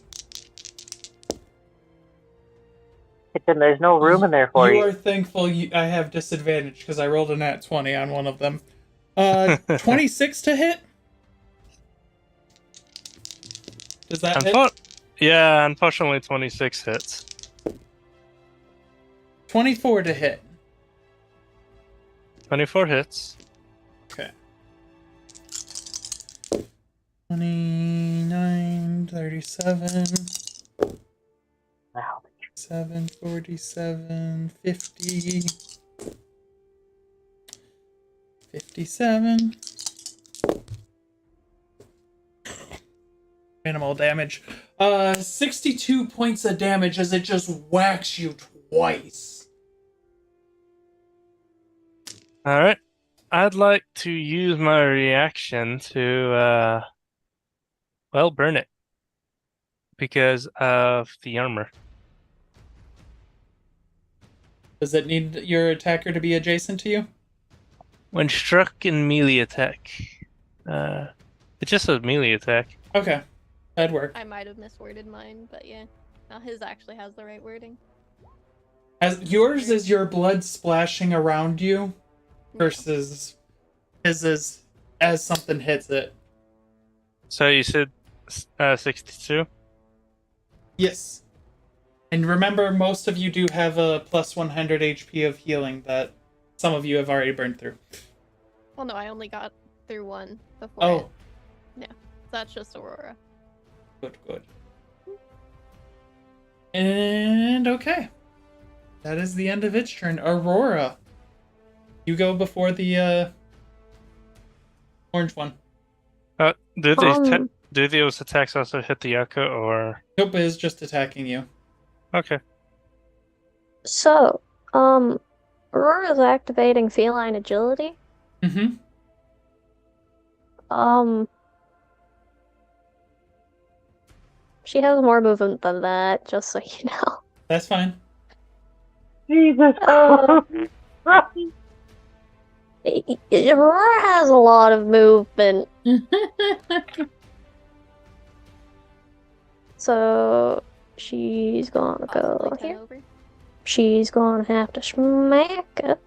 Then there's no room in there for You you. are thankful I have disadvantage because I rolled a nat 20 on one of them. 26 to hit? Does that hit? Yeah, unfortunately 26 hits. 24 to hit. 24 hits. Okay. 29, 37, Wow. 7, 47, 50, 57. Minimal damage. 62 points of damage as it just whacks you twice. Alright. I'd like to use my reaction to, burn it. Because of the armor. Does it need your attacker to be adjacent to you? When struck in melee attack. It just says melee attack. Okay. That'd work. I might have misworded mine, but yeah. Now his actually has the right wording. As yours is your blood splashing around you versus his is as something hits it. So you said 62? Yes. And remember, most of you do have a plus 100 HP of healing that some of you have already burned through. Well, no, I only got through one before. Oh. That's just Aurora. Good. And okay. That is the end of its turn. Aurora. You go before the orange one. Do those attacks also hit the Echo, or? Nope, it is just attacking you. Okay. So, Aurora's activating feline agility. Mm-hmm. She has more movement than that, just so you know. That's fine. Jesus Uh, Christ. Aurora has a lot of movement, so she's gonna go Possibly 10 here. over. She's gonna have to smack it.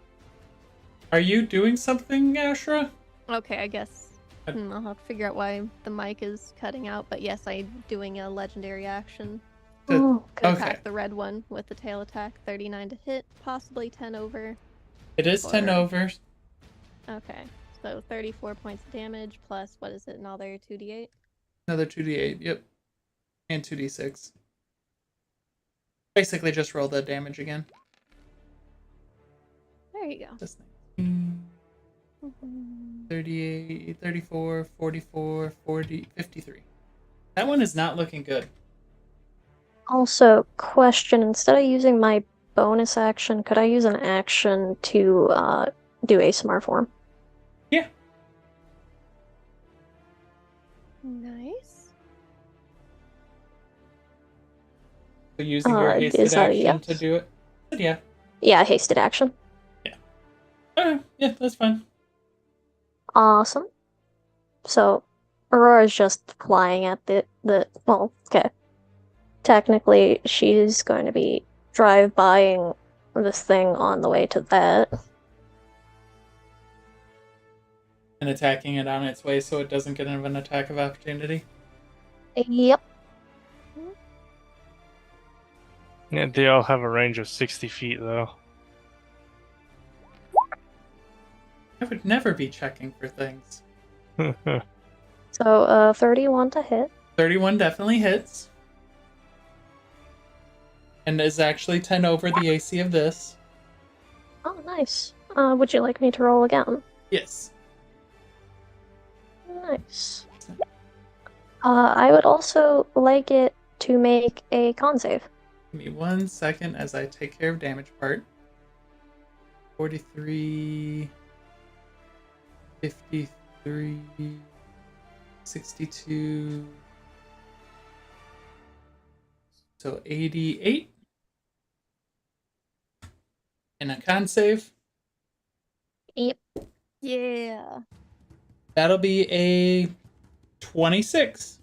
Are you doing something, Ashra? Okay, I guess. I'll have to figure out why the mic is cutting out, but yes, I'm doing a legendary action. Oh, To Okay. attack the red one with the tail attack. 39 to hit, possibly 10 over. It is 10 Or- over. Okay, so 34 points of damage plus, what is it, another 2d8? Another 2d8, yep. And 2d6. Basically just roll the damage again. There you go. Just 19, 38, 34, 44, 40, 53. That one is not looking good. Also, question, instead of using my bonus action, could I use an action to do ASMR form? Yeah. Nice. So using your hasted is that a action yes? to do it. But yeah. Yeah, hasted action. Okay, yeah, that's fine. Awesome. So, Aurora's just flying at well, okay. Technically, she's going to be drive-bying this thing on the way to that. And attacking it on its way so it doesn't get an attack of opportunity. Yep. Yeah, they all have a range of 60 feet, though. I would never be checking for things. So, 31 to hit. 31 definitely hits. And is actually 10 over the AC of this. Oh, nice. Would you like me to roll again? Yes. Nice. I would also like it to make a con save. Give me 1 second as I take care of damage part. 43, 53, 62. So 88. And a con save. Yep. Yeah. That'll be a 26.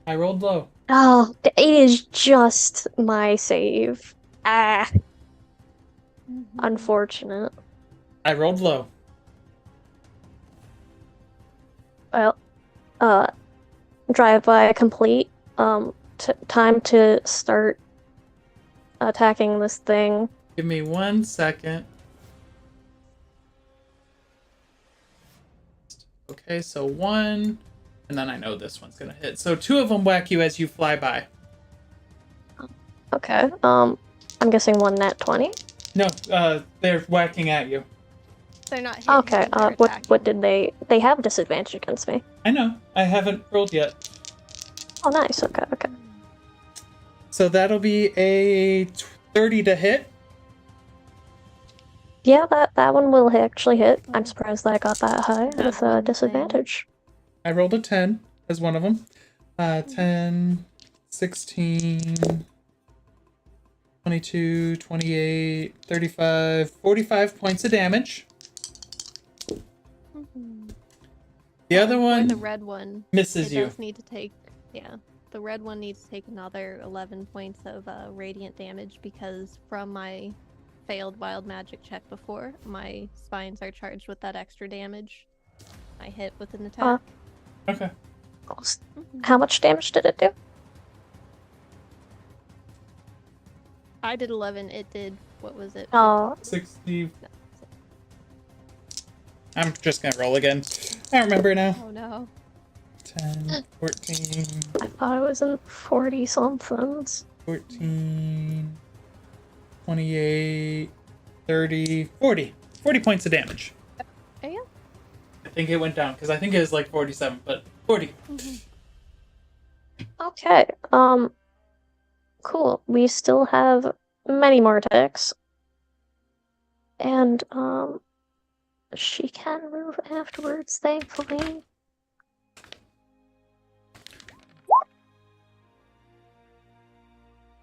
I rolled low. Oh, it is just my save. Unfortunate. I rolled low. Well, drive-by complete. Time to start attacking this thing. Give me 1 second. Okay, so 1, and then I know this one's gonna hit. So 2 of them whack you as you fly by. Okay, I'm guessing one nat 20. No, they're whacking at you. They're not hitting. Okay, they're what attacking. did they have disadvantage against me? I know. I haven't rolled yet. Oh, nice. Okay. So that'll be a 30 to hit. Yeah, that one will actually hit. I'm surprised that I got that high with one disadvantage. I rolled a 10 as one of them. 10, 16, 22, 28, 35, 45 points of damage. The other For one the red one misses it you. does need to take, the red one needs to take another 11 points of radiant damage because from my failed wild magic check before, my spines are charged with that extra damage. I hit with an attack. Okay. How much damage did it do? I did 11. It did, what was it? Oh, 60. I'm just gonna roll again. I don't remember now. Oh no. 10, 14, I thought it was in 40 somethings. 14, 28, 30, 40. 40 points of damage. Yeah. I think it went down because I think it was like 47, but 40. Okay, cool. We still have many more ticks. And, she can move afterwards, thankfully.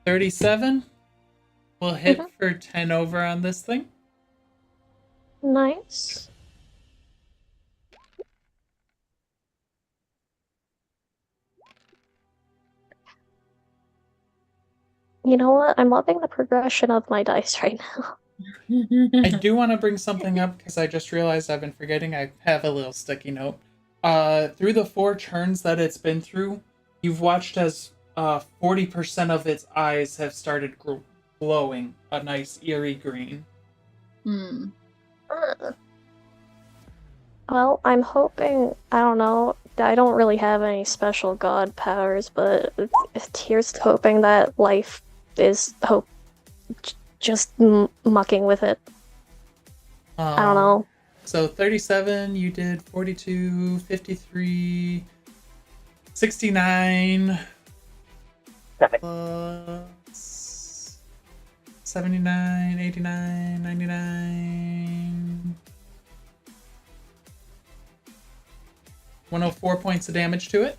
$37. We'll hit for 10 over on this thing. Nice. You know what? I'm loving the progression of my dice right now. I do want to bring something up because I just realized I've been forgetting. I have a little sticky note. Through the 4 turns that it's been through, you've watched as 40% of its eyes have started glowing a nice eerie green. Well, I'm hoping, I don't know, I don't really have any special god powers, but here's to hoping that life is just mucking with it. I don't know. So 37, you did 42, 53, 69, plus 79, 89, 99, 104 points of damage to it.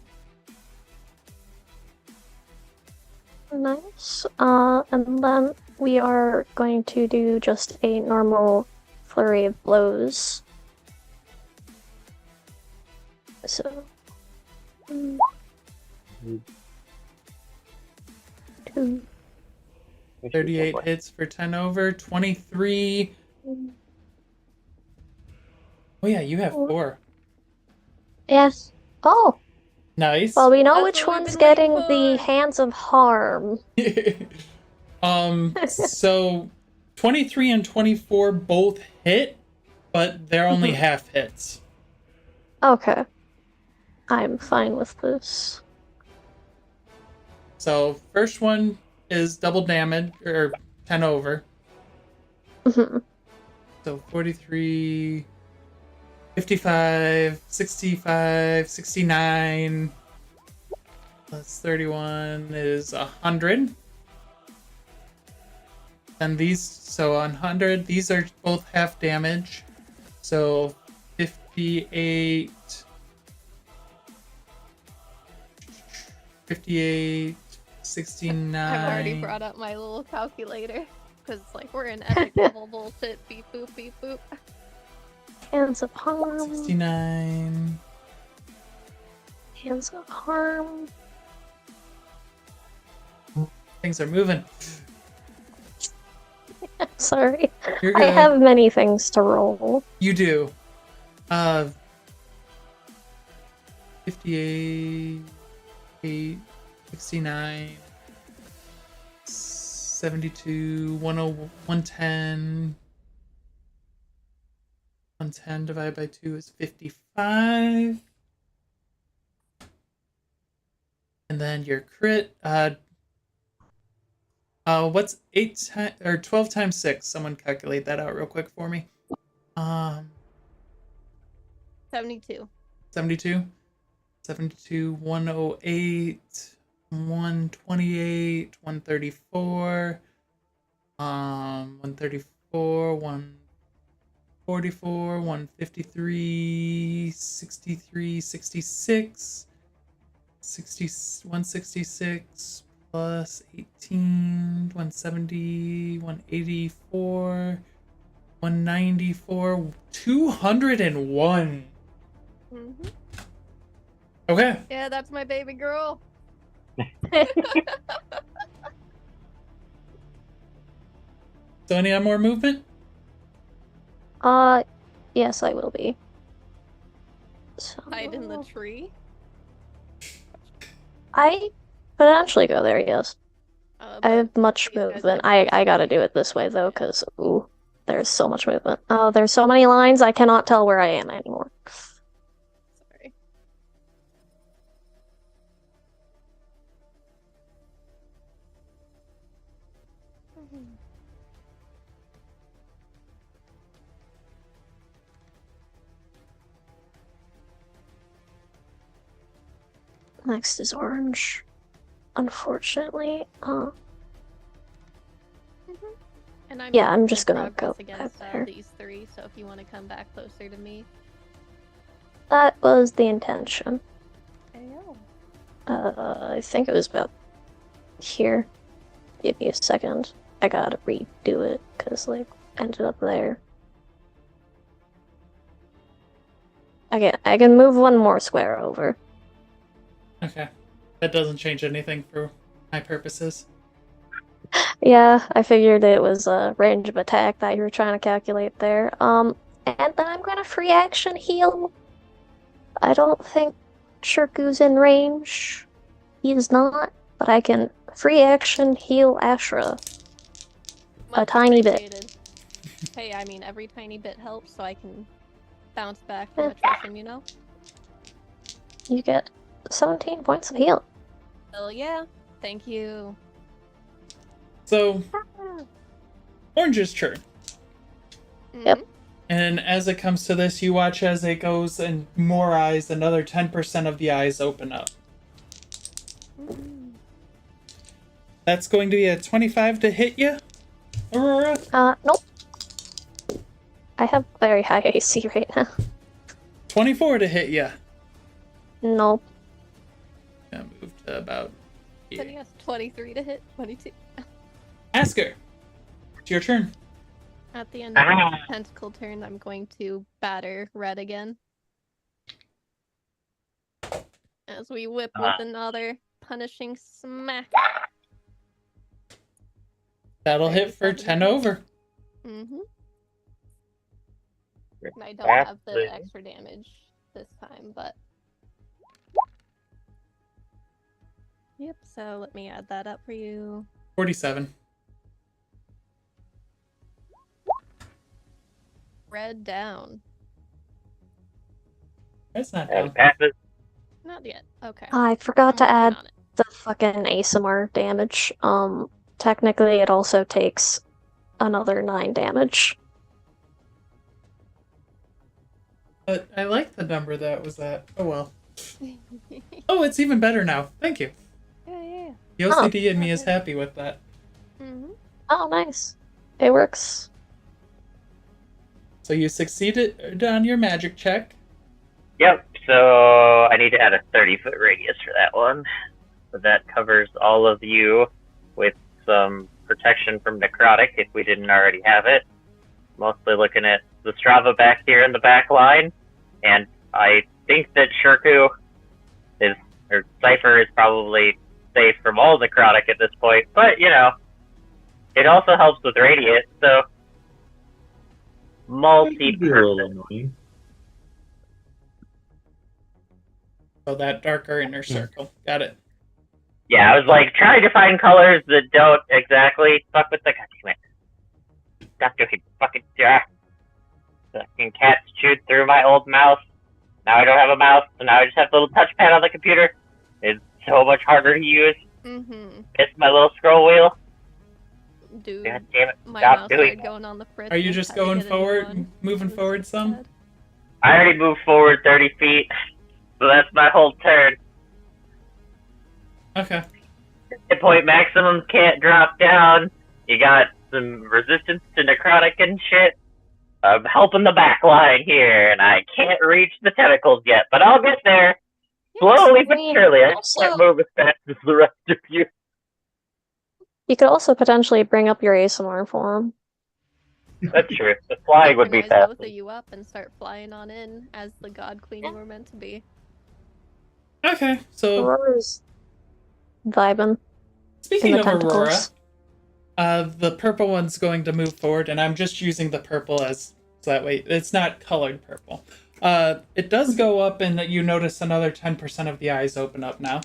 Nice. And then we are going to do just a normal flurry of blows. So, 2. 38 hits for 10 over, 23. Oh yeah, you have 4. Yes. Oh, Nice. well, we know That's which what we've one's been waiting getting the for. hands of harm. So 23 and 24 both hit, but they're only half hits. Okay. I'm fine with this. So first one is double damage, or 10 over. Mhm. So 43, 55, 65, 69, plus 31 is 100. And these, so on 100, these are both half damage. So 58, 58, 69. I've already brought up my little calculator because like we're in epic level bullshit. Beep boop beep boop. Hands of harm. 69. Hands of harm. Things are moving. Sorry. You're I good. have many things to roll. You do. 58, 8, 69, 72, 110. 110 divided by 2 is 55. And then your crit, what's 8 times or 12 times 6? Someone calculate that out real quick for me. 72. 72. 72, 108, 128, 134, 134, 144, 153, 63, 66, 166 plus 18, 170, 184, 194, 201. Mm-hmm. Okay. Yeah, that's my baby girl. So any more movement? Yes, I will be. So... Hide in the tree. I potentially go there, yes. I But have much these guys movement. are I gotta do it this way, though, because, ooh, there's so much movement. Oh, there's so many lines, I cannot tell where I am anymore. Sorry. Next is orange. Unfortunately, And I'm Yeah, I'm making just gonna progress go against back there. these three. So if you want to come back closer to me, that was the intention. Ayo. I think it was about here. Give me a second. I gotta redo it, because, like, ended up there. I can move one more square over. Okay. That doesn't change anything for my purposes. Yeah, I figured it was a range of attack that you were trying to calculate there. And then I'm gonna free action heal. I don't think Shirku's in range. He is not, but I can free action heal Ashra. A Much tiny bit. appreciated. Hey, I mean, every tiny bit helps, so I can bounce back from attrition, you know? You get 17 points of heal. Hell yeah. Thank you. So, Orange's turn. Yep. And as it comes to this, you watch as it goes and more eyes, another 10% of the eyes open up. That's going to be a 25 to hit you, Aurora? Nope. I have very high AC right now. 24 to hit you. Nope. Gonna move to about Then he here. has 23 to hit, 22. Asker, it's your turn. At the end of the tentacle turn, I'm going to batter red again. As we whip with another punishing smack. That'll hit for 10 over. Mm-hmm. And I don't have the extra damage this time, but... Yep, so let me add that up for you. 47. Red down. That's not That down. passes. Not yet. Okay. I forgot to I'm add working on it. the fucking ASMR damage. Technically it also takes another 9 damage. But I like the number that was at. Oh well. Oh, it's even better now. Thank you. Yeah. The OCD in me is happy with that. Mm-hmm. Oh, nice. It works. So you succeeded on your magic check. Yep, so I need to add a 30-foot radius for that one. So that covers all of you with some protection from necrotic if we didn't already have it. Mostly looking at the Strava back here in the back line. And I think that Shirku is, or Sifer is probably safe from all necrotic at this point. But, you know, it also helps with radius, so It could be a little multi-purpose. annoying. So that darker inner circle. Got it. Yeah, I was like trying to find colors that don't exactly fuck with the. God damn it! Stop doing fucking fucking cats chewed through my old mouse. Now I don't have a mouse, so now I just have the little touchpad on the computer. It's so much harder to use. Mm-hmm. It's my little scroll wheel. Dude, God damn it! my Stop mouse doing started going on the fritz. Are you and just had to going get a new forward, one. moving forward some? Sad. I already moved forward 30 feet, so that's my whole turn. Okay. Hit point maximums can't drop down. You got some resistance to necrotic and shit. I'm helping the back line here, and I can't reach the tentacles yet, but I'll get there. Slowly but surely. I just can't move as fast as the rest of you. You could also potentially bring up your ASMR for him. That's true. The flying would be Synchronize fast. both of you up and start flying on in as the God Queen you were meant to be. Okay, so Aurora's vibing in speaking the of Aurora, tentacles. the purple one's going to move forward, and I'm just using the purple as so that way it's not colored purple. It does go up, and you notice another 10% of the eyes open up now.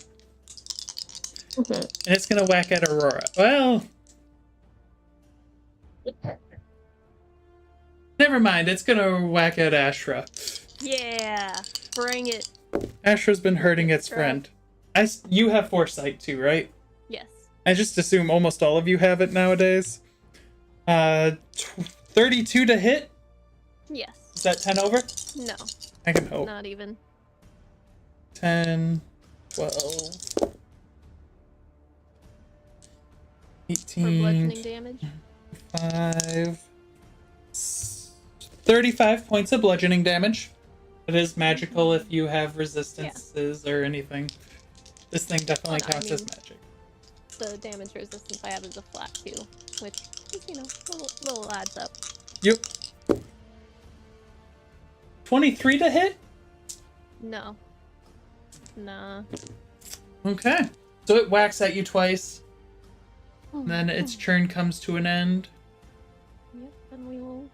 Mhm. And it's gonna whack at Aurora. Well, never mind. It's gonna whack at Ashra. Yeah, bring it. Ashra's been hurting its Right. friend. You have foresight too, right? Yes. I just assume almost all of you have it nowadays. 32 to hit? Yes. Is that 10 over? No, I can hope. not even. 10, 12, For 18, bludgeoning damage. 5, 35 points of bludgeoning damage. It is magical if you have resistances or anything. This thing definitely Oh, no, I counts as mean- magic. The damage resistance I have is a flat 2, which is, little adds up. Yep. 23 to hit? No. Nah. Okay. So it whacks at you twice, and then its turn comes to an end. Yep, and we will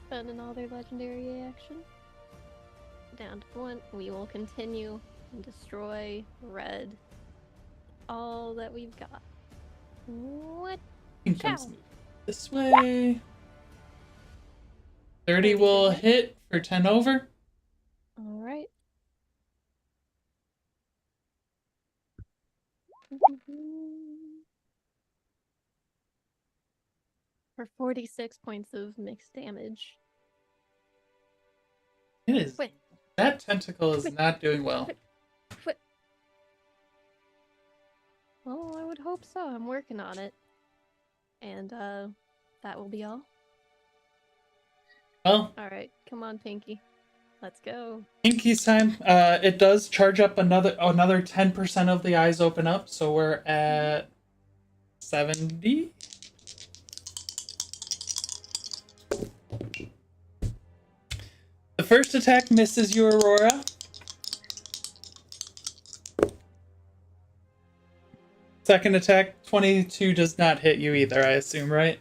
spend another legendary action. Down to 1. We will continue and destroy red. All that we've got. What? It comes Ciao. this way. 30 will hit for 10 over. Alright. For 46 points of mixed damage. It is. Wait. That tentacle is not doing well. Well, I would hope so. I'm working on it. And, that will be all. Well, Alright, come on, Pinky. Let's go. Pinky's time. It does charge up another 10% of the eyes open up, so we're at 70. The first attack misses you, Aurora. Second attack, 22 does not hit you either, I assume, right?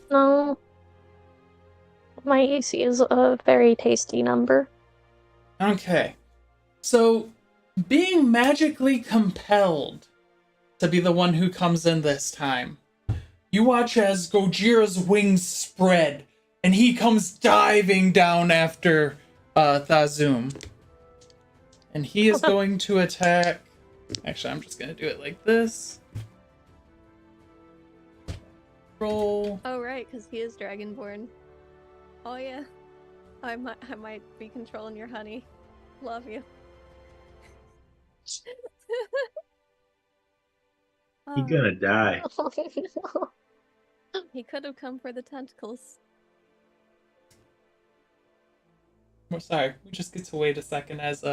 No. My AC is a very tasty number. Okay. So, being magically compelled to be the one who comes in this time, you watch as Gojira's wings spread, and he comes diving down after Thauzum. And he is going to attack... Actually, I'm just going to do it like this. Roll. Oh, right, because he is Dragonborn. Oh, yeah. I might be controlling your honey. Love you. He's gonna die. Oh, no. He could have come for the tentacles. Oh, sorry, we just get to wait a second as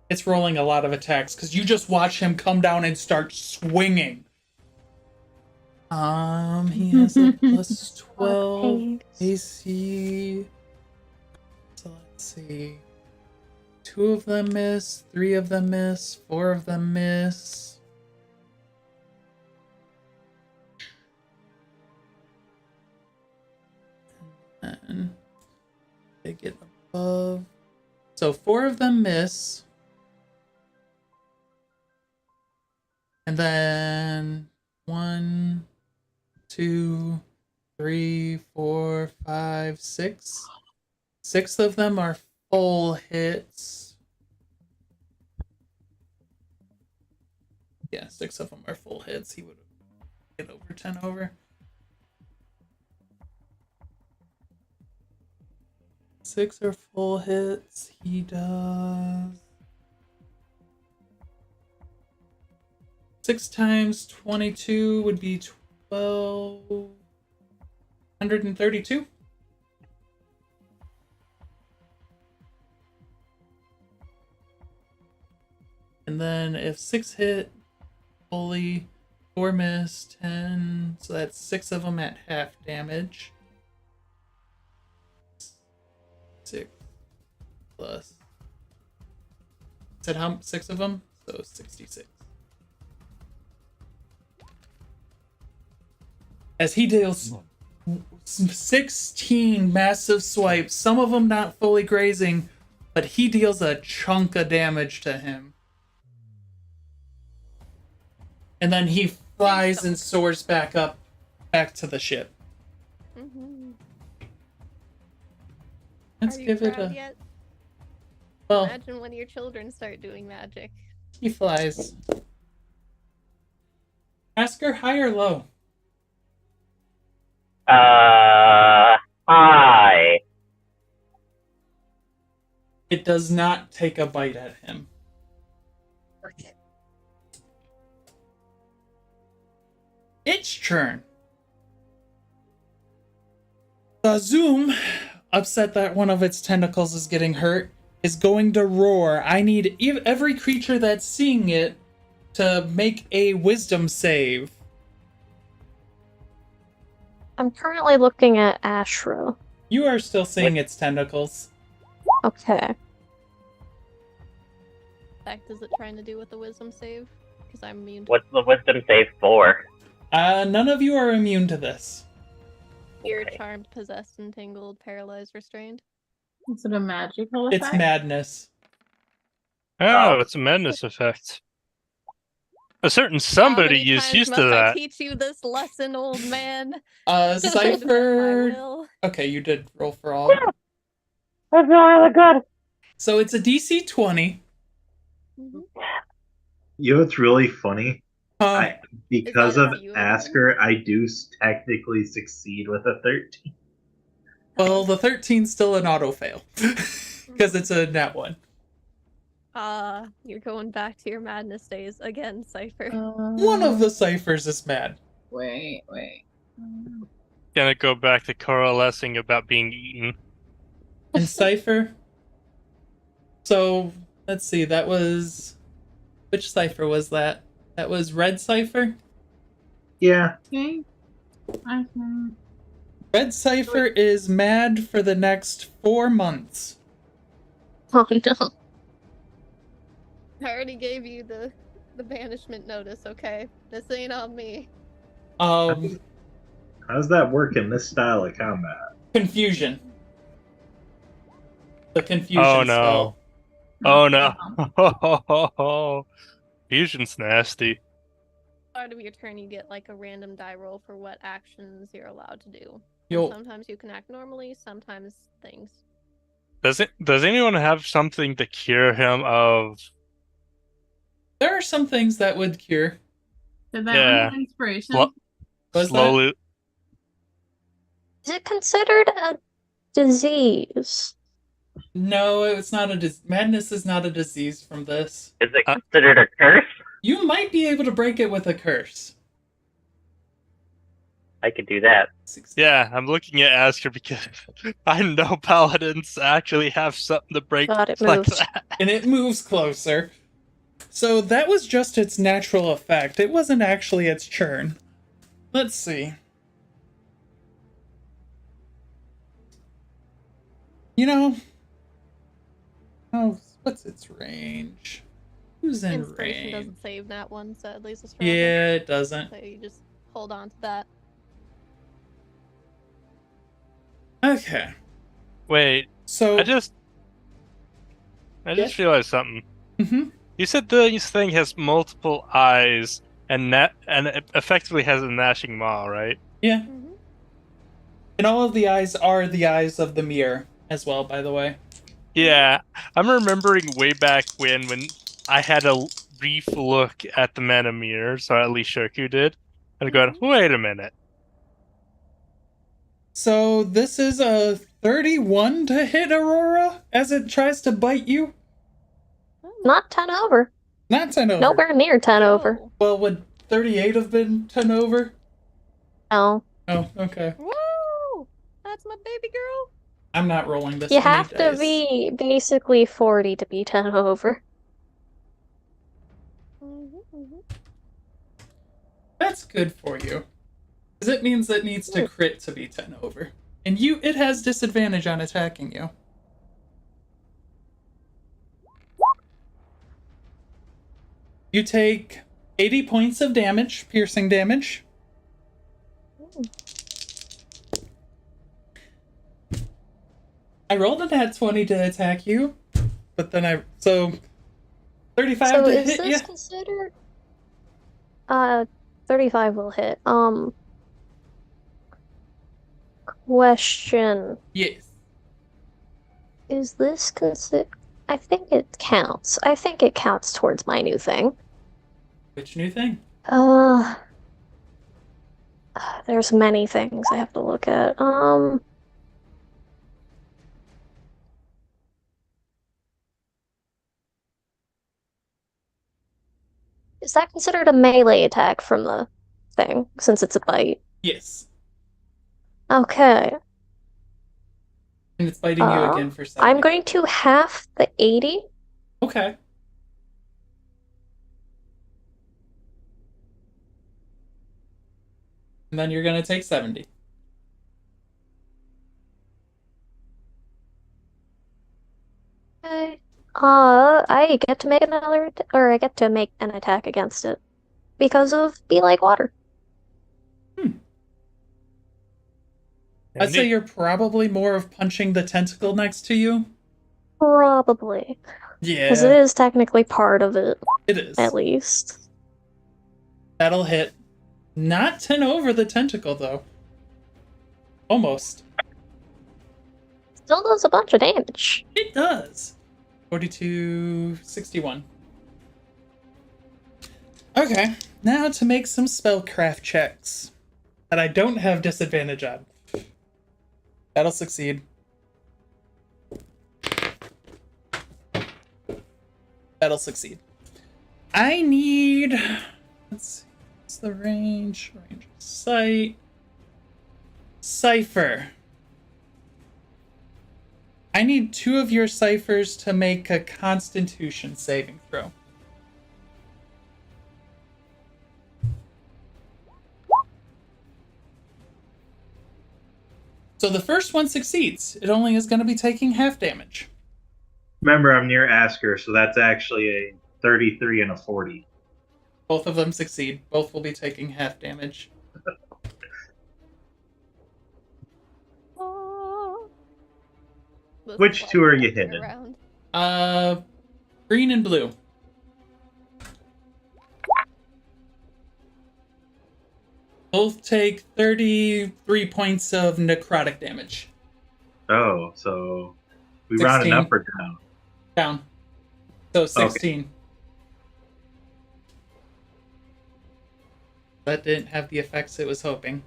it's rolling a lot of attacks because you just watch him come down and start swinging. He has a plus 12 AC. So let's see. 2 of them miss, 3 of them miss, 4 of them miss. And they get above. So 4 of them miss. And then 1, 2, 3, 4, 5, 6. 6 of them are full hits. Yeah, 6 of them are full hits. He would have hit over 10 over. 6 are full hits. He does 6 times 22 would be 1,232. And then if 6 hit fully, 4 miss, 10, so that's 6 of them at half damage. 6 plus. Said how 6 of them? So 66. As he deals 16 massive swipes, some of them not fully grazing, but he deals a chunk of damage to him. And then he flies and soars back to the ship. Mm-hmm. Let's Are you give it proud a. yet? Well, Imagine when your children start doing magic. he flies. Ask her high or low. Hi. It does not take a bite at him. Its turn. Thauzum, upset that one of its tentacles is getting hurt, is going to roar. I need every creature that's seeing it to make a wisdom save. I'm currently looking at Ashra. You are still seeing its tentacles. Okay. In fact, is it trying to do with the wisdom save? Because I'm immune to What's the wisdom save for? None of you are immune to this. You're charmed, possessed, entangled, paralyzed, restrained. Is it a magical effect? It's madness. Oh, it's a madness effect. A certain somebody How is many used times to must I that. teach you this lesson, old man? Cypher. My will. Okay, you did roll for all. That's really good. So it's a DC 20. Mhm. You know what's really funny? Because that of a few of Asker, I do technically succeed with a 13. Well, the 13's still an auto fail. Because it's a nat 1. You're going back to your madness days again, Cypher. One of the ciphers is mad. Wait. Gonna go back to coalescing about being eaten. And Cypher. So, let's see, that was. Which Cypher was that? That was Red Cypher? Yeah. Okay. I can... Red Cypher is mad for the next 4 months. Oh no. I already gave you the banishment notice, okay? This ain't on me. How's that work in this style of combat? Confusion. The confusion Oh spell. no. Oh no. Fusion's nasty. Start of your turn, you get like a random die roll for what actions you're allowed to do. You'll- Sometimes you can act normally, sometimes things. Does anyone have something to cure him of? There are some things that would cure. Did that Yeah. one have inspiration? Was Slowly. Is it considered a disease? No, it's not a madness is not a disease from this. Is it considered a curse? You might be able to break it with a curse. I could do that. Yeah, I'm looking at Asker because I know paladins actually have something to break God, it like moves. that. And it moves closer. So that was just its natural effect. It wasn't actually its churn. Let's see. You know... Oh, what's its range? Who's in Inspiration range? doesn't save nat one, sadly, so strong. Yeah, it doesn't. So you just hold on to that. Okay. Wait, So... I just realized something. Mhm. You said this thing has multiple eyes and it effectively has a gnashing maw, right? Yeah. Mhm. And all of the eyes are the eyes of the mirror as well, by the way. Yeah, I'm remembering way back when I had a brief look at the mana mirrors, or at least Shirku did, and going, wait a minute. So this is a 31 to hit Aurora as it tries to bite you? Not 10 over. Not 10 over. Nowhere near 10 over. Oh. Well, would 38 have been 10 over? No. Oh, okay. Woo! That's my baby girl. I'm not rolling this You many have to dice. be basically 40 to be 10 over. That's good for you. Because it means it needs to crit to be 10 over. And it has disadvantage on attacking you. You take 80 points of damage, piercing damage. I rolled a nat 20 to attack you, but then so 35 So to is hit this you. considered 35 will hit. Question. Yes. Is this I think it counts. I think it counts towards my new thing. Which new thing? There's many things I have to look at. Is that considered a melee attack from the thing, since it's a bite? Yes. Okay. And it's biting you again for 70. I'm going to half the 80. Okay. And then you're going to take 70. Okay. I get to make I get to make an attack against it because of be like water. I'd say you're probably more of punching the tentacle next to you. Probably. Yeah. Because it is technically part of it. It is. At least. That'll hit. Not 10 over the tentacle, though. Almost. Still does a bunch of damage. It does. 42, 61. Okay, now to make some spellcraft checks that I don't have disadvantage on. That'll succeed. That'll succeed. I need... Let's see. What's the range? Range of sight. Sifer. I need 2 of your ciphers to make a Constitution saving throw. So the first one succeeds. It only is going to be taking half damage. Remember, I'm near Asker, so that's actually a 33 and a 40. Both of them succeed. Both will be taking half damage. Which 2 are you hitting? Green and blue. Both take 33 points of necrotic damage. Oh, so we 16. rounded up or down? Down. So 16. Okay. That didn't have the effects it was hoping.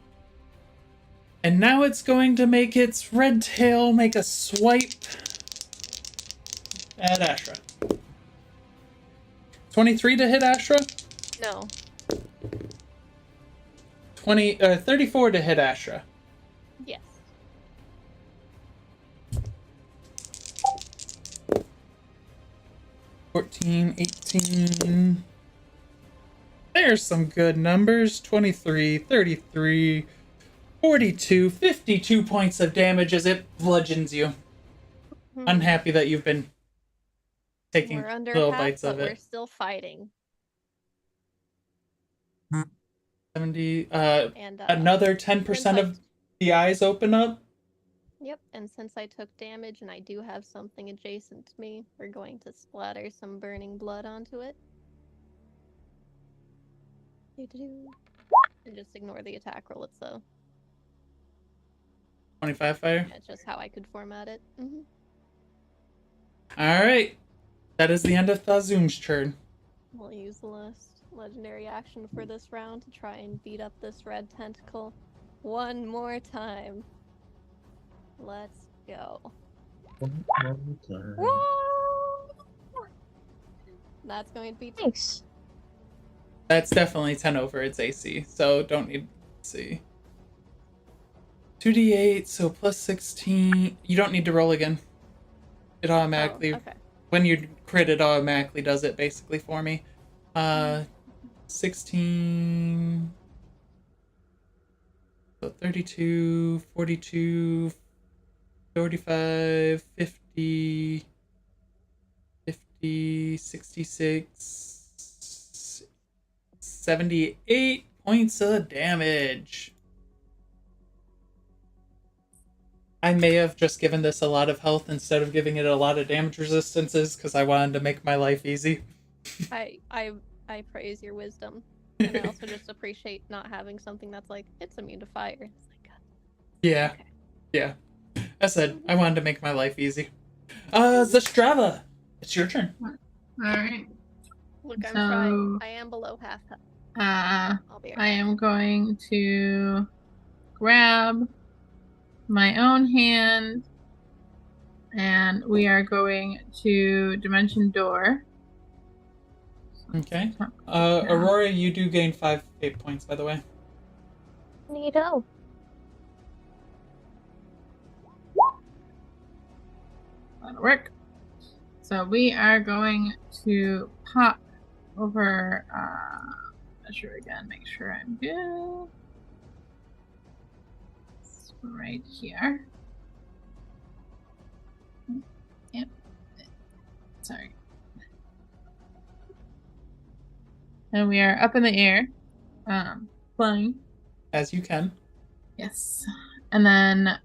And now it's going to make its red tail make a swipe at Ashra. 23 to hit Ashra? No. 34 to hit Ashra. Yes. $14, $18. There's some good numbers. 23, 33, 42, 52 points of damage as it bludgeons you. Unhappy that you've been taking little bites of it. We're still fighting. 70. Another 10% of the eyes open up. Yep, and since I took damage and I do have something adjacent to me, we're going to splatter some burning blood onto it. And just ignore the attack roll itself. 25 fire? That's just how I could format it. Alright. That is the end of Thauzum's turn. We'll use the last legendary action for this round to try and beat up this red tentacle one more time. Let's go. One more time. Woo! That's going to be Thanks. That's definitely 10 over its AC, so don't need to see. 2d8, so plus 16. You don't need to roll again. It automatically, when you crit, it automatically does it basically for me. 16, so 32, 42, 45, 50, 50, 66, 78 points of damage. I may have just given this a lot of health instead of giving it a lot of damage resistances because I wanted to make my life easy. I praise your wisdom. And I also just appreciate not having something that's like, it's immune to fire. It's like, Yeah. okay. Yeah. I said I wanted to make my life easy. Zastrava, it's your turn. Alright. Look, I'm So- trying. I am below half health. I'll be I right am going to grab my own hand and we are going to Dimension Door. Okay. Aurora, you do gain 5 fate points, by the way. Neato. That'll work. So we are going to pop over measure again, make sure I'm good. It's right here. Yep. Sorry. And we are up in the air, flying. As you can. Yes. And then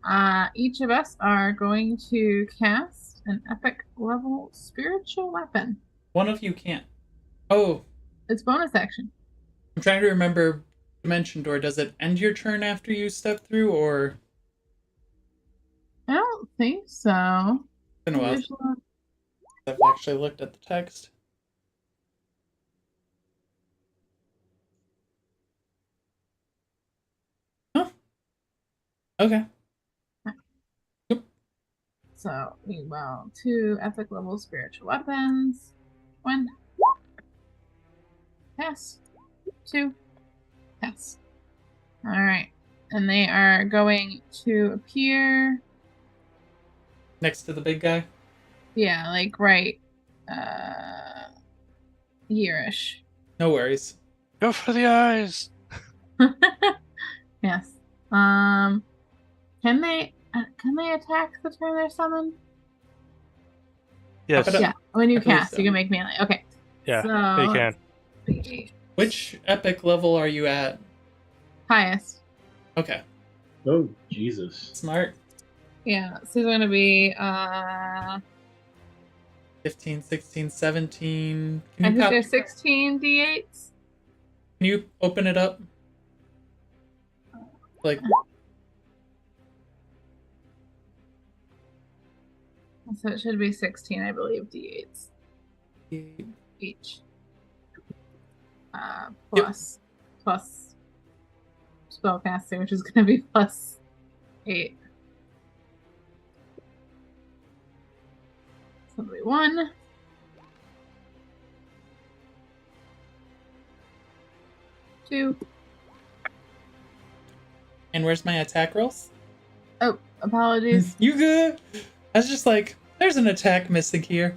each of us are going to cast an epic level spiritual weapon. One of you can't. Oh, It's bonus action. I'm trying to remember Dimension Door. Does it end your turn after you step through, or? I don't think so. It's been a while Usually- since I've actually looked at the text. Huh. Okay. So we will 2 epic level spiritual weapons. 1. Pass. 2. Pass. Alright. And they are going to appear. Next to the big guy? Yeah, like right here-ish. No worries. Go for the eyes. Yes. Can they attack the turn they're summoned? Yes. Up it Yeah. When you I believe cast, so. you can make melee. Okay. Yeah, So, you can. let's see. Which epic level are you at? Highest. Okay. Oh, Jesus. Smart. Yeah. So it's gonna be 15, 16, 17. I think there's 16 d8s. Can you open it up? Like, So it should be 16, I believe, d8s each. Plus spellcasting, which is going to be plus 8. So it'll be 1. 2. and where's my attack rolls? Oh, apologies. You good? I was just like, there's an attack missing here.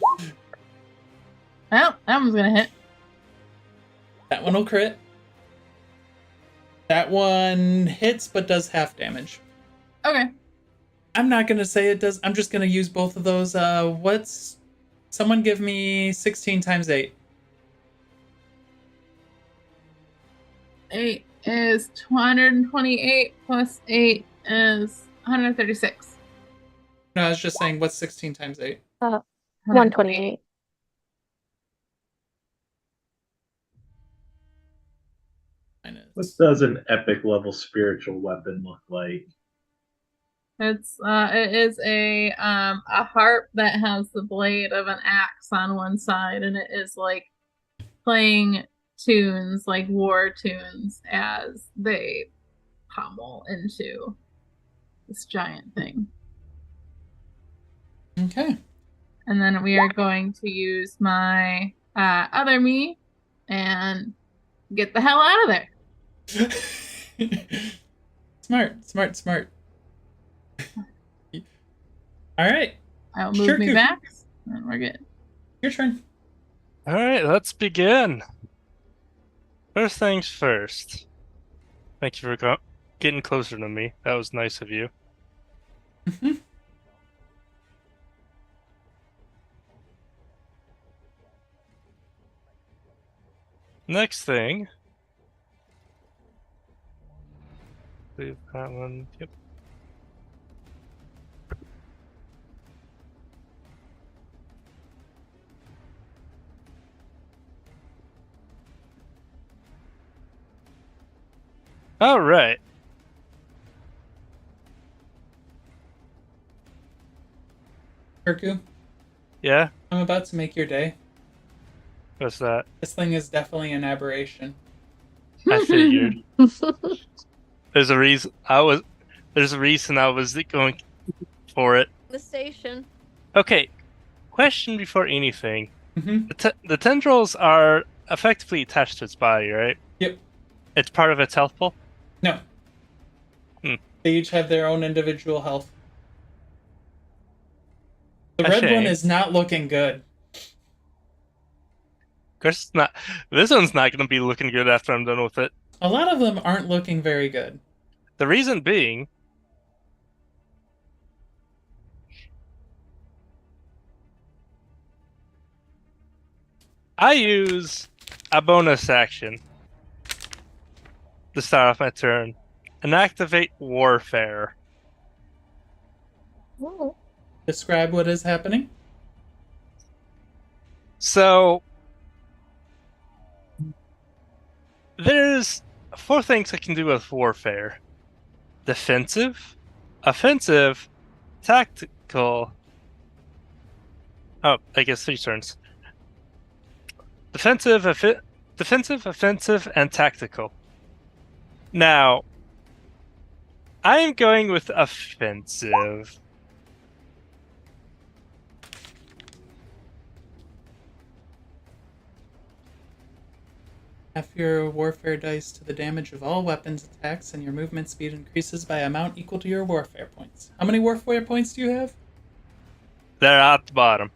Well, that one's going to hit. That one will crit. That one hits but does half damage. Okay. I'm not gonna say it does. I'm just gonna use both of those. Someone give me 16 times 8. 8 is 228 plus 8 is 136. No, I was just saying, what's 16 times 8? 128. What does an epic level spiritual weapon look like? It is a harp that has the blade of an axe on one side, and it is like playing tunes, like war tunes, as they pommel into this giant thing. Okay. And then we are going to use my other me and get the hell out of there. Smart. All right, I'll move Sure, me Coop. back, and we're good. your turn. All right, let's begin. First things first. Thank you for getting closer to me. That was nice of you. Mhm. Next thing. Leave that one. Yep. All right. Kirku, Yeah. I'm about to make your day. What's that? This thing is definitely an aberration. I figured. There's a reason There's a reason I was going for it. The station. Okay. Question before anything. Mm-hmm. The tendrils are effectively attached to its body, right? Yep. It's part of its health pool? No. Hmm. They each have their own individual health. The A red one shame. is not looking good. Of course it's not. This one's not going to be looking good after I'm done with it. A lot of them aren't looking very good. The reason being, I use a bonus action to start off my turn and activate Warfare. Ooh. Describe what is happening. So, there's 4 things I can do with Warfare. Defensive, offensive, tactical. Oh, I guess 3 turns. Defensive, offensive, and tactical. Now, I'm going with offensive. Half your warfare dice to the damage of all weapons attacks, and your movement speed increases by amount equal to your warfare points. How many warfare points do you have? They're at the bottom.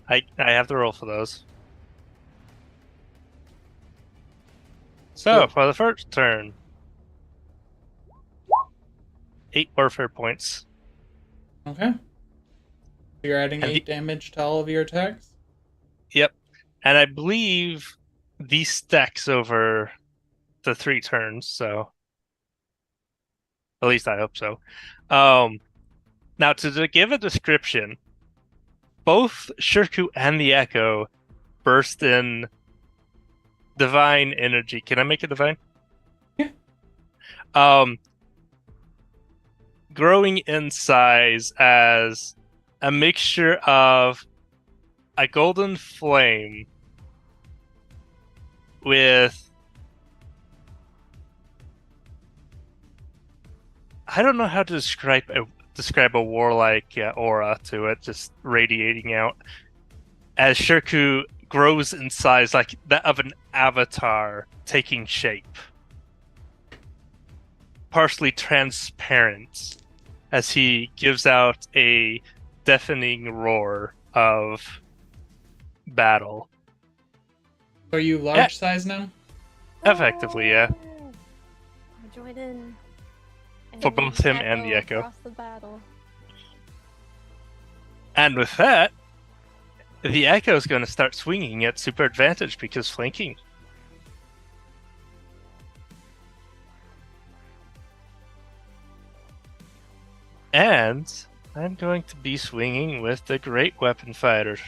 I have to roll for those. So, Cool. for the first turn, 8 warfare points. Okay. You're adding And 8 damage to all of your attacks? Yep. And I believe these stacks over the 3 turns, so at least I hope so. Now, to give a description, both Shirku and the Echo burst in divine energy. Can I make it divine? Yeah. Growing in size as a mixture of a golden flame with, I don't know how to describe a warlike aura to it, just radiating out as Shirku grows in size like that of an avatar taking shape. Partially transparent as he gives out a deafening roar of battle. Are you large size now? Effectively, yeah. I join in. For both him and the Echo. Across the battle. And with that, the Echo is going to start swinging at super advantage because flanking. And I'm going to be swinging with the Great Weapon Fighter.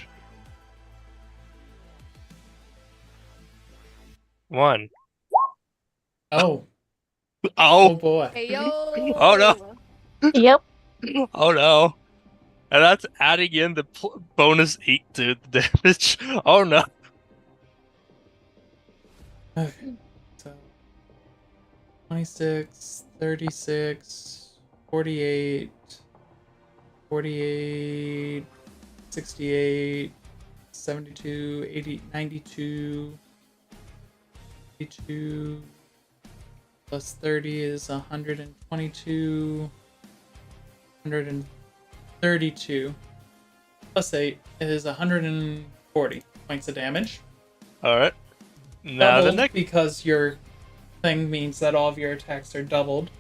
1. Oh. Oh Oh! boy. Hey yo! Oh, no. Yep. Oh no. And that's adding in the bonus 8 to the damage. Oh no. Okay. So 26, 36, 48, 48, 68, 72, 80, 92, 82, plus 30 is 122, 132, plus 8 is 140 points of damage. Alright. Now the Doubled next. because your thing means that all of your attacks are doubled.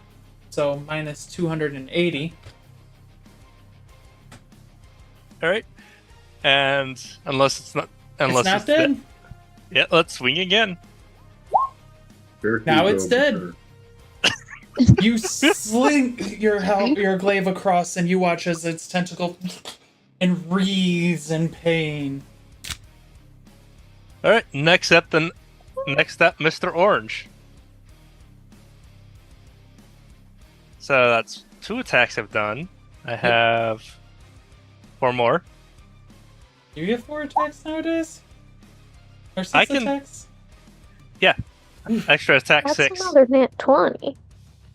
So minus 280. Alright. And unless it's not. Unless It's not dead. Yeah, let's swing again. Now it's dead. You sling your glaive across, and you watch as its tentacle and wreathes in pain. Alright, next up then. next up, Mr. Orange. So that's 2 attacks I've done. I have 4 more. Do you get 4 attacks nowadays? Or 6 I can- attacks? Yeah. Extra attack That's 6. another nat 20.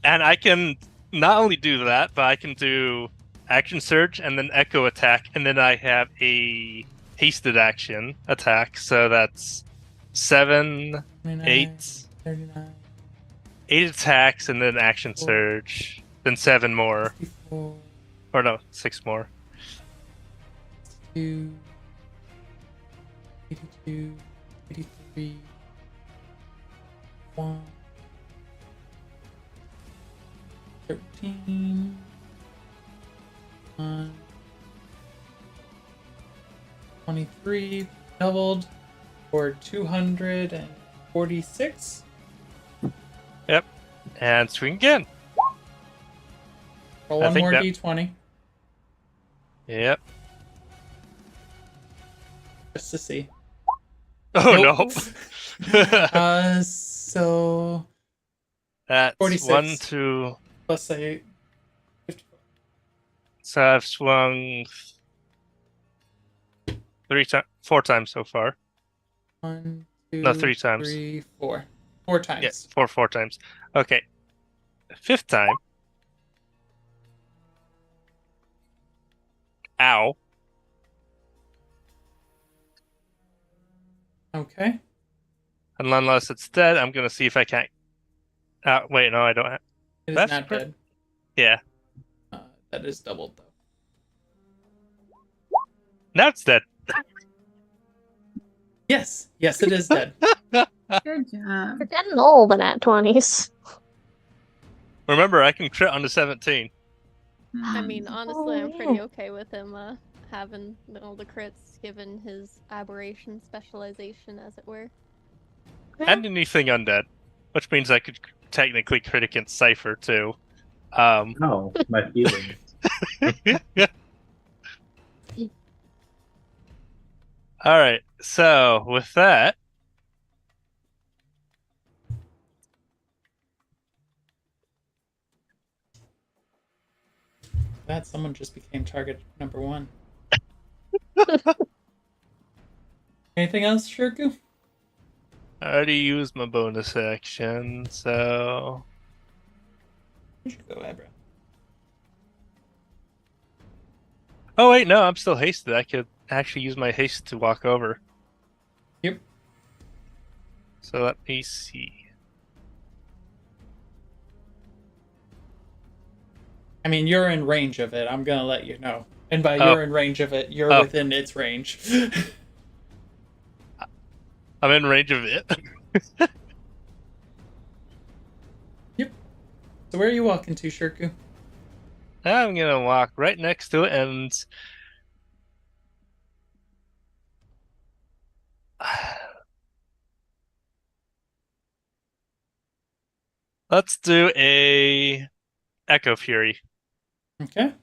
And I can not only do that, but I can do action surge and then echo attack, and then I have a hasted action attack. So that's 7, 29, 8, 39, 8 attacks, and then action surge, then 7 more, 64, or no, 6 more. 62, 82, 83, 1, 13, 1, 23, doubled for 246. Yep, and swing again. Roll I one think more that- d20 Yep. just to see. Oh Nope. no. So That's 46. 1, 2. plus 8. 54. So I've swung 4 times so far. 1, 2, No, 3 times. 3, 4. 4 times. Yes, 4 times. Okay. 5th time. Ow. Okay. And unless it's dead, I'm gonna see if I can't. Wait, no, I don't have. It is That's not crit- dead. Yeah, That is doubled though. now it's dead. Yes. Yes, it is dead. Good job. You're getting old in nat 20s. Remember, I can crit on the 17. I Hmm. mean, honestly, I'm pretty yeah. okay with him having all the crits given his aberration specialization, as it were. And anything undead, which means I could technically crit against Sifer too. No, my feelings. All right. So with that, That someone just became target number 1. Anything else, Shirku? I already used my bonus action, so You should go, Abra. oh wait, no, I'm still hasted. I could actually use my haste to walk over. Yep. So let me see. I mean, you're in range of it. I'm gonna let you know. And by Oh. you're in range of it, you're Oh. within its range. I'm in range of it. So where are you walking to, Shirku? I'm gonna walk right next to it and let's do a Echo Fury. Okay.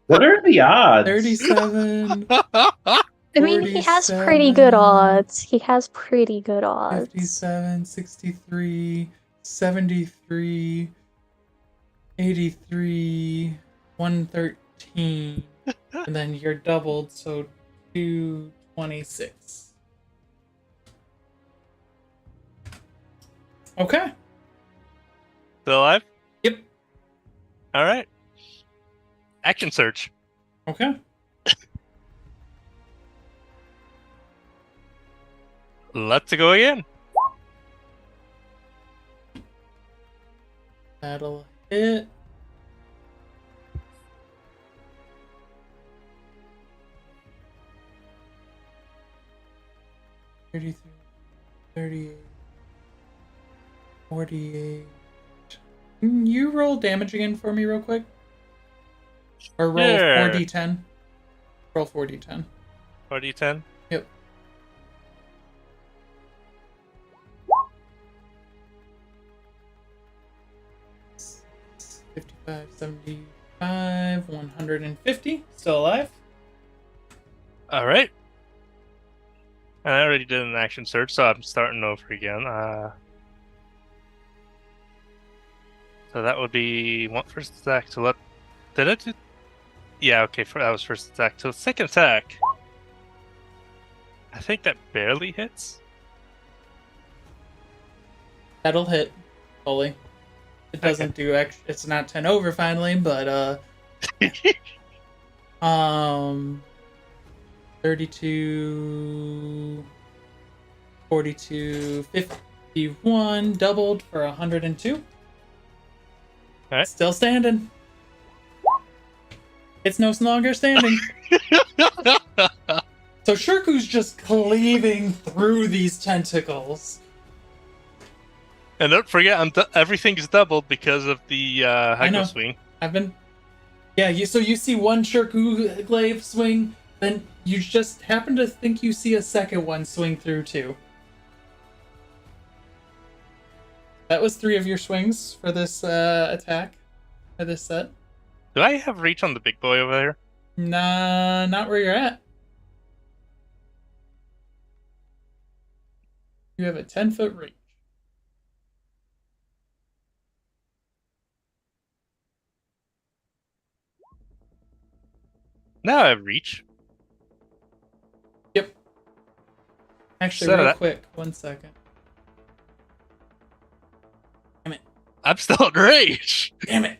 What are the odds? 37, I mean, he has pretty good 47, odds. He has pretty good odds. 57, 63, 73, 83, 113. And then you're doubled, so 226. Okay. Still alive? Yep. All right. Action search. Okay. Let's go again. That'll hit. $33, 38, 48. Can you roll damage again for me real quick? Or roll Sure. 4d10? Roll 4d10. 4d10. Yep. 575, 150. Still alive. All right. And I already did an action search, so I'm starting over again. So that would be one first attack. So what did I do? Yeah, okay. That was first attack. So second attack. I think that barely hits. That'll hit fully. It doesn't do extra. It's not 10 over finally, but 32, 42, 51, doubled for 102. All right. Still standing. It's no longer standing. So Shirku's just cleaving through these tentacles. And don't forget, everything's doubled because of the Hygo swing. So you see one Shirku glaive swing, then you just happen to think you see a second one swing through too. That was 3 of your swings for this attack, for this set. Do I have reach on the big boy over there? Nah, not where you're at. You have a 10-foot reach. Now I have reach. Yep. Actually, So real quick, 1 second. Damn it. I'm still at reach. Damn it.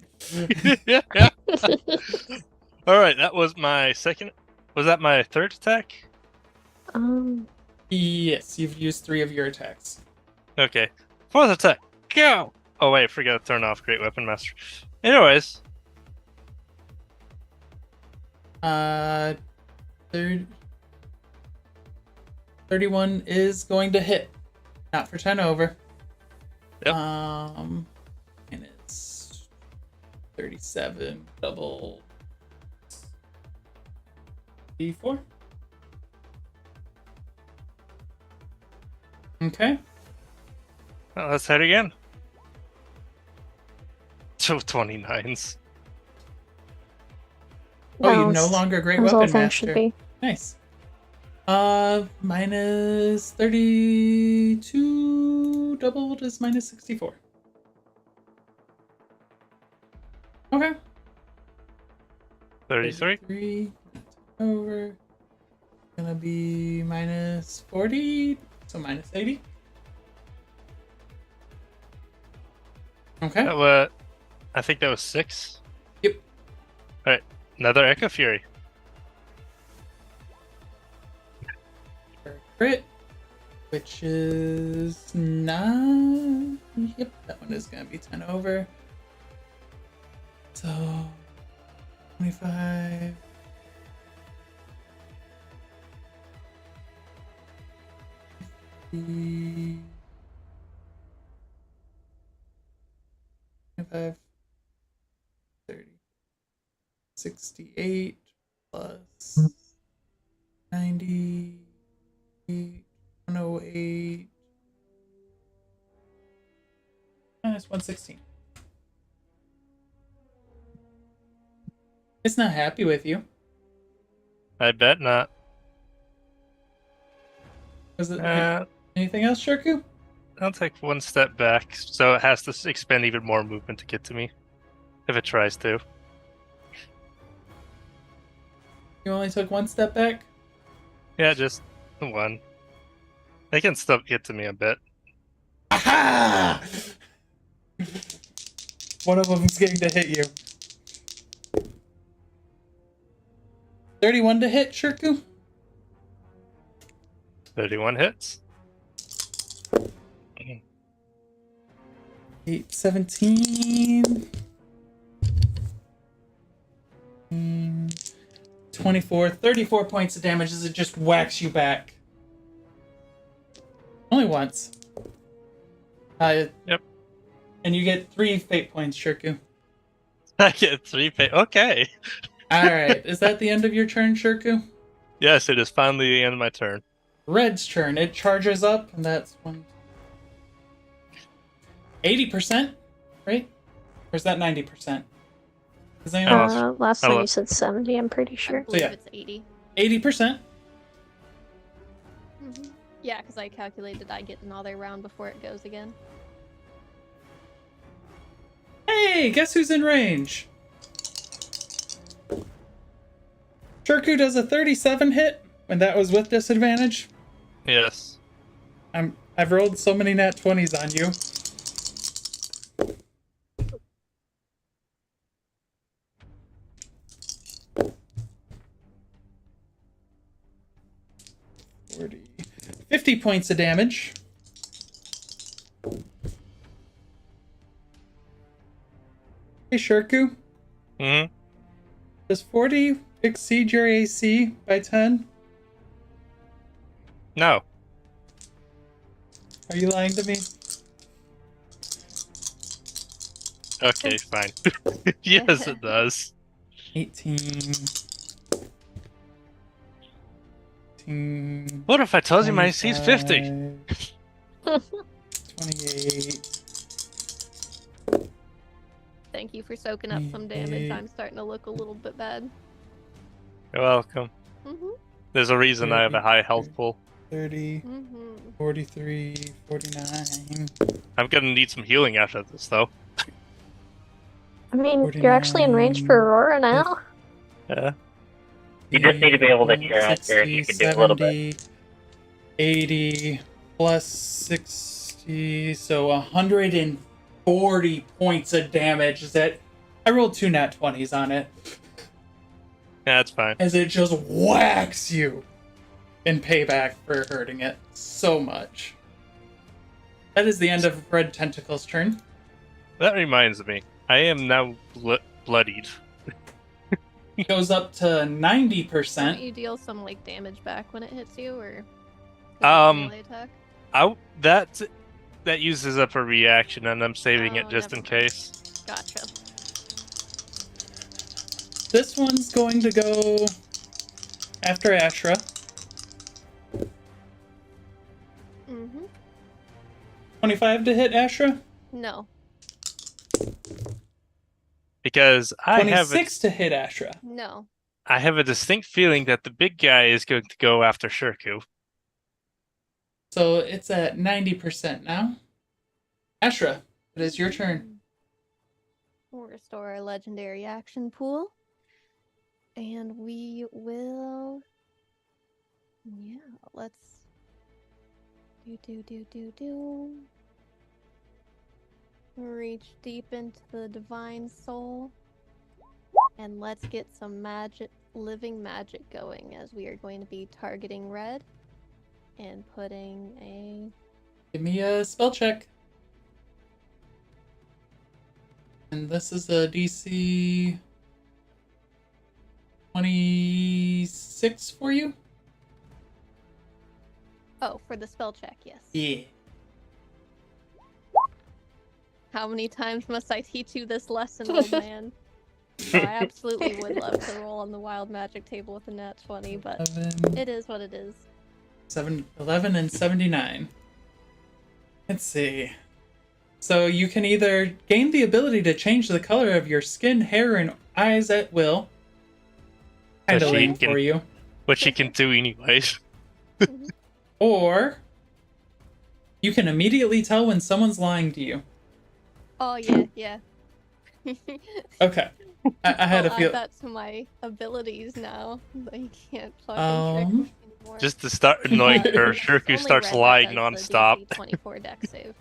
All right, that was my second. Was that my third attack? Yes, you've used 3 of your attacks. Okay. Fourth attack. Go! Oh, wait, I forgot to turn off Great Weapon Master. Anyways. 31 is going to hit. Not for 10 over. Yep. And it's 37 double D4. Okay. Well, let's hit again. So 29s. Oh, you no longer Great As all Weapon things should Master. be. Nice. Minus 32 doubled is minus 64. Okay. 33. 33 over. Gonna be minus 40, so minus 80. Okay. I think that was 6. Yep. All right, another Echo Fury. Crit, which is 9. Yep, that one is gonna be 10 over. So 25. 25, 30, 68 plus 98, 108, minus 116. It's not happy with you. I bet not. Was it anything else, Shirku? I'll take one step back, so it has to expend even more movement to get to me. If it tries to. You only took 1 step back? Yeah, just one. They can still get to me a bit. Aha! One of them's getting to hit you. 31 to hit, Shirku? 31 hits. 8, 17. 24, 34 points of damage as it just whacks you back. Only once. Yep. And you get 3 fate points, Shirku. I get 3 pay. Okay. Alright, is that the end of your turn, Shirku? Yes, it is finally the end of my turn. Red's turn. It charges up, and that's 80%, right? Or is that 90%? Does anyone else? Last I time you lost. said 70, I'm pretty I sure. believe yeah. it's 80. 80%? Yeah, because I calculated I get another round before it goes again. Hey, guess who's in range? Shirku does a 37 hit, and that was with disadvantage. Yes. I've rolled so many nat 20s on you. $40. 50 points of damage. Hey, Shirku. Hmm. Does 40 exceed your AC by 10? No. Are you lying to me? Okay, fine. Yes, it does. 18. 18. What if I told you my AC is 50? 28. Thank you for soaking up some damage. I'm starting to look a little bit bad. You're welcome. Mm-hmm. There's a reason I have a high health pool. 30. Mm-hmm. 43. 49. I'm gonna need some healing after this, though. I mean, you're actually in range for Aurora now. Yeah. You just need to be able to cheer Asker if you can do a little bit. 80 plus 60, so 140 points of damage. I rolled 2 nat 20s on it. Yeah, that's fine. As it just whacks you in payback for hurting it so much. That is the end of Red Tentacle's turn. That reminds me. I am now bloodied. Goes up to Don't 90%. you deal some like damage back when it hits you, or is it Um, a melee attack? That uses up a reaction, and I'm saving it Oh, just in never mind. case. Gotcha. This one's going to go after Ashra. Mm-hmm. 25 to hit Ashra. No. Because I have 26 to hit Ashra. No. a distinct feeling that the big guy is going to go after Shirku. So it's at 90% now. Ashra, it is your turn. We'll restore our legendary action pool. And we will... Yeah, let's... Do. Reach deep into the divine soul. And let's get some living magic going, as we are going to be targeting red. And putting a... Give me a spell check. And this is a DC 26 for you? Oh, for the spell check, yes. Yeah. How many times must I teach you this lesson, old man? Oh, I absolutely would love to roll on the wild magic table with a nat 20, but 11, it is what it is. 11 and 79. Let's see. So you can either gain the ability to change the color of your skin, hair, and eyes at will. Kind of Which lame he can- for you. Which he can do anyways. Or you can immediately tell when someone's lying to you. Oh, yeah. Okay. I had a I'll feel. add that to my abilities now. They can't fucking trick me anymore. Just to start annoying her, Shirku Only starts red that lying does the nonstop. DC 24 deck save.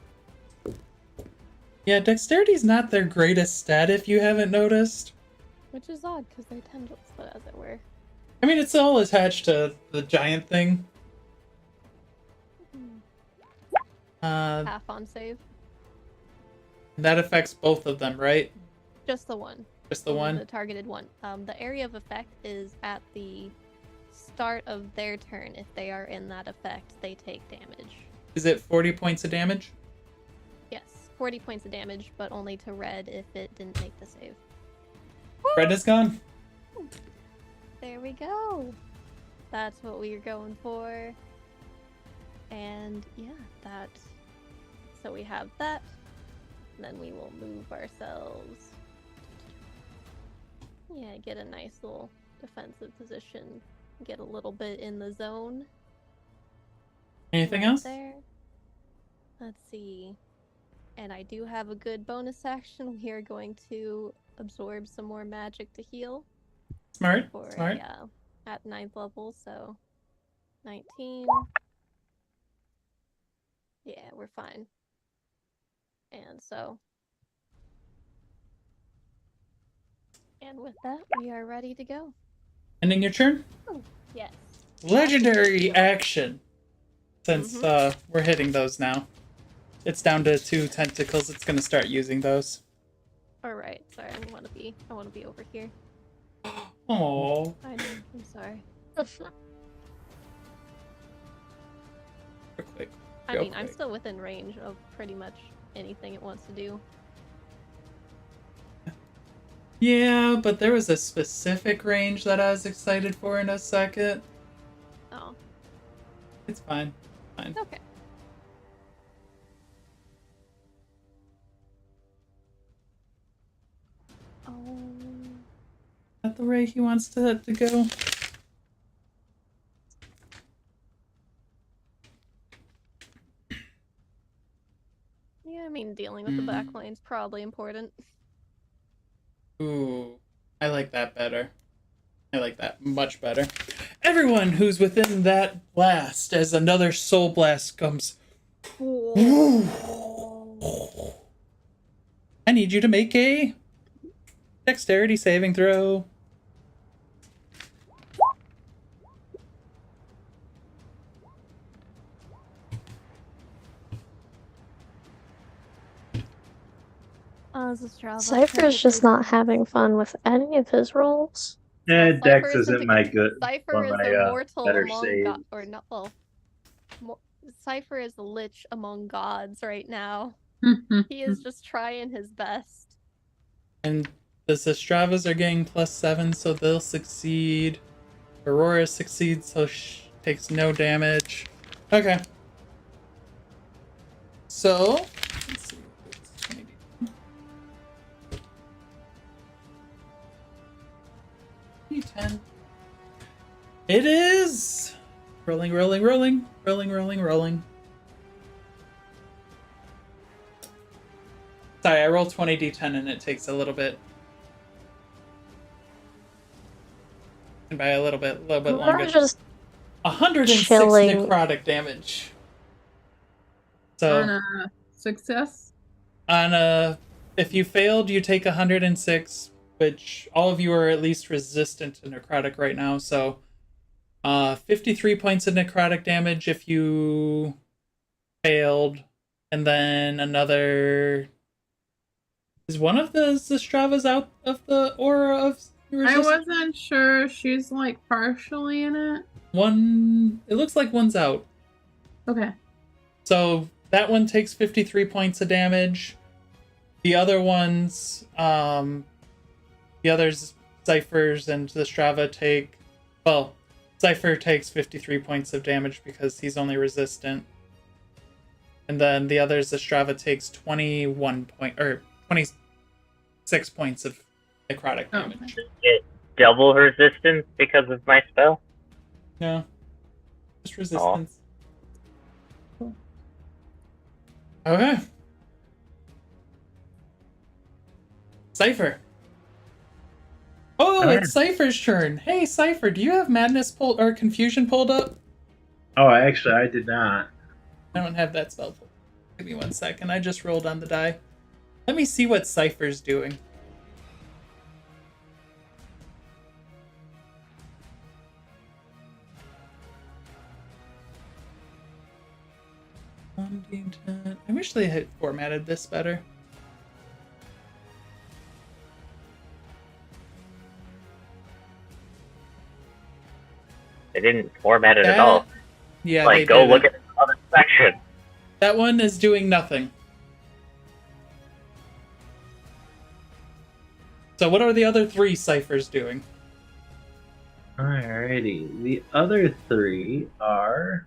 Yeah, dexterity's not their greatest stat if you haven't noticed. Which is odd, because they're tendrils, but as it were. I mean, it's all attached to the giant thing. Half on save. That affects both of them, right? Just the one. Just the Only one? The targeted one. The area of effect is at the start of their turn. If they are in that effect, they take damage. Is it 40 points of damage? Yes, 40 points of damage, but only to red if it didn't make the save. Red is gone. There we go. That's what we are going for. And yeah, that. So we have that. Then we will move ourselves Yeah, get a nice little defensive position. Get a little bit in the zone. Anything right else? there. Let's see. And I do have a good bonus action. We are going to absorb some more magic to heal. Smart. For Smart. at 9th level, so 19. Yeah, we're fine. And with that, we are ready to go. Ending your turn. Oh, yes. Legendary action. Since we're hitting those now, it's down to 2 tentacles. It's gonna start using those. All right. Sorry, I want to be over here. Oh. I'm sorry. Real quick. I mean, I'm still within range of pretty much anything it wants to do. Yeah, but there was a specific range that I was excited for in a second. Oh. It's fine. Fine. Okay. Oh. Is that the way he wants to go? Yeah, I mean, dealing with the back line's probably important. Ooh, I like that better. I like that much better. Everyone who's within that blast, as another soul blast comes. I need you to make a dexterity saving throw. Cypher's just not having fun with any of his rolls. Yeah, Dex Cypher isn't my good. Cypher is my immortal better among save. gods, or not? Well, Cypher is the lich among gods right now. He is just trying his best. And the Zestravas are getting +7, so they'll succeed. Aurora succeeds, so she takes no damage. Okay. So, let's see. D10. It is! Rolling, rolling, rolling. Rolling, rolling, rolling. Sorry, I rolled 20 D10 and it takes a little bit. And by a little bit longer. Just 106 chilling. necrotic damage. So On a success? if you failed, you take 106, which all of you are at least resistant to necrotic right now. So 53 points of necrotic damage if you failed, and then another. Is one of the Zestravas out of the aura of resistance? I wasn't sure. She's like partially in it. One. It looks like one's out. Okay. So that one takes 53 points of damage. The other ones, the others, Cyphers and Zestrava take. Well, Cypher takes 53 points of damage because he's only resistant. And then the other Zestrava takes 26 points of necrotic damage. It double resistance because of my spell? No. Just resistance. Cool. Okay. Cypher. Oh, it's Cypher's turn. Hey, Cypher, do you have Madness pulled or Confusion pulled up? Oh, actually, I did not. I don't have that spell pulled. Give me 1 second. I just rolled on the die. Let me see what Cypher's doing. I wish they had formatted this better. They didn't format it at all. Yeah, like, go look at the other section. That one is doing nothing. So what are the other 3 Cyphers doing? Alrighty. The other 3 are...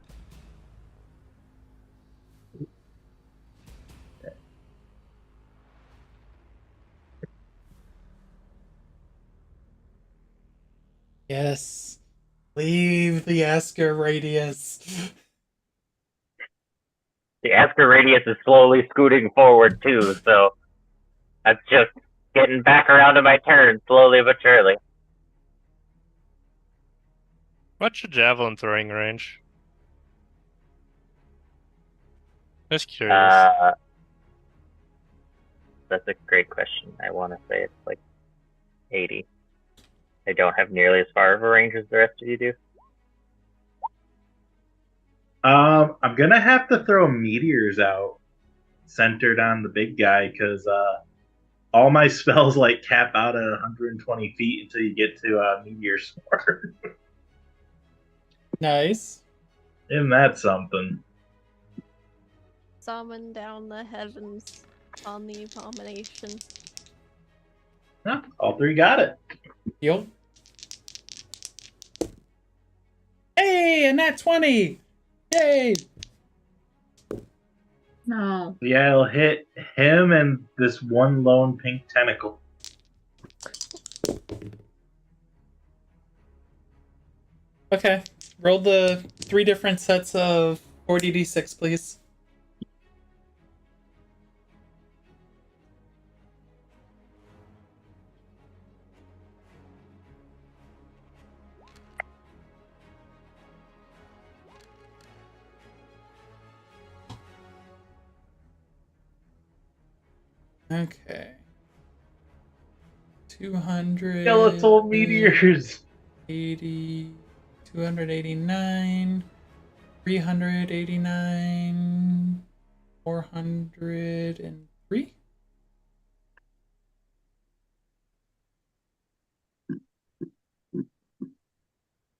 Yes. Leave the Asker radius. The Asker radius is slowly scooting forward too, so that's just getting back around to my turn slowly but surely. What's your javelin throwing range? Just curious. That's a great question. I want to say it's like 80. I don't have nearly as far of a range as the rest of you do. I'm gonna have to throw meteors out centered on the big guy because all my spells like cap out at 120 feet until you get to meteor sword. Nice. Isn't that something? Summon down the heavens on the abomination. Huh, all three got it. Yo. Hey, a nat 20! Yay! No. Yeah, it'll hit him and this one lone pink tentacle. Okay. Roll the 3 different sets of 40d6, please. Okay. 200. Skeletal meteors. 80. 289. 389. 403.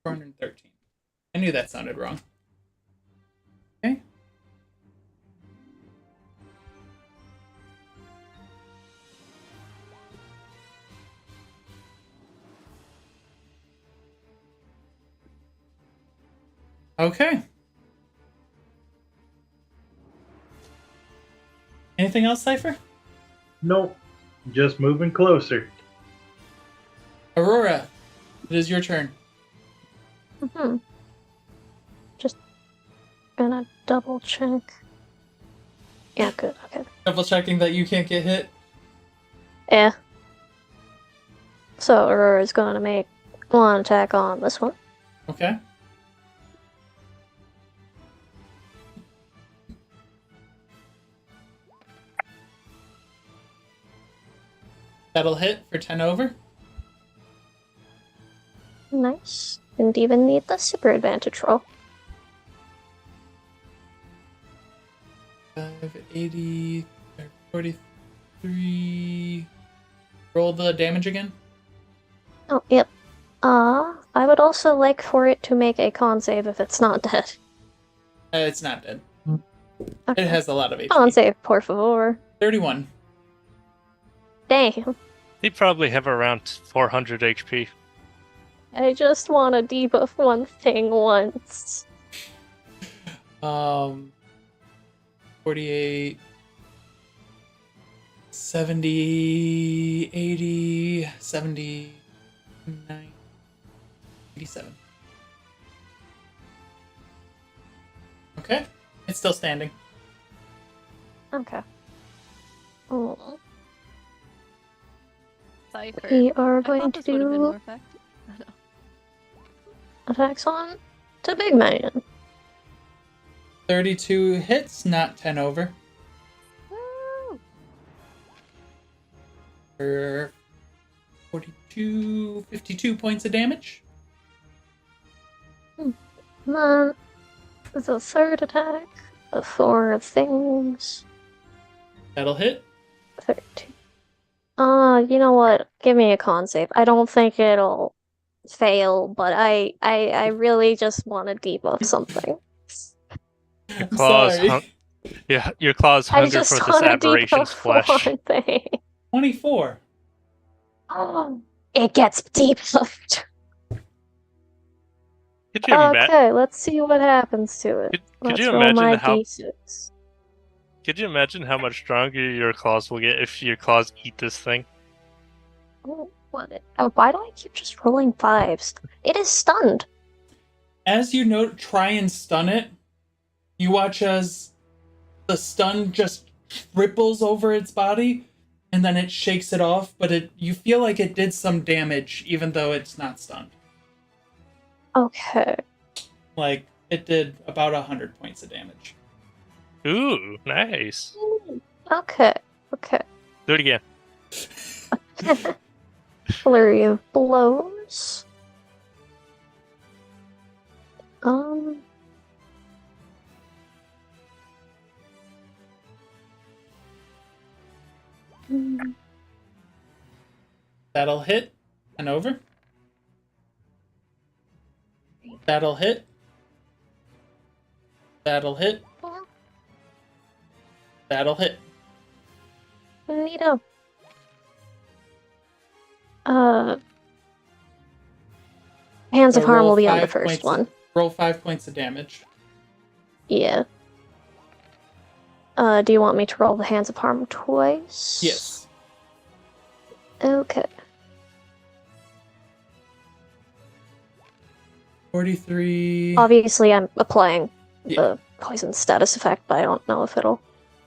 $413. I knew that sounded wrong. Okay. Okay. Anything else, Sifer? Nope. Just moving closer. Aurora, it is your turn. Just gonna double check. Yeah, good, okay. Double checking that you can't get hit. Yeah. So Aurora's gonna make one attack on this one. Okay. That'll hit for 10 over. Nice. Didn't even need the super advantage roll. 580, 43. Roll the damage again. Oh, yep. I would also like for it to make a con save if it's not dead. It's not dead. Okay. It has a lot of HP. Con save, por favor. 31. Damn. They probably have around 400 HP. I just want to debuff one thing once. 48, 70, 80, 79, 87. Okay, it's still standing. Okay. Oh. Sifer. We are I going thought to this would have been more do effective. I know. attacks on to Big Man. 32 hits, not 10 over. Woo! For 42, 52 points of damage. The third attack, the 4 things, That'll hit. 13. You know what? Give me a con save. I don't think it'll fail, but I really just want to debuff something. Claws, Sorry. yeah, your claws I hunger just for this want to aberration's debuff flesh. one thing. 24. Oh, it gets debuffed. Could you, Okay, let's see what happens to it. could Let's you roll imagine my how d6. could you imagine how much stronger your claws will get if your claws eat this thing? Why do I keep just rolling 5s? It is stunned. As you try and stun it, you watch as the stun just ripples over its body, and then it shakes it off, but you feel like it did some damage, even though it's not stunned. Okay. Like, it did about 100 points of damage. Ooh, nice. Okay. Do it again. Flurry of blows. That'll hit and over. That'll hit. That'll hit. That'll hit. Neato. Hands of So Harm roll will be on the 5 first points one. Roll 5 points of damage. Yeah. Do you want me to roll the Hands of Harm twice? Yes. Okay. 43. Obviously, I'm applying Yeah. the poison status effect, but I don't know if it'll.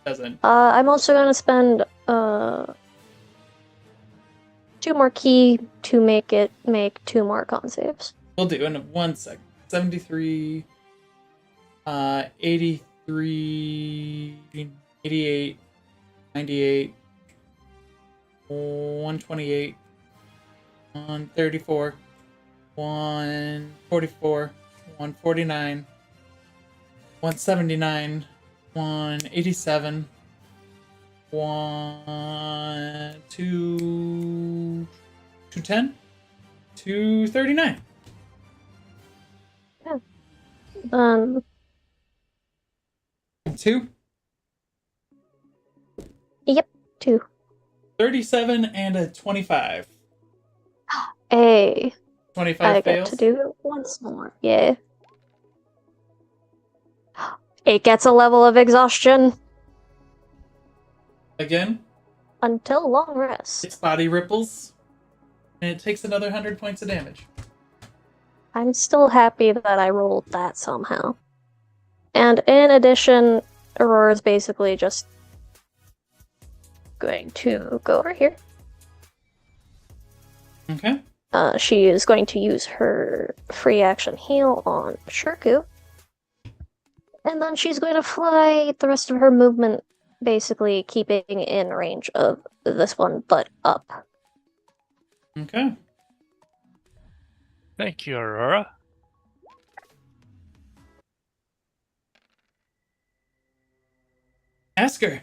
Doesn't. I'm also gonna spend 2 more key to make 2 more con saves. We'll do in 1 second. 73. 83. 88. 98. 128. 134. 144. 149. 179. 187. 210. 239. Um, 2. Yep, 2. 37 and a 25. I 25 get fails. to do it once more. Yeah. It gets a level of exhaustion Again, until long rest. its body ripples, and it takes another 100 points of damage. I'm still happy that I rolled that somehow. And in addition, Aurora's basically just going to go over here. Okay. She is going to use her free action heal on Shirku. And then she's going to fly the rest of her movement, basically keeping in range of this one, but up. Okay. Thank you, Aurora. Ask her.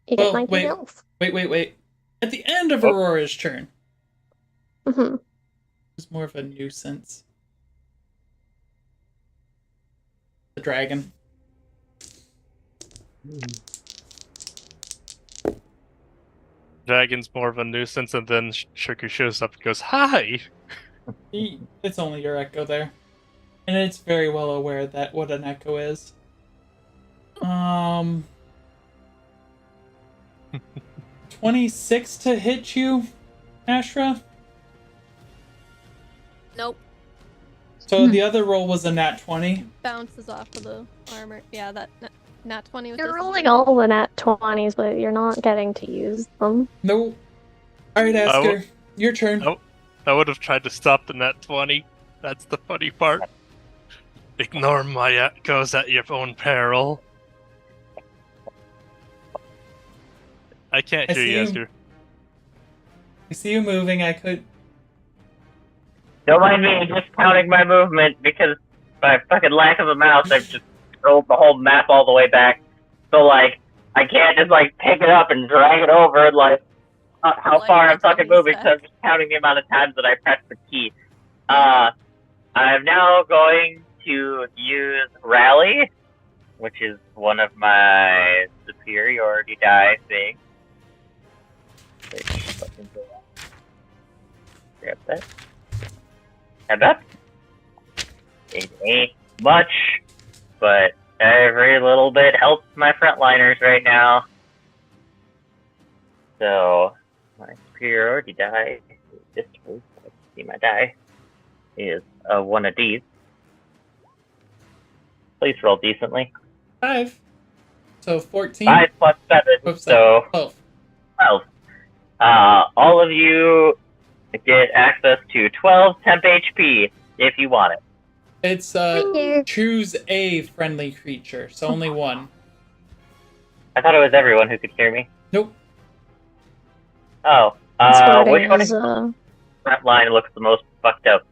You Well, get 19 wait. health. Wait. At the end of Aurora's turn, Mm-hmm. it's more of a nuisance. The dragon. Dragon's more of a nuisance, and then Shirku shows up and goes, "Hi!" It's only your echo there. And it's very well aware that what an echo is. 26 to hit you, Ashra? Nope. So the other roll was a nat 20. Bounces off of the armor. Yeah, that nat 20 was You're disadvantage. rolling all the nat 20s, but you're not getting to use them. No. Alright, Asker. Your turn. Oh, I would have tried to stop the nat 20. That's the funny part. Ignore my echoes at your own peril. I can't I hear see you, you. Asker. I see you moving. I could. Don't mind me just counting my movement because by fucking lack of a mouse, I've just rolled the whole map all the way back. So, like, I can't just, like, pick it up and drag it over and, like, how Like, far I'm that's how fucking we moving, stack. so I'm just counting the amount of times that I press the key. I'm now going to use Rally, which is one of my superiority die things. Grab that. And that. It ain't much, but every little bit helps my frontliners right now. So, my superiority die Let's see my die. Is a 1 of these. Please roll decently. 5. So 14. 5 plus 7, Oops, so 12. 12. All of you get access to 12 temp HP if you want it. It's choose a friendly creature, so only one. I thought it was everyone who could hear me. Nope. Oh, This which one is, is front line looks the most fucked up?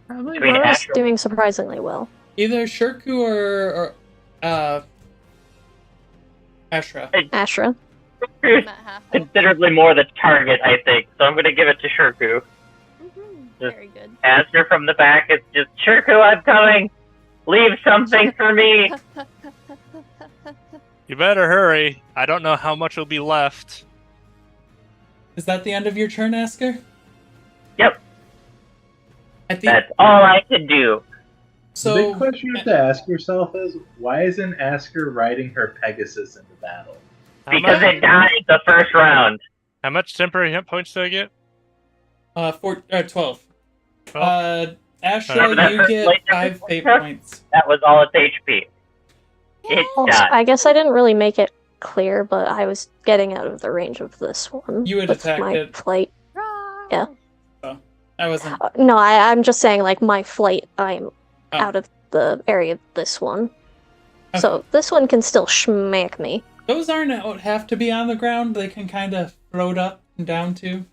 Probably Between Rora's Astral- doing surprisingly well. Either Shirku or Ashra. Ashra. That happened. Considerably more the target, I think. So I'm gonna give it to Shirku. Very good. Answer from the back is just, Shirku, I'm coming! Leave something for me! You better hurry. I don't know how much will be left. Is that the end of your turn, Asker? Yep. At the That's all I can do. so the big question you have to ask yourself is, why isn't Asker riding her Pegasus into battle? Because it died the first round. How much temporary hit points do I get? 12. 12? Ashra, that you first get laser 5 fate pointer? points. That was all its HP. It Also, died. I guess I didn't really make it clear, but I was getting out of the range of this one. You had with attacked my it. flight. Yeah. I wasn't. No, I'm just saying, like, my flight, I'm Oh. out of the area of this one. Okay. So this one can still schmack me. Those don't have to be on the ground. They can kind of float up and down too.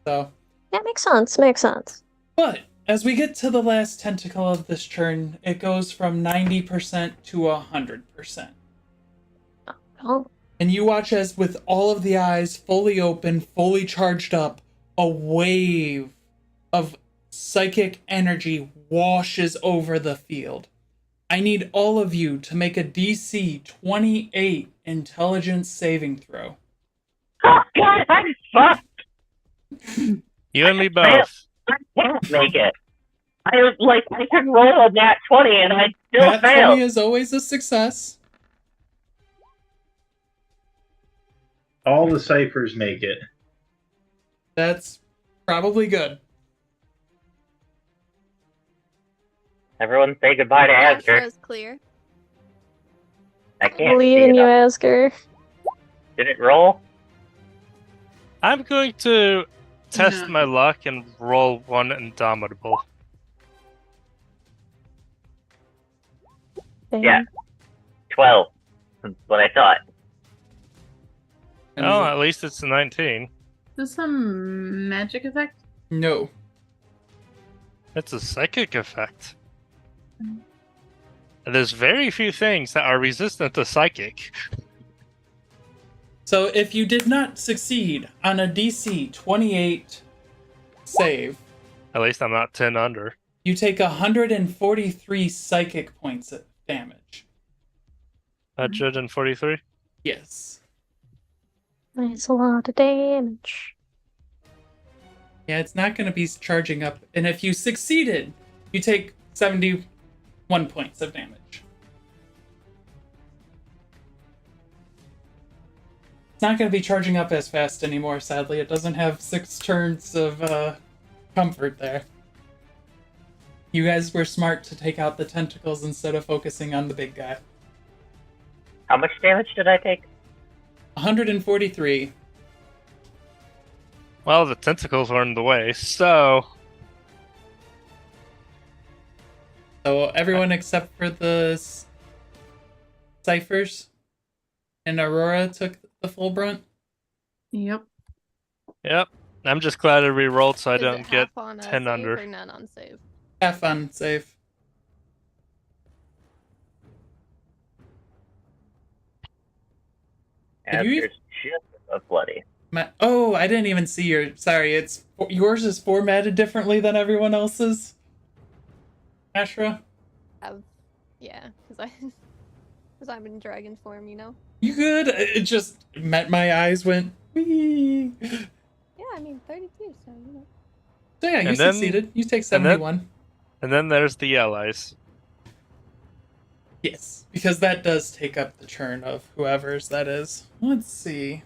So, Yeah, makes sense, makes sense. but as we get to the last tentacle of this turn, it goes from 90% to 100%. Oh, And you watch as, with all of the eyes fully open, fully charged up, a wave of psychic energy washes over the field. I need all of you to make a DC 28 intelligence saving throw. Oh god, I'm fucked! You and me both. I can't make it. I could roll a nat 20 and I'd still That fail. 20 is always a success. All the ciphers make it. That's probably good. Everyone say goodbye to Asger. Ashra's clear. I I can't believe see in it. you, Asker. Did it roll? I'm going to test No. my luck and roll one indomitable. Yeah. 12. That's what I thought. And Oh, at least it's a 19. Is this some magic effect? no. It's a psychic effect. There's very few things that are resistant to psychic. So if you did not succeed on a DC 28 save, At least I'm not 10 under. you take 143 psychic points of damage. 143? Yes. That's a lot of damage. Yeah, it's not going to be charging up. And if you succeeded, you take 71 points of damage. It's not going to be charging up as fast anymore, sadly. It doesn't have 6 turns of comfort there. You guys were smart to take out the tentacles instead of focusing on the big guy. How much damage did I take? 143. Well, the tentacles are in the way, so... So everyone except for the Cyphers and Aurora took the full brunt. Yep. Yep. I'm just glad I re-rolled so I Is it don't get half on a 10 save under. Or none on save? Have fun, save. Did you- Asger's just a bloody. Oh, I didn't even see your. Sorry, yours is formatted differently than everyone else's. Ashra, Yeah, because I'm in dragon form, you know. you good? It just met my eyes went. Wee. Yeah, I mean 32, so you know. So yeah, you And then- succeeded. You take and then- 71. And then there's the allies. Yes, because that does take up the turn of whoever's that is. Let's see.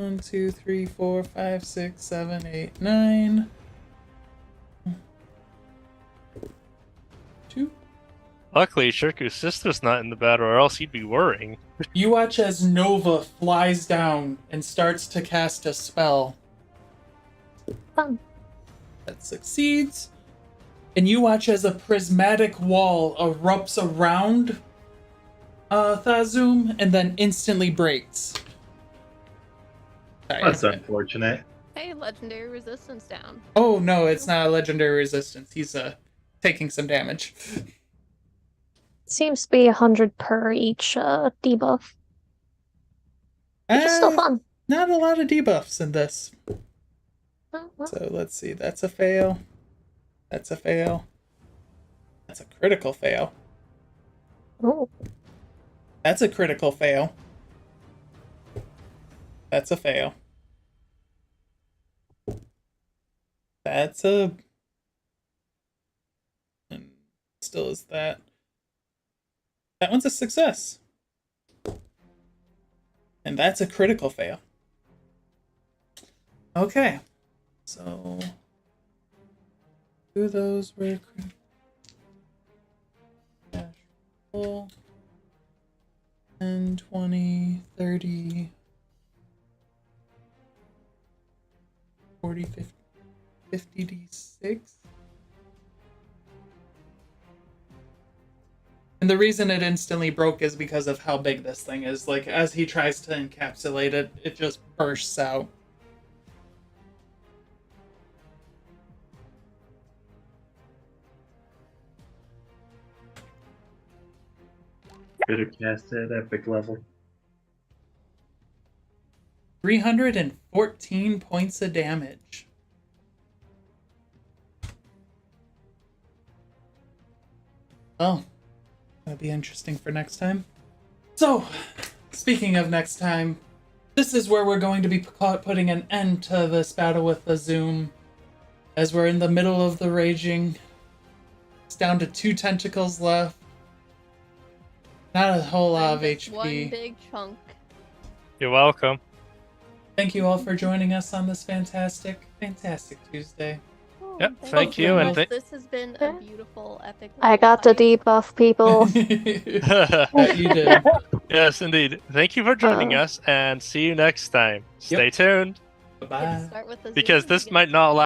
1, 2, 3, 4, 5, 6, 7, 8, 9. 2. Luckily, Shirku's sister's not in the battle, or else he'd be worrying. You watch as Nova flies down and starts to cast a spell. Fun. That succeeds. And you watch as a prismatic wall erupts around Thauzum and then instantly breaks. Sorry. That's unfortunate. Hey, legendary resistance down. Oh no, it's not a legendary resistance. He's taking some damage. Seems to be 100 per each debuff. Which is still fun. Not a lot of debuffs in this. Oh, well. So let's see. That's a fail. That's a fail. That's a critical fail. Oh. That's a critical fail. That's a fail. That's a... And still is that. That one's a success. And that's a critical fail. Okay. So... 2 of those were critical. Full. 10, 20, 30... 40, 50 d6. And the reason it instantly broke is because of how big this thing is. Like, as he tries to encapsulate it, it just bursts out. Could have cast it at epic level. 314 points of damage. Oh, that'll be interesting for next time. So, speaking of next time, this is where we're going to be putting an end to this battle with the Zoom, as we're in the middle of the raging. It's down to 2 tentacles left. Not a whole lot of Just HP. One big chunk. You're welcome. Thank you all for joining us on this fantastic Tuesday. Oh, Yep, thank you, and This has been a beautiful, epic. I little got to fight. debuff people. That you did. Yes, indeed. Thank you for joining us, and see you next time. Stay tuned, Bye. Start with the because Zoom this again. might not last.